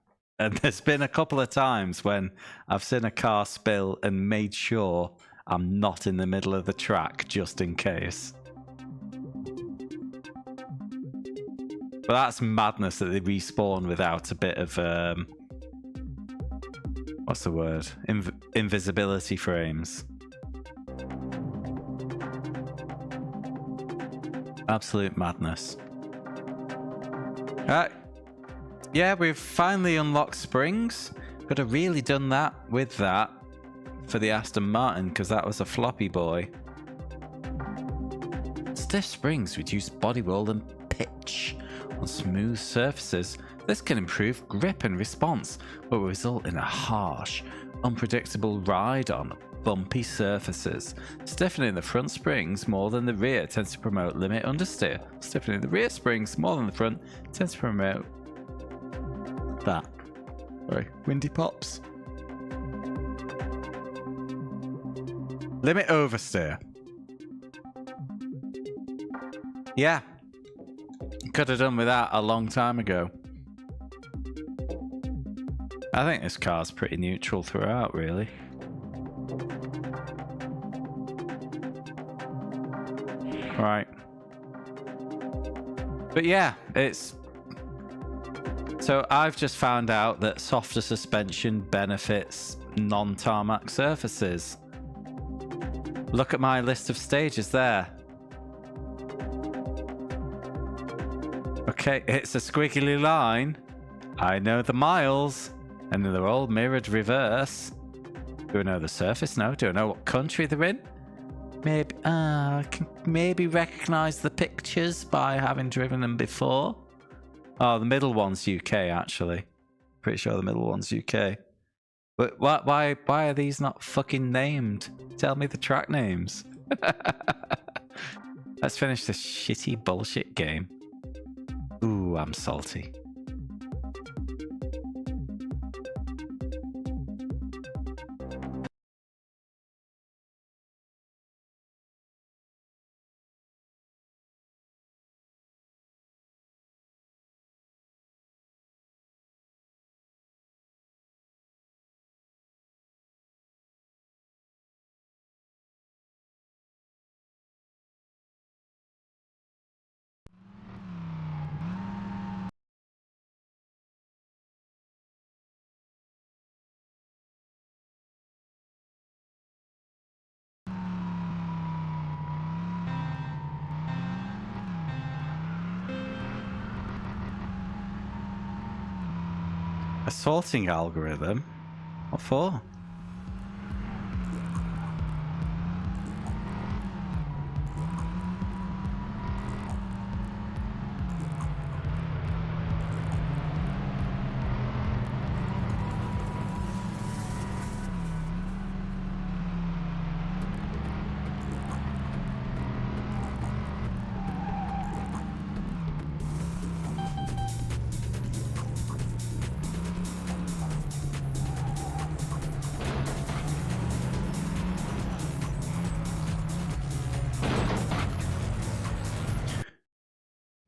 And there's been a couple of times when I've seen a car spill and made sure I'm not in the middle of the track just in case. But that's madness that they respawn without a bit of, what's the word? Invisibility frames. Absolute madness. Alright. Yeah, we've finally unlocked springs. Could have really done that with that for the Aston Martin, because that was a floppy boy. Stiff springs reduce body roll and pitch on smooth surfaces. This can improve grip and response, but will result in a harsh, unpredictable ride on bumpy surfaces. Stiffening the front springs more than the rear tends to promote limit understeer. Stiffening the rear springs more than the front tends to promote that. Sorry, windy pops. Limit oversteer. Yeah. Could have done with that a long time ago. I think this car's pretty neutral throughout, really. Right. But yeah, it's... So I've just found out that softer suspension benefits non-tarmac surfaces. Look at my list of stages there. Okay, it's a squiggly line. I know the miles, and they're all mirrored reverse. Do I know the surface? No. Do I know what country they're in? Maybe, I can maybe recognize the pictures by having driven them before. Oh, the middle one's UK, actually. Pretty sure the middle one's UK. But why are these not fucking named? Tell me the track names. Let's finish this shitty bullshit game. Ooh, I'm salty. A sorting algorithm? What for?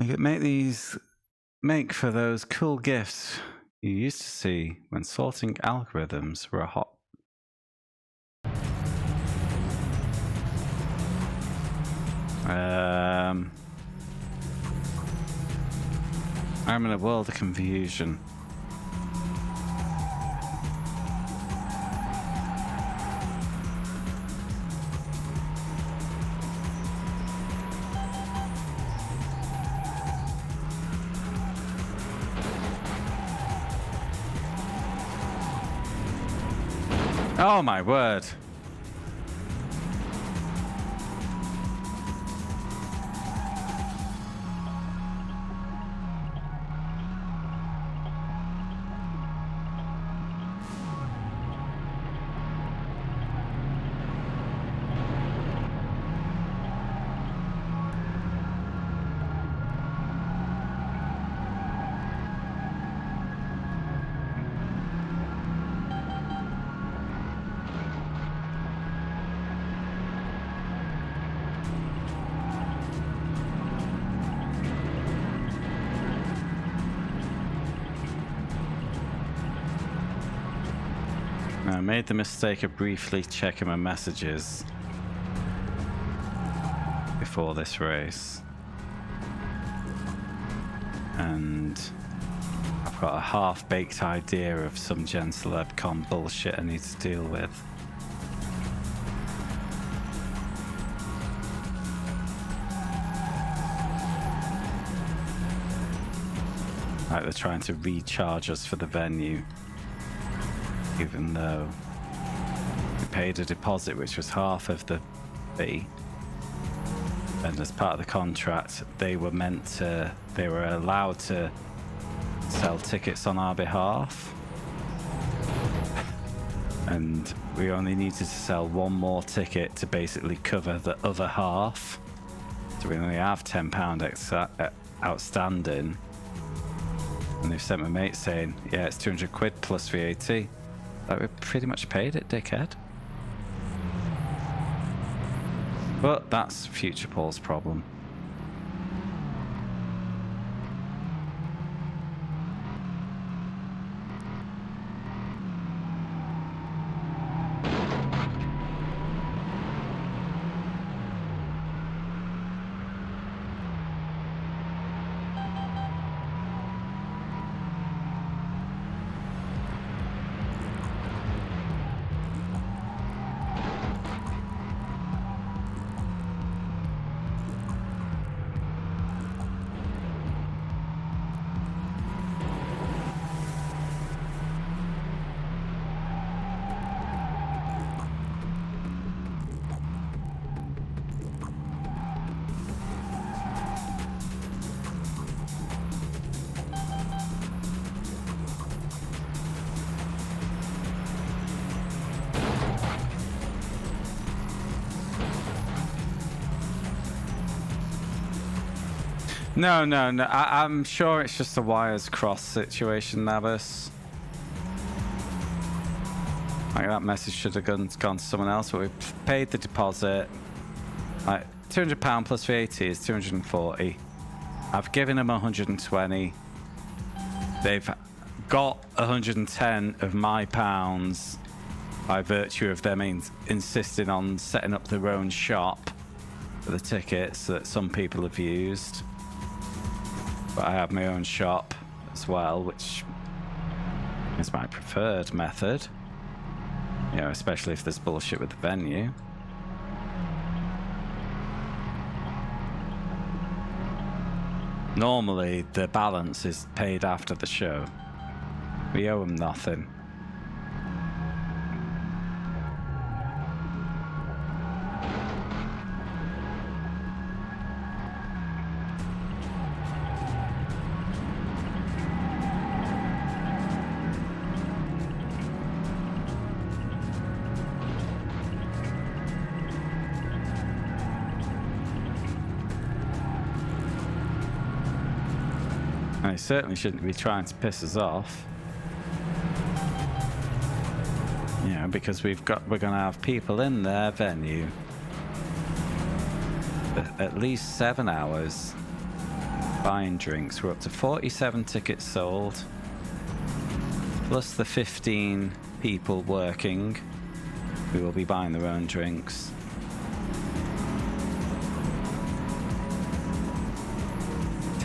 You could make for those cool gifts you used to see when sorting algorithms were hot. I'm in a world of confusion. Oh my word. I made the mistake of briefly checking my messages before this race. And I've got a half-baked idea of some Gen Celeb Con bullshit I need to deal with. Like they're trying to recharge us for the venue. Even though we paid a deposit which was half of the fee, and as part of the contract they were allowed to sell tickets on our behalf, and we only needed to sell one more ticket to basically cover the other half, so we only have £10 outstanding, and they've sent my mate saying, yeah, it's 200 quid plus VAT. Like, we pretty much paid it, dickhead. But that's future Paul's problem. No. I'm sure it's just a wires cross situation, Navis. Like, that message should have gone to someone else, but we paid the deposit. Like, £200 plus VAT is 240. I've given them 120. They've got 110 of my pounds by virtue of them insisting on setting up their own shop for the tickets that some people have used. But I have my own shop as well, which is my preferred method. You know, especially if there's bullshit with the venue. Normally, the balance is paid after the show. We owe them nothing. I certainly shouldn't be trying to piss us off. You know, because we're gonna have people in their venue at least 7 hours buying drinks. We're up to 47 tickets sold, plus the 15 people working who will be buying their own drinks.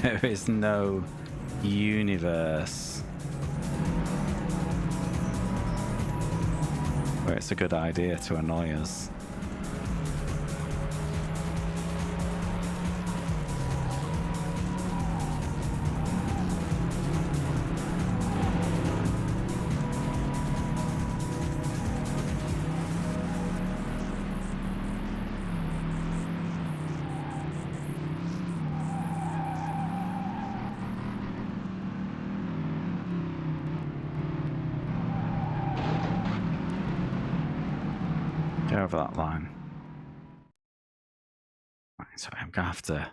There is no universe where it's a good idea to annoy us. Get over that line. Right, sorry, I'm gonna have to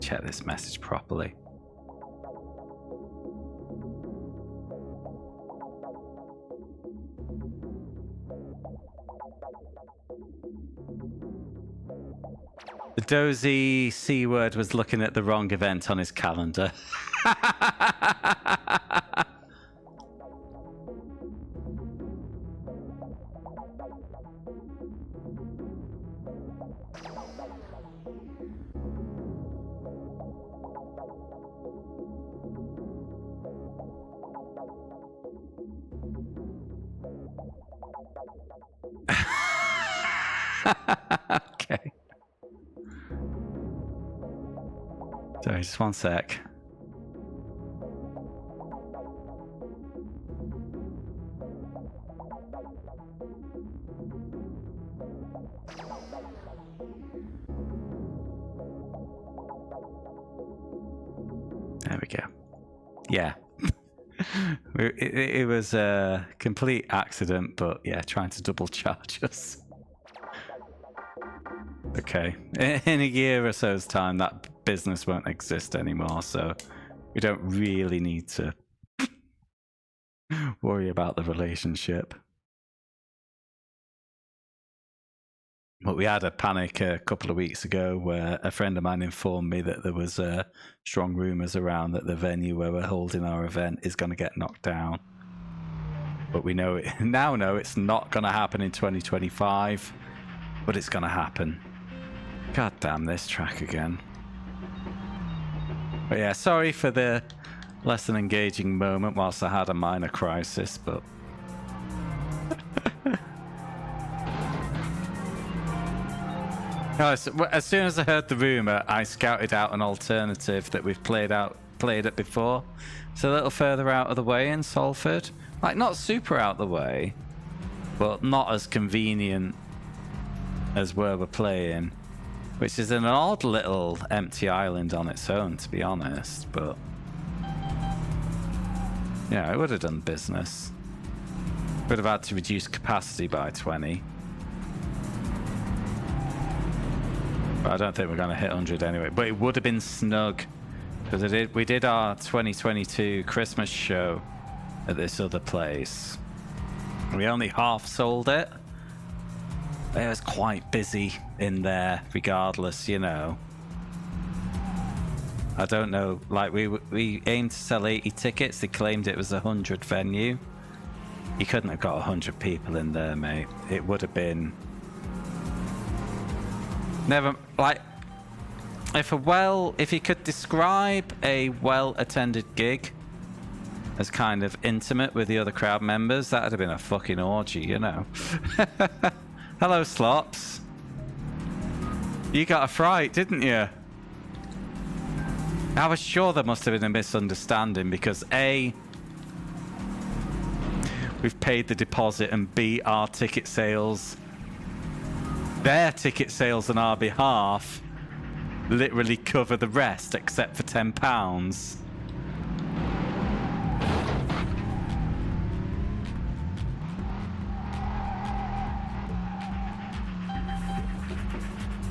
check this message properly. The dozy C word was looking at the wrong event on his calendar. Okay. Sorry, just one sec. There we go. Yeah. It was a complete accident, but yeah, trying to double charge us. Okay. In a year or so's time, that business won't exist anymore, so we don't really need to worry about the relationship. But we had a panic a couple of weeks ago where a friend of mine informed me that there was strong rumours around that the venue where we're holding our event is going to get knocked down. But we know it now know it's not going to happen in 2025, but it's going to happen. God damn this track again. But yeah, sorry for the less than engaging moment whilst I had a minor crisis, but no, as soon as I heard the rumour, I scouted out an alternative that we've played it before. It's a little further out of the way in Salford. Like, not super out the way, but not as convenient as where we're playing. Which is an odd little empty island on its own, to be honest, but yeah, it would have done business. Would have had to reduce capacity by 20. But I don't think we're going to hit 100 anyway. But it would have been snug, because we did our 2022 Christmas show at this other place. We only half sold it. It was quite busy in there, regardless, you know. I don't know, like we aimed to sell 80 tickets. They claimed it was 100 venue. You couldn't have got 100 people in there, mate. It would have been never like if you could describe a well-attended gig as kind of intimate with the other crowd members, that would have been a fucking orgy, you know. Hello, Slops. You got a fright, didn't you? I was sure there must have been a misunderstanding because A, we've paid the deposit and B, our ticket sales, their ticket sales on our behalf literally cover the rest except for £10.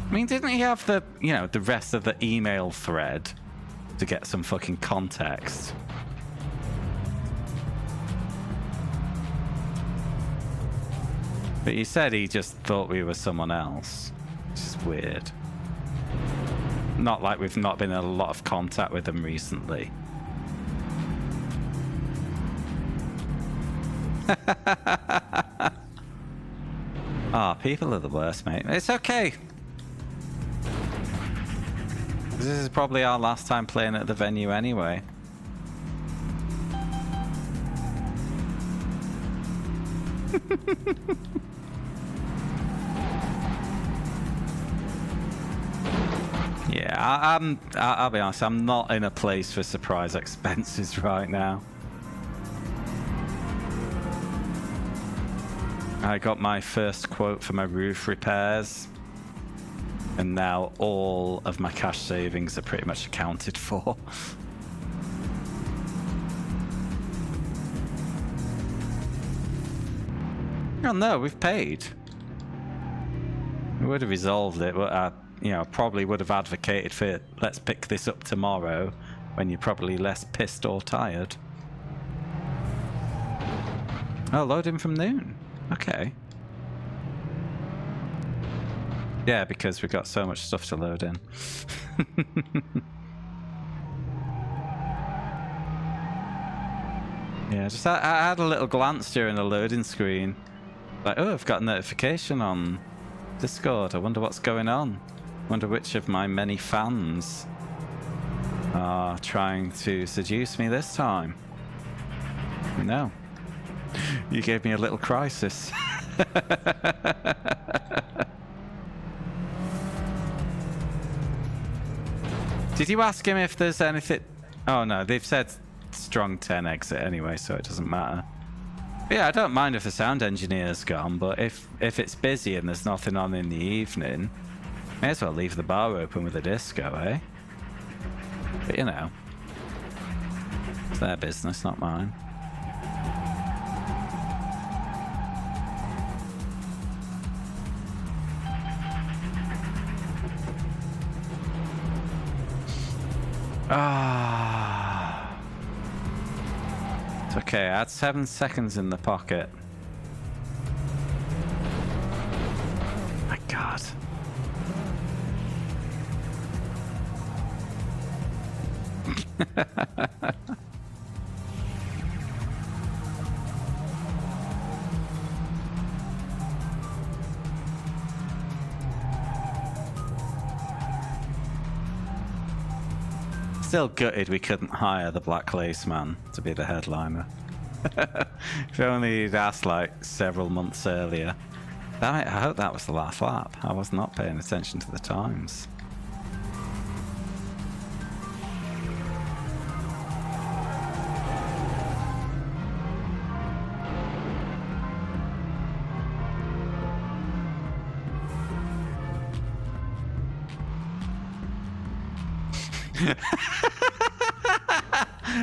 I mean, didn't he have the, you know, the rest of the email thread to get some fucking context? But he said he just thought we were someone else. Which is weird. Not like we've not been in a lot of contact with them recently. People are the worst, mate. It's okay. This is probably our last time playing at the venue anyway. Yeah, I'll be honest, I'm not in a place for surprise expenses right now. I got my first quote for my roof repairs, and now all of my cash savings are pretty much accounted for. Oh no, we've paid. We would have resolved it, but I, you know, probably would have advocated for let's pick this up tomorrow when you're probably less pissed or tired. Oh, loading from noon. Okay. Yeah, because we've got so much stuff to load in. Yeah, just I had a little glance during the loading screen. Like, oh, I've got a notification on Discord. I wonder what's going on. Wonder which of my many fans are trying to seduce me this time. No. You gave me a little crisis. Did you ask him if there's anything? Oh no, they've said strong 10 exit anyway, so it doesn't matter. But yeah, I don't mind if the sound engineer's gone, but if it's busy and there's nothing on in the evening, may as well leave the bar open with a disco, eh? But you know, it's their business, not mine. It's okay, I had 7 seconds in the pocket. My God. Still gutted we couldn't hire the Black Lace Man to be the headliner. If only he'd asked like several months earlier. Damn it, I hope that was the last lap. I was not paying attention to the times.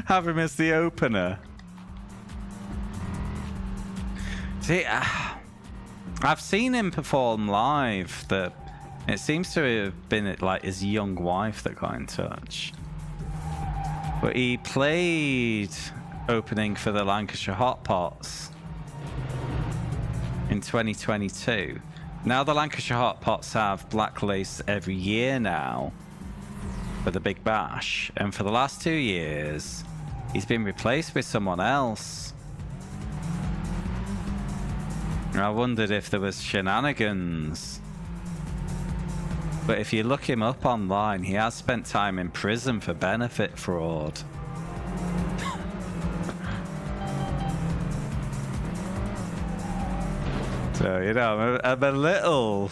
Having missed the opener. See, I've seen him perform live. It seems to have been like his young wife that got in touch. But he played opening for the Lancashire Hot Pots in 2022. Now the Lancashire Hot Pots have Black Lace every year now for the Big Bash, and for the last 2 years he's been replaced with someone else. And I wondered if there was shenanigans. But if you look him up online, he has spent time in prison for benefit fraud. So, you know, I'm a little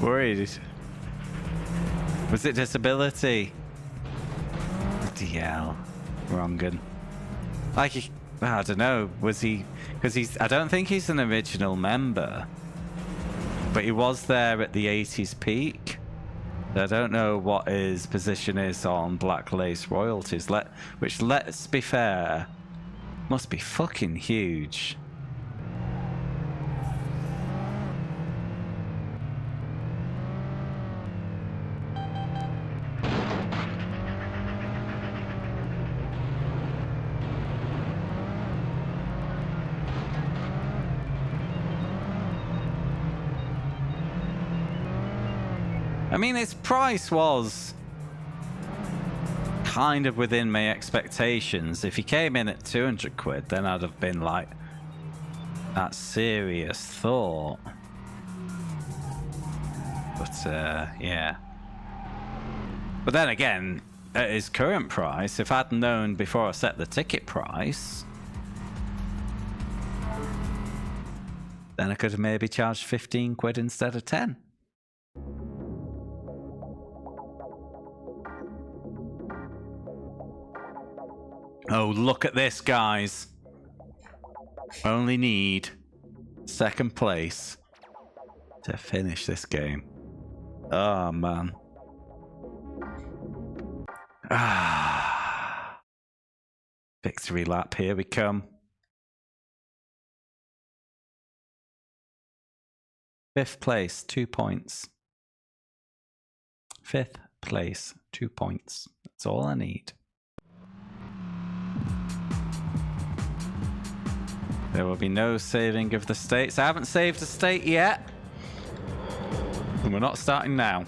worried. Was it disability? DL. Wrong. Like, I don't know, was he... Because I don't think he's an original member. But he was there at the 80s peak. I don't know what his position is on Black Lace royalties. Which, let's be fair, must be fucking huge. I mean, its price was kind of within my expectations. If he came in at 200 quid, then I'd have been like, that's serious thought. But, yeah. But then again, at his current price, if I'd known before I set the ticket price, then I could have maybe charged 15 quid instead of 10. Oh, look at this, guys. Only need second place to finish this game. Oh, man. Ah. Victory lap, here we come. 5th place, 2 points. 5th place, 2 points. That's all I need. There will be no saving of the states. I haven't saved a state yet. And we're not starting now.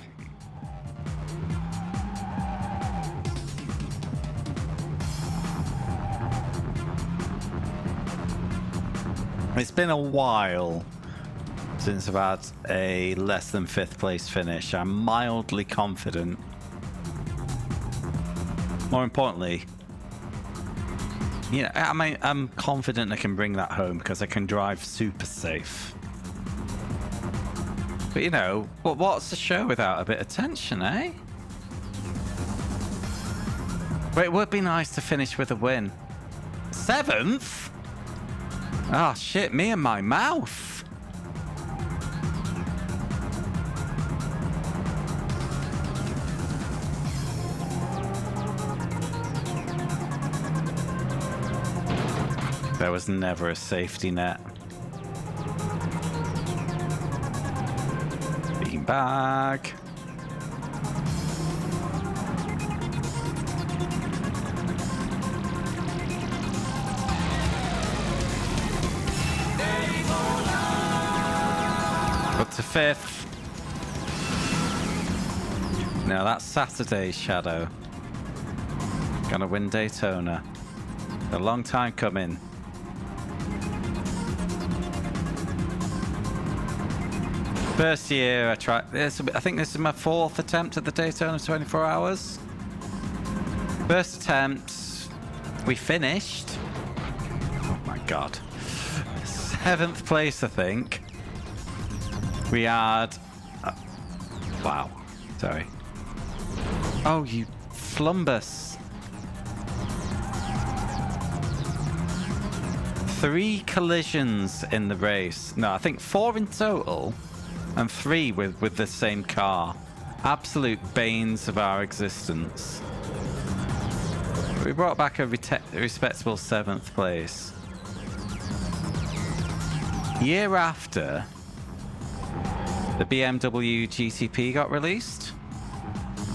It's been a while since I've had a less than 5th place finish. I'm mildly confident. More importantly, you know, I'm confident I can bring that home because I can drive super safe. But you know, what's a show without a bit of tension, eh? But it would be nice to finish with a win. 7th? Oh shit, me and my mouth. There was never a safety net. Beanbag. Up to 5th. Now that's Saturday's shadow. Gonna win Daytona. A long time coming. First year I tried this. I think this is my 4th attempt at the Daytona 24 hours. First attempt, we finished. Oh my god. 7th place, I think. We had. Wow. Sorry. Oh, you flumbus. 3 collisions in the race. No, I think 4 in total. And 3 with the same car. Absolute banes of our existence. We brought back a respectable 7th place. Year after, the BMW GTP got released.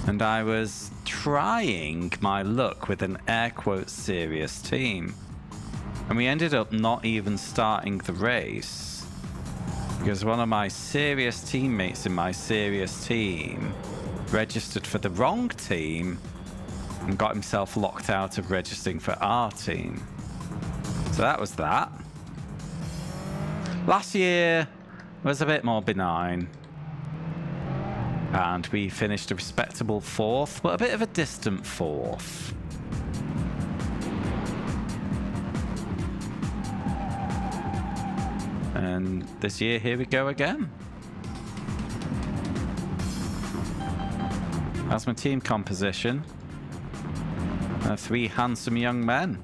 And I was trying my luck with an air quotes serious team. And we ended up not even starting the race. Because one of my serious teammates in my serious team registered for the wrong team and got himself locked out of registering for our team. So that was that. Last year was a bit more benign. And we finished a respectable 4th, but a bit of a distant 4th. And this year, here we go again. That's my team composition. 3 handsome young men.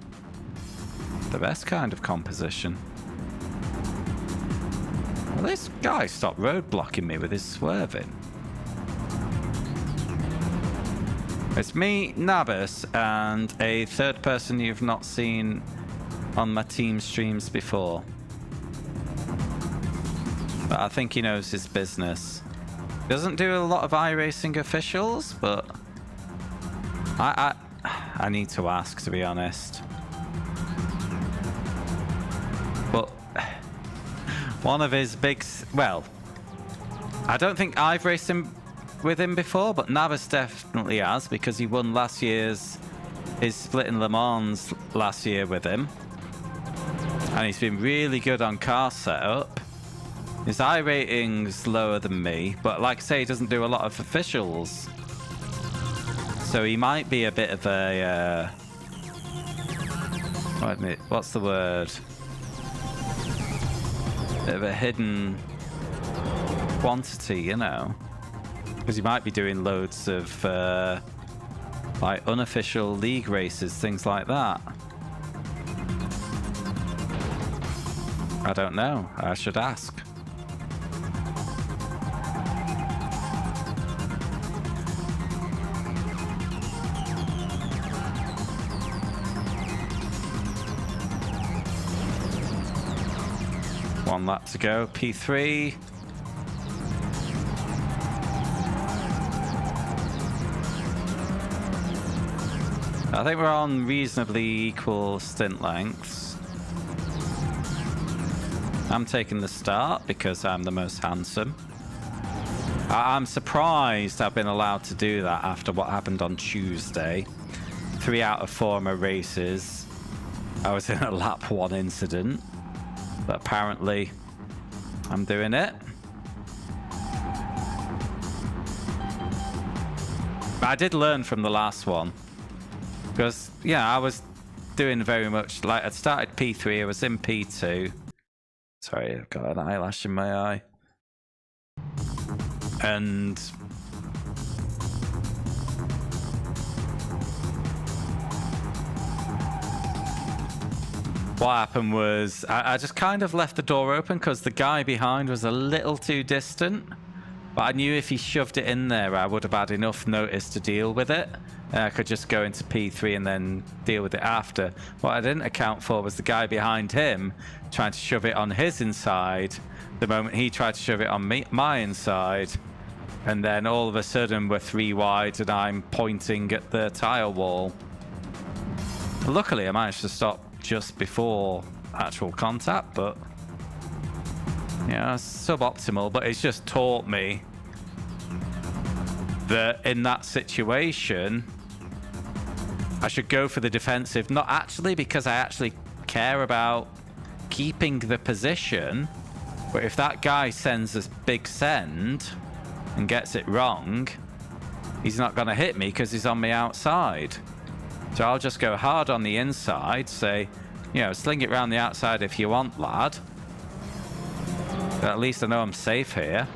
the best kind of composition. Well, this guy stopped roadblocking me with his swerving. It's me, Nabus, and a third person you've not seen on my team streams before. But I think he knows his business. Doesn't do a lot of iRacing officials, but I need to ask, to be honest. But one of his big... Well, I don't think I've raced him with him before, but Navas definitely has, because he won last year's... his split in Le Mans last year with him. And he's been really good on car setup. His I rating's lower than me, but like I say, he doesn't do a lot of officials. So he might be a bit of a... what's the word? Bit of a hidden quantity, you know? Because he might be doing loads of like unofficial league races, things like that. I don't know. I should ask. One lap to go, P3. I think we're on reasonably equal stint lengths. I'm taking the start because I'm the most handsome. I'm surprised I've been allowed to do that after what happened on Tuesday. 3 out of 4 of my races, I was in a lap 1 incident. But apparently, I'm doing it. But I did learn from the last one. Because, yeah, I was doing very much... Like, I'd started P3, I was in P2. Sorry, I've got an eyelash in my eye. And... what happened was I just kind of left the door open because the guy behind was a little too distant. But I knew if he shoved it in there, I would have had enough notice to deal with it. I could just go into P3 and then deal with it after. What I didn't account for was the guy behind him trying to shove it on his inside the moment he tried to shove it on my inside. And then all of a sudden we're 3 wide and I'm pointing at the tire wall. Luckily, I managed to stop just before actual contact, but yeah, suboptimal. But it's just taught me that in that situation I should go for the defensive, not actually because I actually care about keeping the position, but if that guy sends a big send and gets it wrong, he's not going to hit me because he's on the outside. So I'll just go hard on the inside, say, you know, sling it around the outside if you want, lad. But at least I know I'm safe here.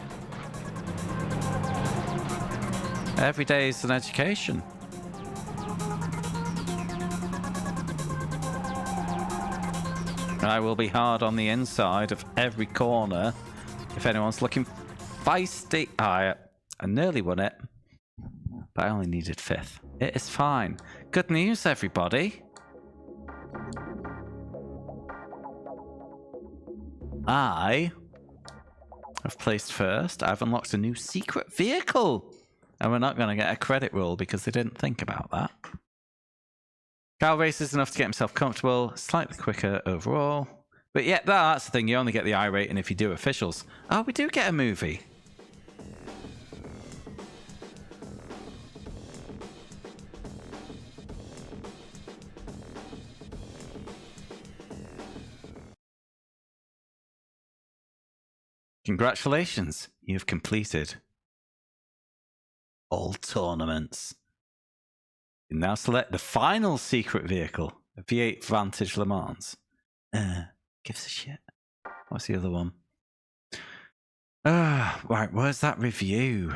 Every day is an education. I will be hard on the inside of every corner if anyone's looking feisty. I nearly won it, but I only needed 5th. It is fine. Good news, everybody. I have placed first. I've unlocked a new secret vehicle. And we're not going to get a credit roll because they didn't think about that. Car races enough to get himself comfortable. Slightly quicker overall. But yeah, that's the thing. You only get the I rating if you do officials. Oh, we do get a movie. Congratulations, you've completed all tournaments. You now select the final secret vehicle, a V8 Vantage Le Mans. Gives a shit. What's the other one? Right, where's that review?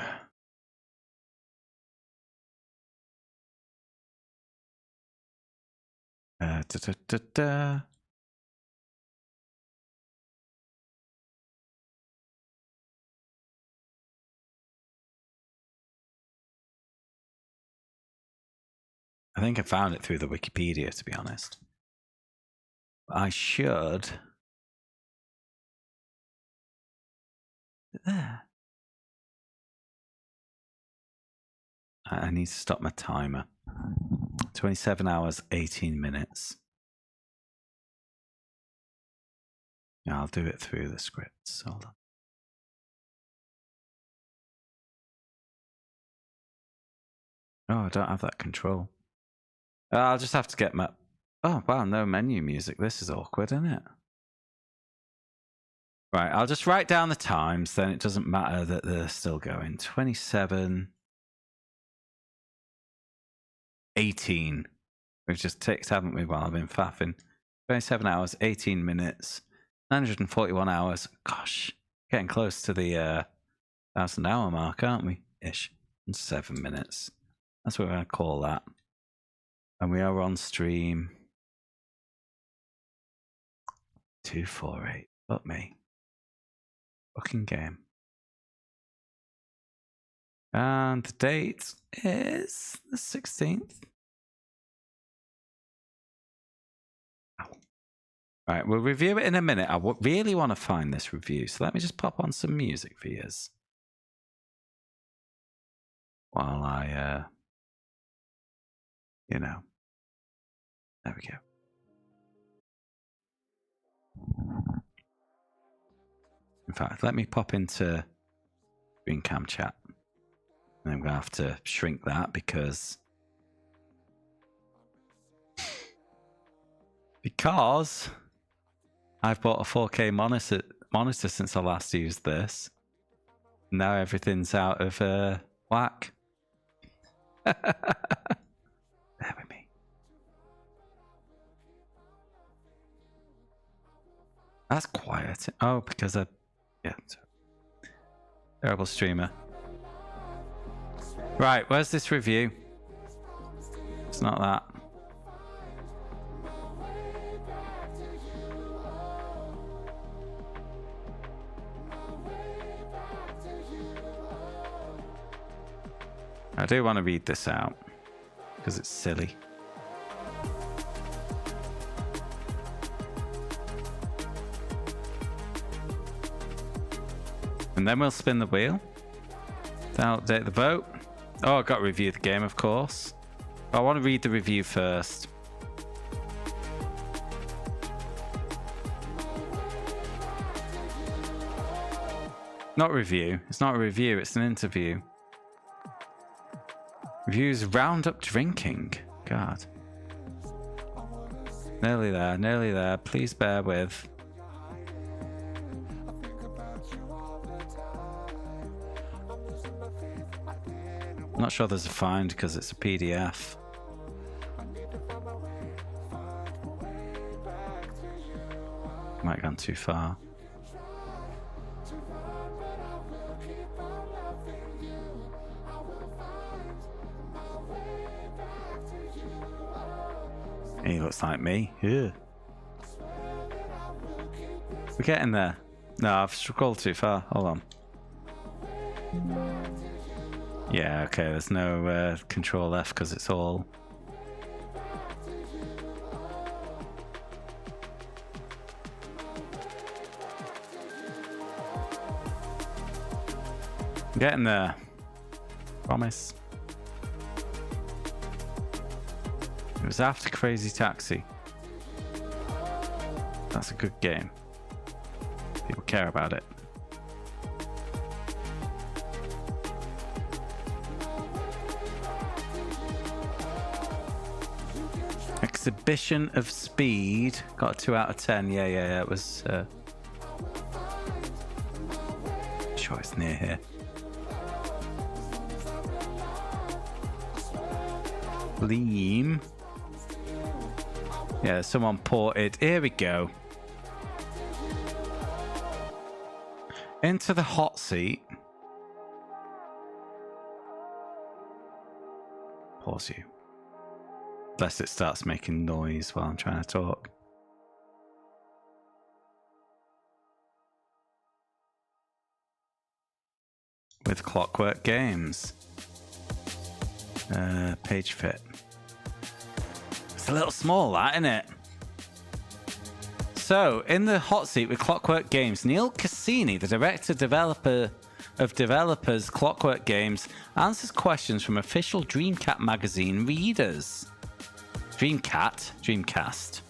I think I found it through the Wikipedia, to be honest. I should. There. I need to stop my timer. 27 hours, 18 minutes. Yeah, I'll do it through the scripts. Hold on. Oh, I don't have that control. I'll just have to get my... Oh, wow, no menu music. This is awkward, isn't it? Right, I'll just write down the times, then it doesn't matter that they're still going. 27... 18. We've just ticked, haven't we, while I've been faffing. 27 hours, 18 minutes, 941 hours. Gosh, getting close to the 1,000 hour mark, aren't we? Ish. In 7 minutes. That's what we're going to call that. And we are on stream. 248. Fuck me. Fucking game. And the date is the 16th. Right, we'll review it in a minute. I really want to find this review, so let me just pop on some music for you while I, you know, there we go. In fact, let me pop into screen cam chat. And I'm going to have to shrink that because I've bought a 4K monitor since I last used this. Now everything's out of whack. Bear with me. That's quiet. Oh, because yeah. Terrible streamer. Right, where's this review? It's not that. I do want to read this out because it's silly. And then we'll spin the wheel. Update the vote. Oh, I got to review the game, of course. I want to read the review first. Not review. It's not a review, it's an interview. Reviews Roundup Drinking. God. Nearly there, nearly there. Please bear with. I'm not sure there's a find because it's a PDF. Might have gone too far. He looks like me. Yeah. We're getting there. No, I've scrolled too far. Hold on. Yeah, okay, there's no control F because it's all... Getting there. Promise. It was after Crazy Taxi. That's a good game. People care about it. Exhibition of Speed. Got a 2 out of 10. Yeah. It was... sure it's near here. Gleam. Yeah, someone ported. Here we go. Into the hot seat. Pause you. Unless it starts making noise while I'm trying to talk. With Clockwork Games. Page fit. It's a little small, that, isn't it? So, in the hot seat with Clockwork Games, Neil Cassini, the director-developer of developers Clockwork Games, answers questions from official Dreamcast magazine readers. Dreamcast.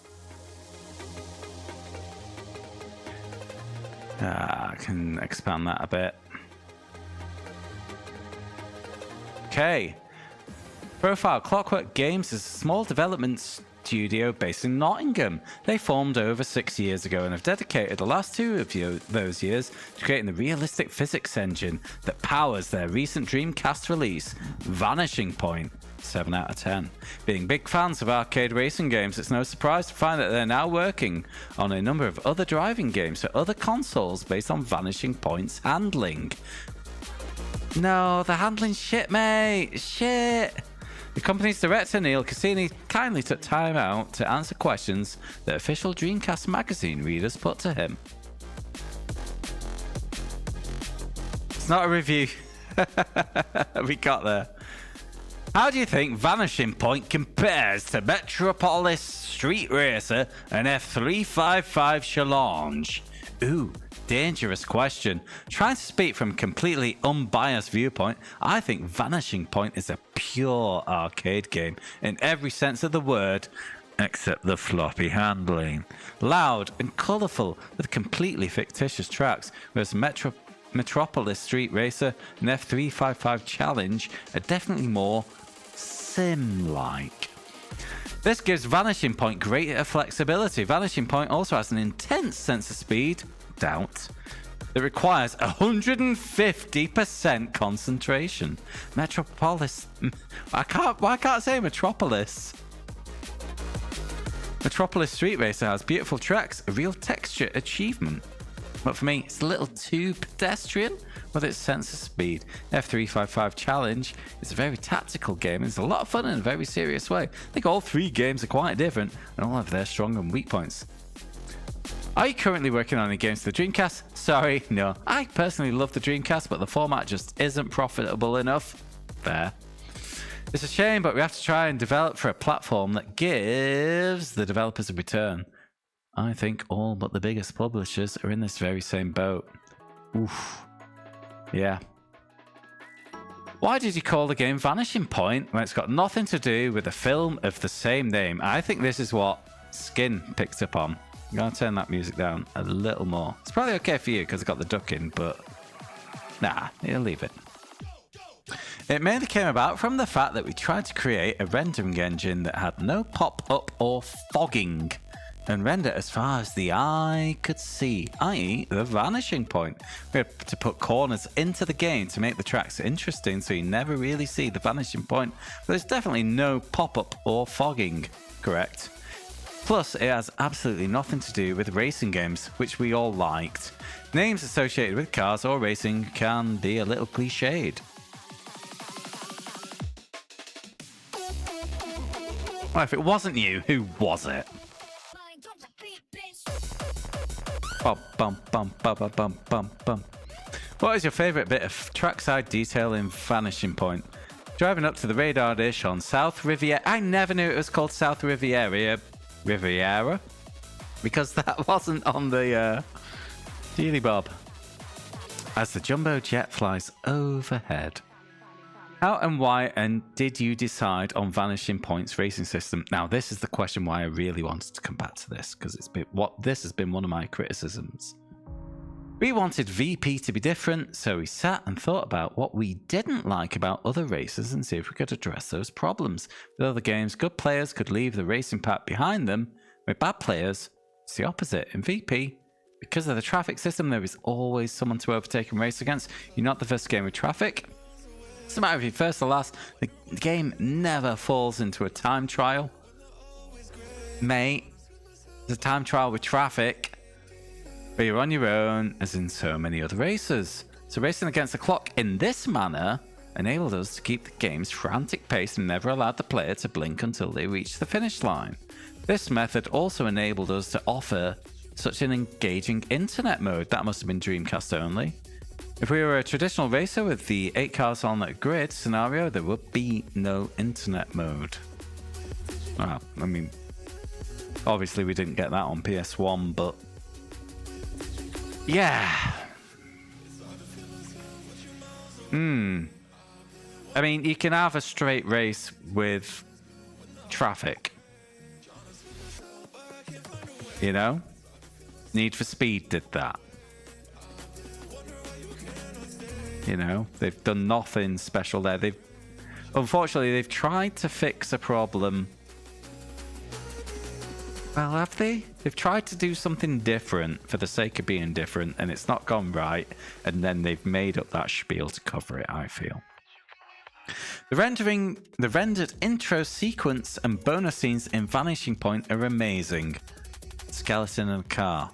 I can expand that a bit. Okay. Profile: Clockwork Games is a small development studio based in Nottingham. They formed over 6 years ago and have dedicated the last 2 of those years to creating the realistic physics engine that powers their recent Dreamcast release, Vanishing Point. 7 out of 10. Being big fans of arcade racing games, it's no surprise to find that they're now working on a number of other driving games for other consoles based on Vanishing Point's handling. No, the handling's shit, mate. Shit. The company's director, Neil Cassini, kindly took time out to answer questions that official Dreamcast magazine readers put to him. It's not a review. We got there. How do you think Vanishing Point compares to Metropolis Street Racer and F355 Challenge? Ooh, dangerous question. Trying to speak from a completely unbiased viewpoint, I think Vanishing Point is a pure arcade game in every sense of the word, except the floppy handling. Loud and colourful with completely fictitious tracks, whereas Metropolis Street Racer and F355 Challenge are definitely more sim-like. This gives Vanishing Point greater flexibility. Vanishing Point also has an intense sense of speed, doubt, that requires 150% concentration. Metropolis... why can't I say Metropolis? Metropolis Street Racer has beautiful tracks, a real texture achievement. But for me, it's a little too pedestrian with its sense of speed. F355 Challenge is a very tactical game and it's a lot of fun in a very serious way. I think all 3 games are quite different and all have their strong and weak points. Are you currently working on any games for the Dreamcast? Sorry, no. I personally love the Dreamcast, but the format just isn't profitable enough. Fair. It's a shame, but we have to try and develop for a platform that gives the developers a return. I think all but the biggest publishers are in this very same boat. Oof. Yeah. Why did you call the game Vanishing Point when it's got nothing to do with a film of the same name? I think this is what Skin picked up on. I'm going to turn that music down a little more. It's probably okay for you because I got the duck in, but nah, you'll leave it. It mainly came about from the fact that we tried to create a rendering engine that had no pop-up or fogging and render as far as the eye could see, i.e. the Vanishing Point. We had to put corners into the game to make the tracks interesting so you never really see the Vanishing Point, but there's definitely no pop-up or fogging, correct? Plus, it has absolutely nothing to do with racing games, which we all liked. Names associated with cars or racing can be a little cliched. Well, if it wasn't you, who was it? Bum, bum, bum, bum, bum, bum, bum, bum. What is your favourite bit of trackside detail in Vanishing Point? Driving up to the radar dish on South Riviera. I never knew it was called South Riviera. Because that wasn't on the Dealy Bob. As the jumbo jet flies overhead. How and why did you decide on Vanishing Point's racing system? Now, this is the question why I really wanted to come back to this, because this has been one of my criticisms. We wanted VP to be different, so we sat and thought about what we didn't like about other races and see if we could address those problems. With other games, good players could leave the racing pack behind them. With bad players, it's the opposite. In VP, because of the traffic system, there is always someone to overtake and race against. You're not the first game with traffic. It doesn't matter if you're first or last, the game never falls into a time trial. Mate, it's a time trial with traffic, but you're on your own, as in so many other races. So racing against the clock in this manner enabled us to keep the game's frantic pace and never allowed the player to blink until they reached the finish line. This method also enabled us to offer such an engaging internet mode. That must have been Dreamcast only. If we were a traditional racer with the 8 cars on a grid scenario, there would be no internet mode. Well, I mean, obviously we didn't get that on PS1, but yeah. I mean, you can have a straight race with traffic. You know? Need for Speed did that. You know, they've done nothing special there. Unfortunately, they've tried to fix a problem. Well, have they? They've tried to do something different for the sake of being different, and it's not gone right, and then they've made up that spiel to cover it, I feel. The rendered intro sequence and bonus scenes in Vanishing Point are amazing. Skeleton and car.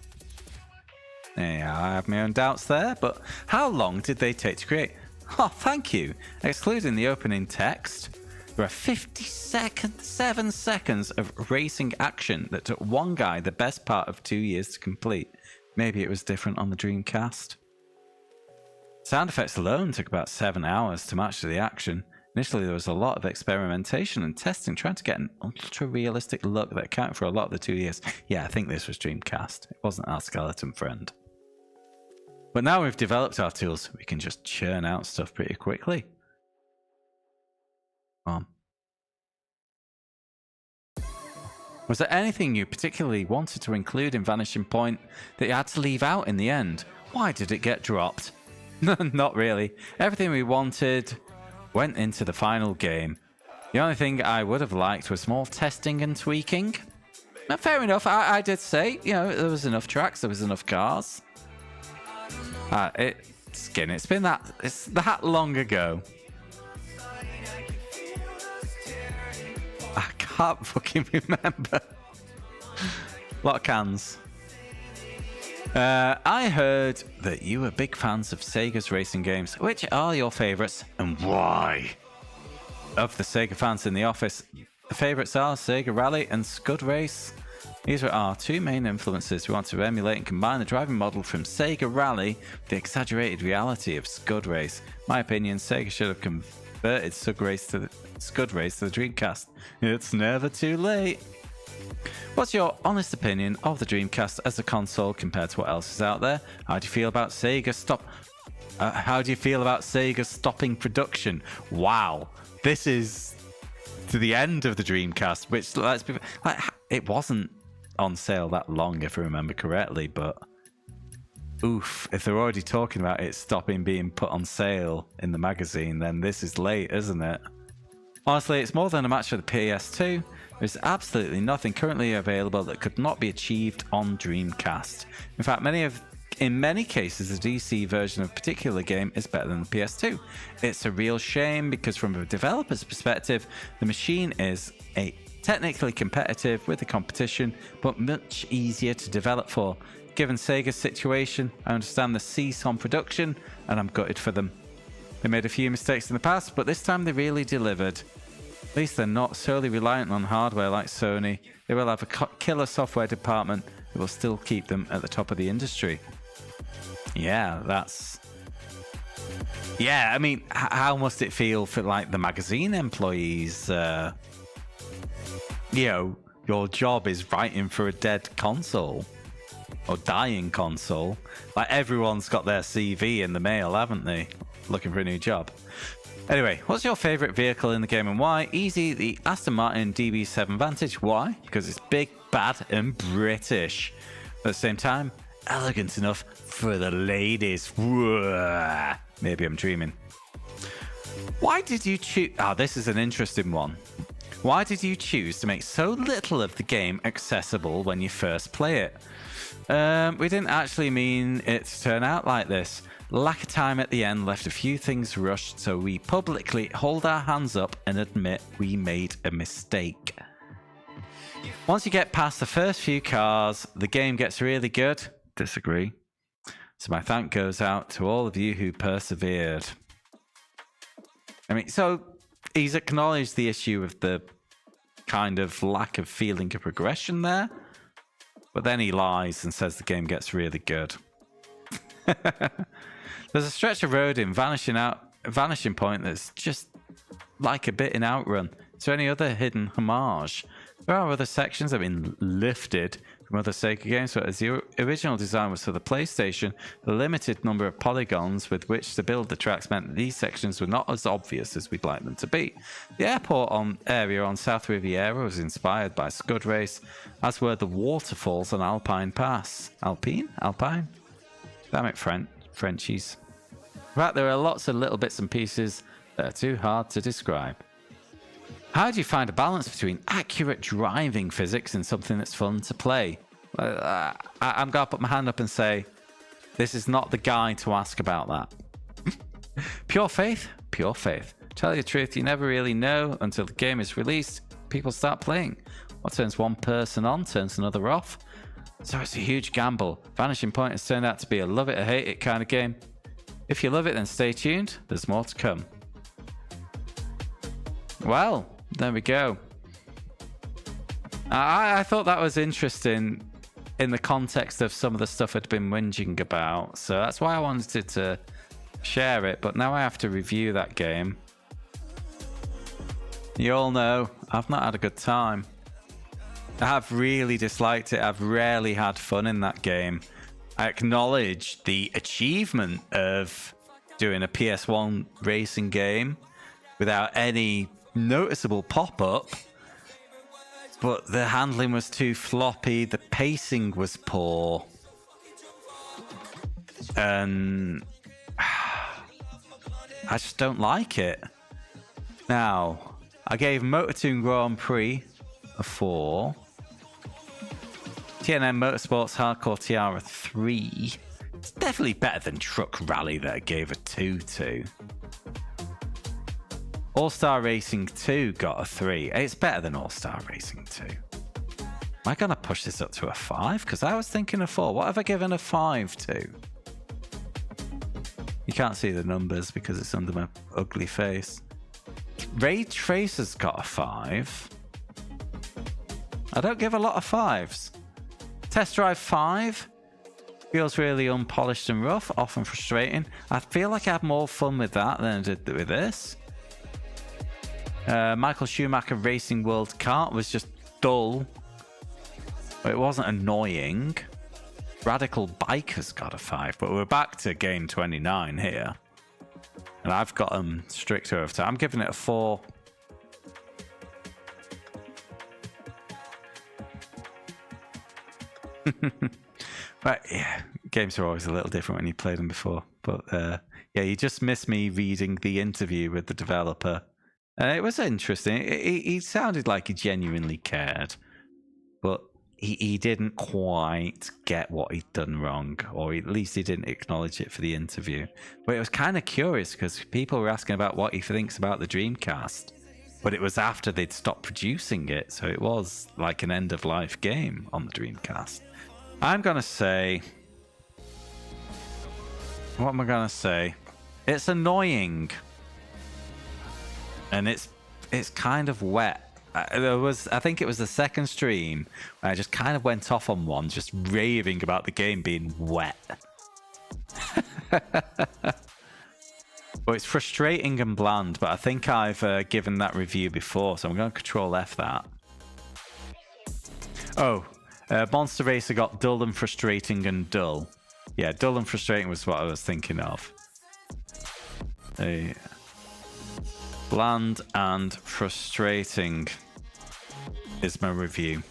Yeah, I have my own doubts there, but how long did they take to create? Oh, thank you. Excluding the opening text, there are 7 seconds of racing action that took one guy the best part of 2 years to complete. Maybe it was different on the Dreamcast. Sound effects alone took about 7 hours to match the action. Initially, there was a lot of experimentation and testing, trying to get an ultra-realistic look that accounted for a lot of the 2 years. Yeah, I think this was Dreamcast. It wasn't our skeleton friend. But now we've developed our tools, we can just churn out stuff pretty quickly. Was there anything you particularly wanted to include in Vanishing Point that you had to leave out in the end? Why did it get dropped? Not really. Everything we wanted went into the final game. The only thing I would have liked was small testing and tweaking. Now, fair enough, I did say, you know, there was enough tracks, there was enough cars. It's been that long ago. I can't fucking remember. Lot of cans. I heard that you were big fans of Sega's racing games. Which are your favourites and why? Of the Sega fans in the office, the favourites are Sega Rally and Scud Race. These are our two main influences. We want to emulate and combine the driving model from Sega Rally with the exaggerated reality of Scud Race. My opinion, Sega should have converted Scud Race to the Dreamcast. It's never too late. What's your honest opinion of the Dreamcast as a console compared to what else is out there? How do you feel about Sega stopping production? Wow, this is to the end of the Dreamcast, which let's be like, it wasn't on sale that long, if I remember correctly, but oof, if they're already talking about it stopping being put on sale in the magazine, then this is late, isn't it? Honestly, it's more than a match for the PS2. There's absolutely nothing currently available that could not be achieved on Dreamcast. In fact, in many cases, the DC version of a particular game is better than the PS2. It's a real shame because from a developer's perspective, the machine is technically competitive with the competition, but much easier to develop for. Given Sega's situation, I understand the cease on production, and I'm gutted for them. They made a few mistakes in the past, but this time they really delivered. At least they're not solely reliant on hardware like Sony. They will have a killer software department that will still keep them at the top of the industry. Yeah, I mean, how must it feel for like the magazine employees? You know, your job is writing for a dead console or dying console. Like everyone's got their CV in the mail, haven't they? Looking for a new job. Anyway, what's your favourite vehicle in the game and why? Easy, the Aston Martin DB7 Vantage. Why? Because it's big, bad and British. At the same time, elegant enough for the ladies. Whoa. Maybe I'm dreaming. Why did you choose... this is an interesting one. Why did you choose to make so little of the game accessible when you first play it? We didn't actually mean it to turn out like this. Lack of time at the end left a few things rushed, so we publicly hold our hands up and admit we made a mistake. Once you get past the first few cars, the game gets really good. Disagree. So my thank goes out to all of you who persevered. I mean, so he's acknowledged the issue of the kind of lack of feeling of progression there, but then he lies and says the game gets really good. There's a stretch of road in Vanishing Point that's just like a bit in Outrun. Is there any other hidden homage? There are other sections that have been lifted from other Sega games, but as the original design was for the PlayStation, the limited number of polygons with which to build the tracks meant that these sections were not as obvious as we'd like them to be. The airport area on South Riviera was inspired by Scud Race, as were the waterfalls on Alpine Pass. Alpine? Damn it, Frenchies. In fact, there are lots of little bits and pieces that are too hard to describe. How do you find a balance between accurate driving physics and something that's fun to play? I'm going to put my hand up and say, this is not the guy to ask about that. Pure faith? Pure faith. Tell you the truth, you never really know until the game is released, people start playing. What turns one person on turns another off. So it's a huge gamble. Vanishing Point has turned out to be a love it or hate it kind of game. If you love it, then stay tuned. There's more to come. Well, there we go. I thought that was interesting in the context of some of the stuff I'd been whinging about. So that's why I wanted to share it. But now I have to review that game. You all know I've not had a good time. I have really disliked it. I've rarely had fun in that game. I acknowledge the achievement of doing a PS1 racing game without any noticeable pop-up, but the handling was too floppy, the pacing was poor, and I just don't like it. Now, I gave Motortoon Grand Prix a 4. TNM Motorsports Hardcore Tiara 3. It's definitely better than Truck Rally that I gave a 2 to. All-Star Racing 2 got a 3. It's better than All-Star Racing 2. Am I going to push this up to a 5? Because I was thinking a 4. What have I given a 5 to? You can't see the numbers because it's under my ugly face. Ray Tracer's got a 5. I don't give a lot of 5s. Test Drive 5 feels really unpolished and rough, often frustrating. I feel like I had more fun with that than I did with this. Michael Schumacher Racing World Kart was just dull. But it wasn't annoying. Radical Bikers got a 5, but we're back to game 29 here. And I've got them stricter over time. I'm giving it a 4. But yeah, games are always a little different when you play them before. But yeah, you just missed me reading the interview with the developer. It was interesting. He sounded like he genuinely cared, but he didn't quite get what he'd done wrong, or at least he didn't acknowledge it for the interview. But it was kind of curious because people were asking about what he thinks about the Dreamcast, but it was after they'd stopped producing it, so it was like an end-of-life game on the Dreamcast. I'm going to say... What am I going to say? It's annoying. And it's kind of wet. I think it was the second stream where I just kind of went off on one, just raving about the game being wet. Well, it's frustrating and bland, but I think I've given that review before, so I'm going to Control F that. Oh, Monster Racer got dull and frustrating and dull. Yeah, dull and frustrating was what I was thinking of. Bland and frustrating is my review.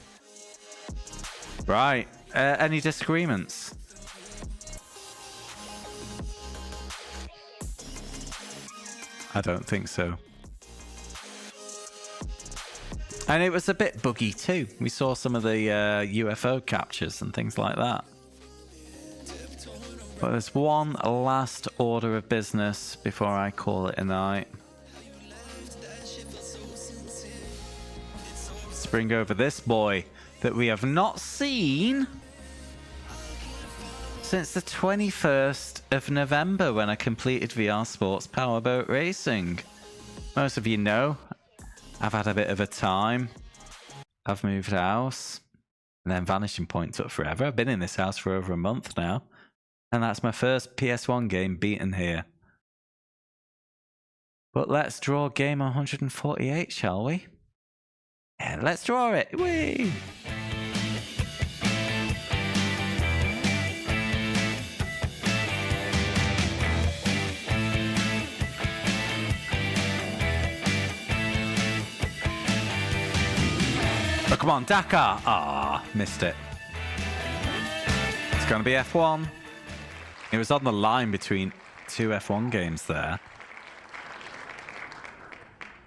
Right, any disagreements? I don't think so. And it was a bit buggy too. We saw some of the UFO captures and things like that. But there's one last order of business before I call it a night. Let's bring over this boy that we have not seen since the 21st of November when I completed VR Sports Powerboat Racing. Most of you know I've had a bit of a time. I've moved house. And then Vanishing Point took forever. I've been in this house for over a month now. And that's my first PS1 game beaten here. But let's draw game 148, shall we? Yeah, let's draw it. Whee! Oh, come on, Dakar. Ah, missed it. It's going to be F1. It was on the line between two F1 games there.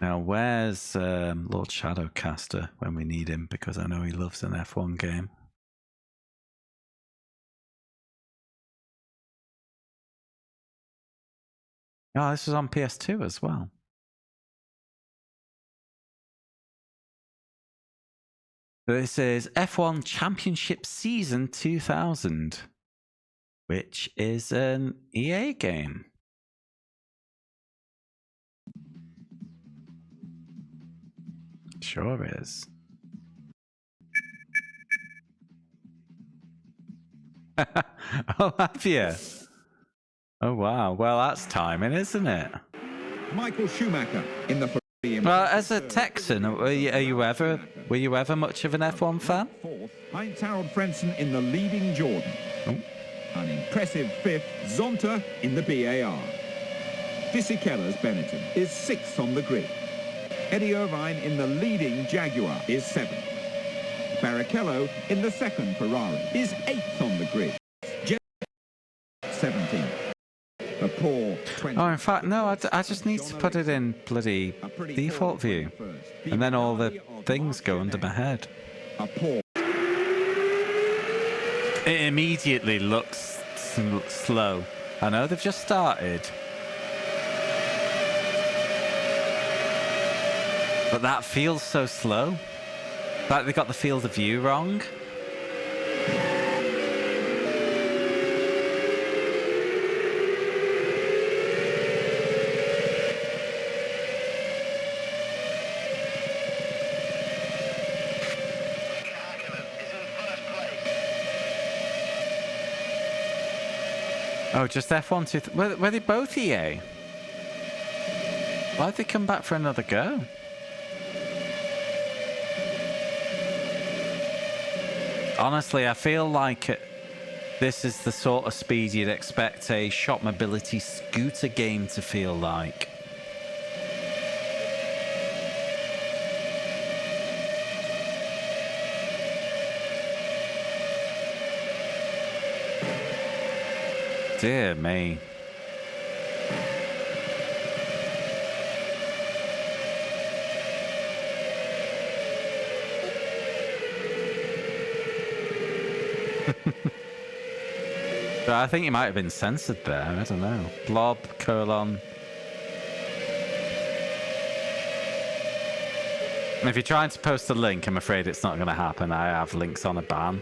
Now, where's Lord Shadowcaster when we need him? Because I know he loves an F1 game. Oh, this was on PS2 as well. This is F1 Championship Season 2000, which is an EA game. Sure is. Oh, have you? Oh, wow. Well, that's timing, isn't it? Michael Schumacher in the. Well, as a Texan, were you ever much of an F1 fan? Fourth, Heinz Harald Frentzen in the leading Jordan. Oh. An impressive fifth, Zonta in the BAR. Fisichella's Benetton is sixth on the grid. Eddie Irvine in the leading Jaguar is seventh. Barrichello in the second Ferrari is eighth on the grid. 17th. A poor 20. Oh, in fact, no, I just need to put it in bloody default view. And then all the things go under my head. A poor. It immediately looks slow. I know they've just started. But that feels so slow. Like they got the field of view wrong. Oh, just F1 were they both EA? Why'd they come back for another go? Honestly, I feel like this is the sort of speed you'd expect a Shop Mobility scooter game to feel like. Dear me. So I think you might have been censored there. I don't know. Blob, colon. And if you're trying to post a link, I'm afraid it's not going to happen. I have links on a ban.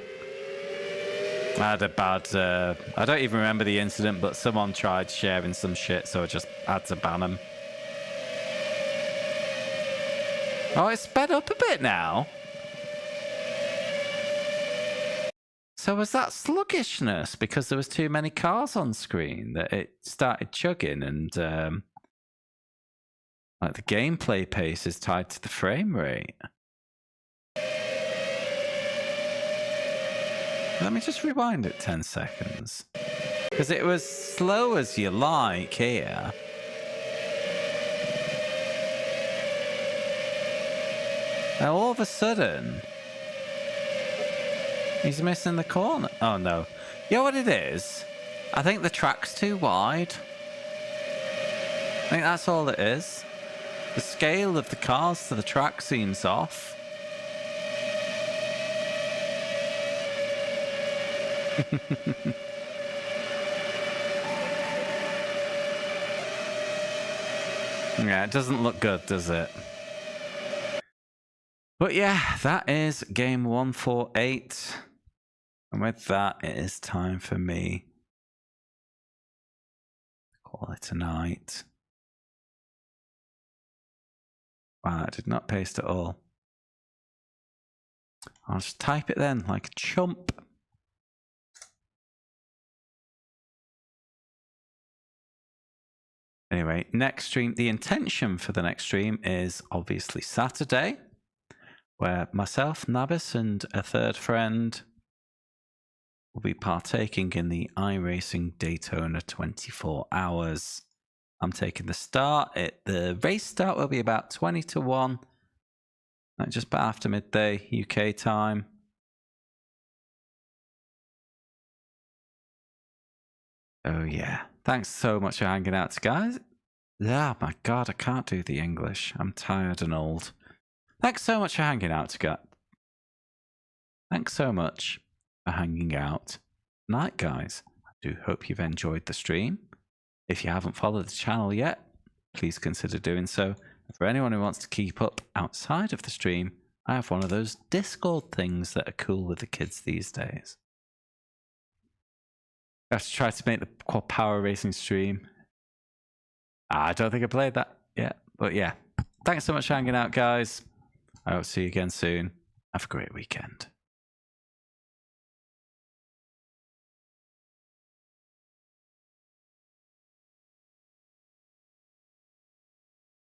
I had a bad... I don't even remember the incident, but someone tried sharing some shit, so I just had to ban them. Oh, it's sped up a bit now. So was that sluggishness because there was too many cars on screen that it started chugging and like the gameplay pace is tied to the frame rate? Let me just rewind it 10 seconds. Because it was slow as you like here. Now all of a sudden, he's missing the corner. Oh no. You know what it is? I think the track's too wide. I think that's all it is. The scale of the cars to the track seems off. Yeah, it doesn't look good, does it? But yeah, that is game 148. And with that, it is time for me to call it a night. Wow, I did not paste at all. I'll just type it then, like a chump. Anyway, next stream, the intention for the next stream is obviously Saturday. where myself, Nabis, and a third friend will be partaking in the iRacing Daytona 24 hours. I'm taking the start. The race start will be about 20 to 1, like just about after midday UK time. Oh yeah. Thanks so much for hanging out, guys. Yeah, my God, I can't do the English. I'm tired and old. Thanks so much for hanging out, guys. Thanks so much for hanging out. Night, guys. I do hope you've enjoyed the stream. If you haven't followed the channel yet, please consider doing so. For anyone who wants to keep up outside of the stream, I have one of those Discord things that are cool with the kids these days. I have to try to make the quad power racing stream. I don't think I played that yet, but yeah. Thanks so much for hanging out, guys. I will see you again soon. Have a great weekend.